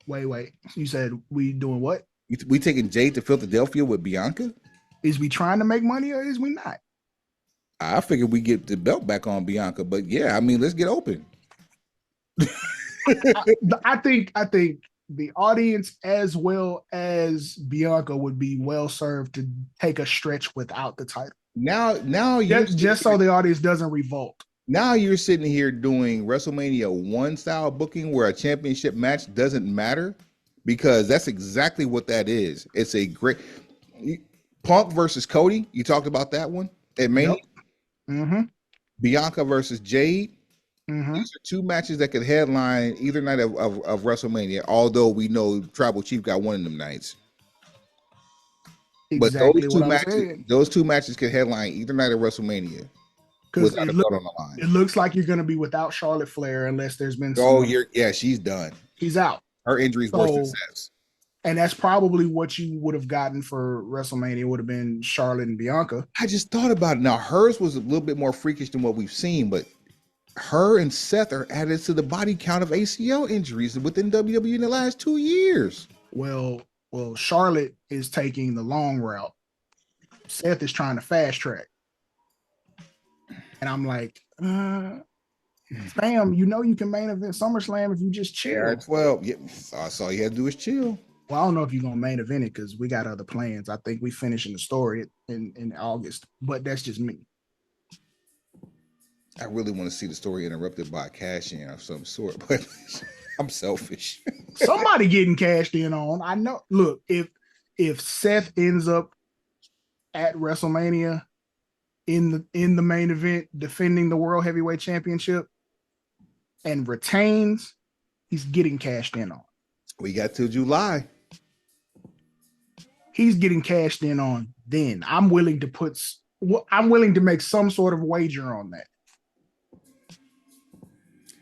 Wait. You said we doing what? We taking Jade to Philadelphia with Bianca? Is we trying to make money or is we not? I figured we get the belt back on Bianca, but yeah, I mean, let's get open. I think the audience as well as Bianca would be well served to take a stretch without the title. Now just so the audience doesn't revolt. Now you're sitting here doing WrestleMania 1 style booking where a championship match doesn't matter, because that's exactly what that is. It's a great Punk versus Cody. You talked about that one at Mania. Yep. Mm-hmm. Bianca versus Jade. Mm-hmm. These are 2 matches that could headline either night of WrestleMania, although we know Tribal Chief got one of them nights. Exactly, but those two matches could headline either night of WrestleMania. Because it looks like you're going to be without Charlotte Flair unless there's been she's done. She's out. Her injury's worse than Seth's. And that's probably what you would have gotten for WrestleMania, would have been Charlotte and Bianca. I just thought about it. Now, hers was a little bit more freakish than what we've seen, but her and Seth are added to the body count of ACL injuries within WWE in the last 2 years. Well, Well, Charlotte is taking the long route. Seth is trying to fast track. And I'm like, fam, you know you can main event SummerSlam if you just chill. 12. Yeah, that's all you had to do is chill. Well, I don't know if you're gonna main event it because we got other plans. I think we finishing the story in August, but that's just me. I really want to see the story interrupted by a cash in of some sort, but I'm selfish. Somebody getting cashed in on. I know. Look, if Seth ends up at WrestleMania in the main event defending the World Heavyweight Championship and retains, he's getting cashed in on. We got till July. He's getting cashed in on. Then I'm willing to make some sort of wager on that.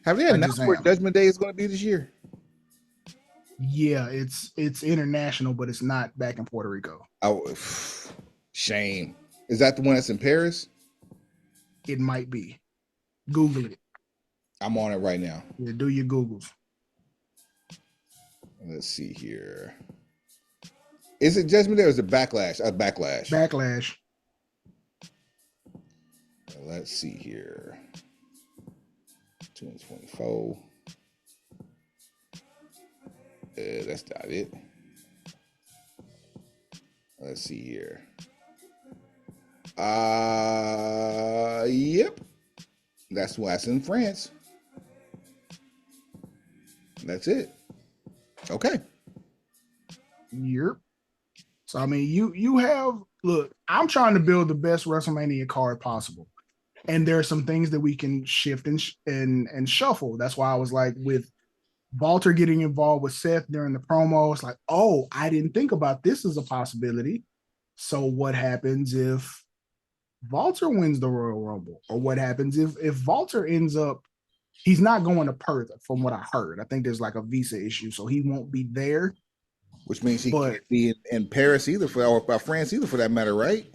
Have they announced where Judgment Day is going to be this year? Yeah, it's international, but it's not back in Puerto Rico. Oh, shame. Is that the one that's in Paris? It might be. Google it. I'm on it right now. Yeah, do your Googles. Let's see here. Is it Judgment Day or is it Backlash? Backlash. Backlash. Let's see here. 2024. That's not it. Let's see here. Yep. That's what's in France. That's it. Okay. Yep. So I mean, you have look. I'm trying to build the best WrestleMania card possible, and there are some things that we can shift and shuffle. That's why I was like, with Walter getting involved with Seth during the promo, it's like, oh, I didn't think about this as a possibility. So what happens if Walter wins the Royal Rumble, or what happens if Walter ends up? He's not going to Perth, from what I heard. I think there's like a visa issue, so he won't be there. Which means he can't be in Paris either, or France either, for that matter, right?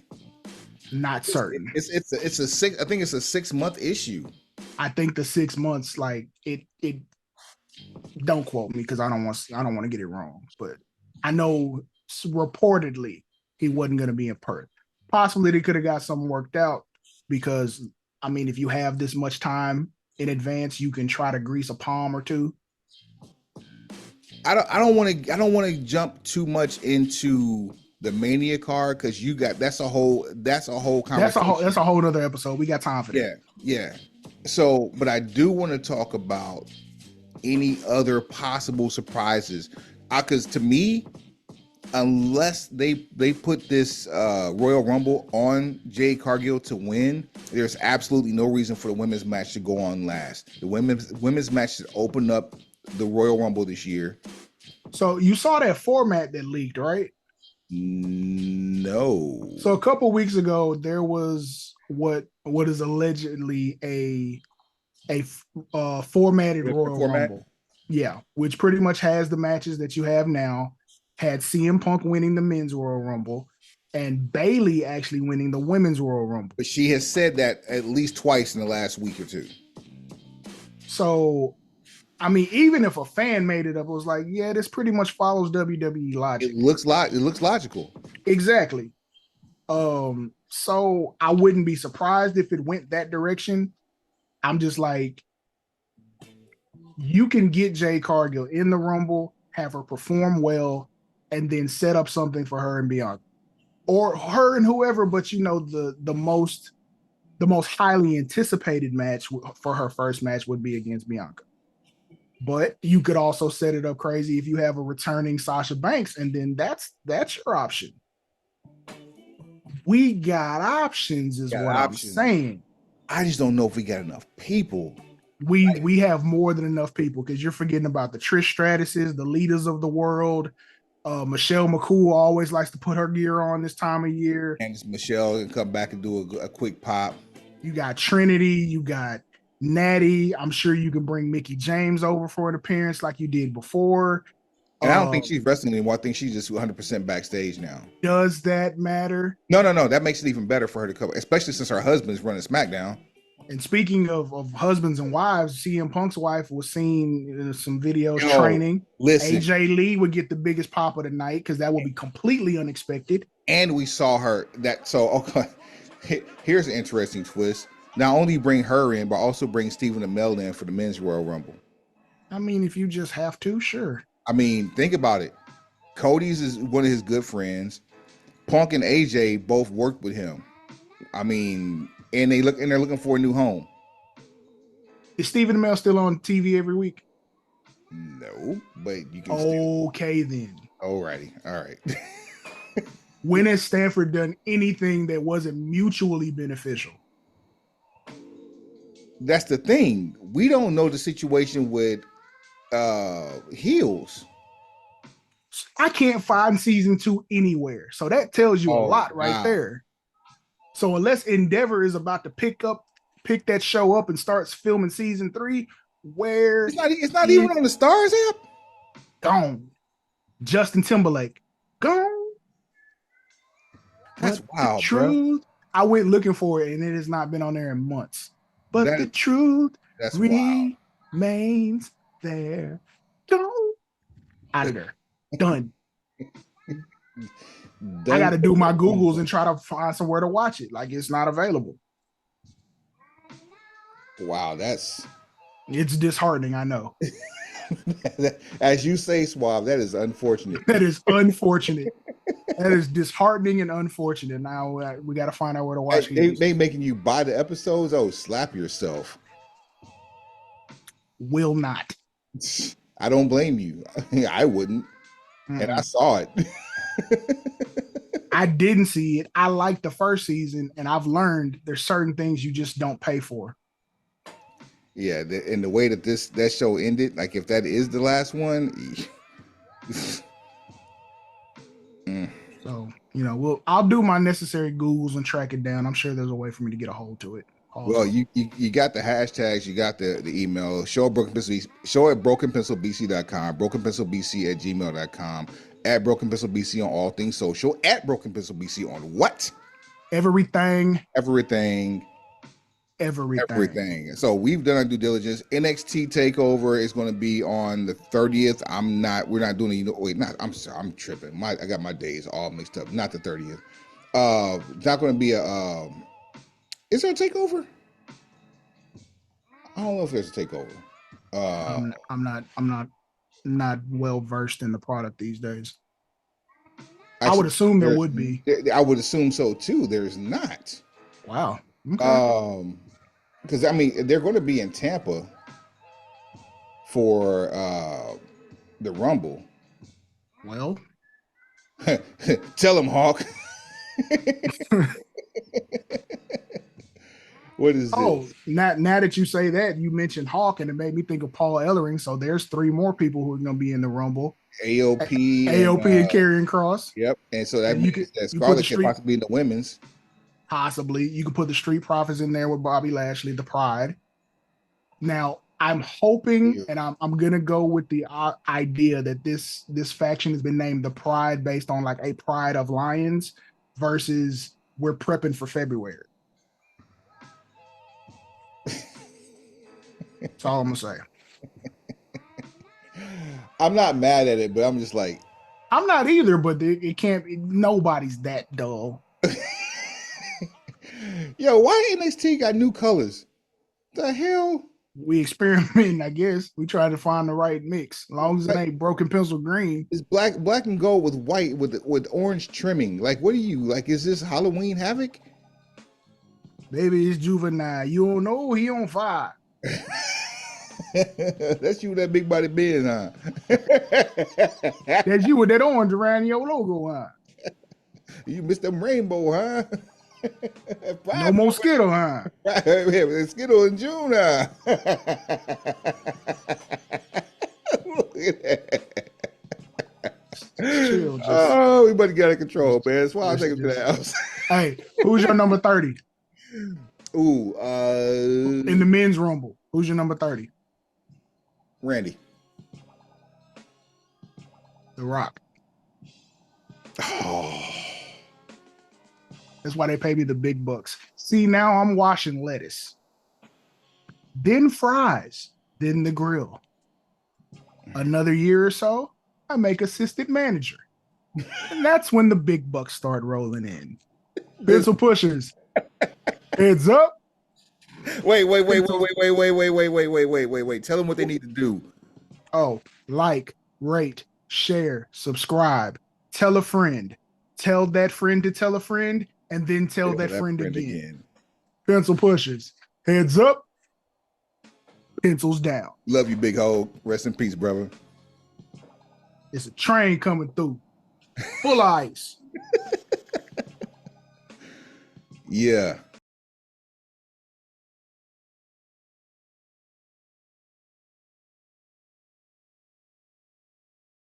Not certain. It's a 6. I think it's a 6-month issue. I think the 6 months, like it. Don't quote me because I don't want to get it wrong, but I know reportedly he wasn't going to be in Perth. Possibly they could have got something worked out because I mean, if you have this much time in advance, you can try to grease a palm or two. I don't want to jump too much into the Mania card because that's a whole conversation. That's a whole other episode. We got time for that. Yeah. So, but I do want to talk about any other possible surprises. Because to me, unless they put this Royal Rumble on Jade Cargill to win, there's absolutely no reason for the women's match to go on last. The women's match should open up the Royal Rumble this year. So you saw that format that leaked, right? No. So a couple weeks ago, there was what is allegedly a formatted Royal Rumble. Yeah, which pretty much has the matches that you have now. Had CM Punk winning the men's Royal Rumble and Bayley actually winning the women's Royal Rumble. But she has said that at least twice in the last week or two. So, I mean, even if a fan made it up, it was like, yeah, this pretty much follows WWE logic. It looks logical. Exactly. So I wouldn't be surprised if it went that direction. I'm just like, you can get Jade Cargill in the Rumble, have her perform well, and then set up something for her and Bianca, or her and whoever. But you know, the most highly anticipated match for her first match would be against Bianca. But you could also set it up crazy if you have a returning Sasha Banks, and then that's your option. We got options, is what I'm saying. I just don't know if we got enough people. We have more than enough people because you're forgetting about the Trish Stratuses, the leaders of the world. Michelle McCool always likes to put her gear on this time of year. And Michelle can come back and do a quick pop. You got Trinity, you got Natty. I'm sure you can bring Mickie James over for an appearance like you did before. And I don't think she's wrestling anymore. I think she's just 100% backstage now. Does that matter? No. That makes it even better for her to cover, especially since her husband's running SmackDown. And speaking of husbands and wives, CM Punk's wife was seen in some videos Yo, training. listen, AJ Lee would get the biggest pop of the night because that would be completely unexpected. and we saw her that. So okay, here's an interesting twist. Not only bring her in, but also bring Stephen Amell in for the men's Royal Rumble. I mean, if you just have to, sure. I mean, think about it. Cody's is one of his good friends. Punk and AJ both worked with him. I mean, and they're looking for a new home. Is Stephen Amell still on TV every week? No, but you can okay then. Alrighty, all right. When has Stanford done anything that wasn't mutually beneficial? That's the thing. We don't know the situation with Heels. I can't find season 2 anywhere. So that tells you a lot right there. So unless Endeavor is about to pick that show up and starts filming season 3, where it's not even on the Stars app. Gone. Justin Timberlake gone. That's wild, the truth, bro. I went looking for it and it has not been on there in months. But the truth remains there. Gone. Out of there. Done. I got to do my Googles and try to find somewhere to watch it. Like it's not available. Wow, it's disheartening. I know. As you say, Suave, that is unfortunate. That is unfortunate. That is disheartening and unfortunate. Now we got to find out where to watch it. They making you buy the episodes. Oh, slap yourself. Will not. I don't blame you. I wouldn't. And I saw it. I didn't see it. I liked the first season, and I've learned there's certain things you just don't pay for. Yeah, and the way that that show ended, like if that is the last one. So, I'll do my necessary Googles and track it down. I'm sure there's a way for me to get a hold to it. Also. Well, you got the hashtags, you got the email, show at brokenpencilbc.com, brokenpencilbc@gmail.com, at brokenpencilbc on all things social, at brokenpencilbc on what? Everything. So we've done our due diligence. NXT Takeover is going to be on the 30th. We're not doing it. I'm sorry, I'm tripping. I got my days all mixed up. Not the 30th. It's not going to be is there a takeover? I don't know if there's a takeover. I'm not well versed in the product these days. Actually, I would assume there would be. I would assume so too. There's not. Wow. Okay. Because I mean they're going to be in Tampa for the Rumble. Well, tell him, Hawk. What is this? Oh, now that you say that, you mentioned Hawk, and it made me think of Paul Ellering. So there's 3 more people who are going to be in the Rumble. AOP and Karrion Kross. Yep. And so that means that Scarlett could possibly be in the women's. Possibly. You could put the Street Profits in there with Bobby Lashley, the Pride. Now, I'm hoping, and I'm going to go with the idea that this faction has been named the Pride based on like a pride of lions versus we're prepping for February. That's all I'm going to say. I'm not mad at it, but I'm just like. I'm not either, but it can't be. Nobody's that dull. Yo, why NXT got new colors? The hell? We experimenting, I guess. We try to find the right mix. As long as it ain't broken pencil green. It's black and gold with white with orange trimming. Like, what are you like? Is this Halloween Havoc? Baby, it's juvenile. You don't know he on fire. That's you with that big body beard, huh? That's you with that orange around your logo, huh? You missed them rainbow, huh? No more Skittle, huh? Skittle in June, huh? Look at that. Chill, oh, we better get out of control, man. That's why I'll take him to the house. Hey, who's your number 30? Ooh, in the men's Rumble, who's your number 30? Randy. The Rock. Oh. That's why they pay me the big bucks. See, now I'm washing lettuce. then fries, then the grill. Another year or so, I make assistant manager. And that's when the big bucks start rolling in. Pencil pushers. Heads up. Wait. Tell them what they need to do. Oh, like, rate, share, subscribe, tell a friend, tell that friend to tell a friend, and then tell that friend again. Pencil pushers. Heads up. Pencils down. Love you, Big Hogue. Rest in peace, brother. It's a train coming through. Full ice. Yeah.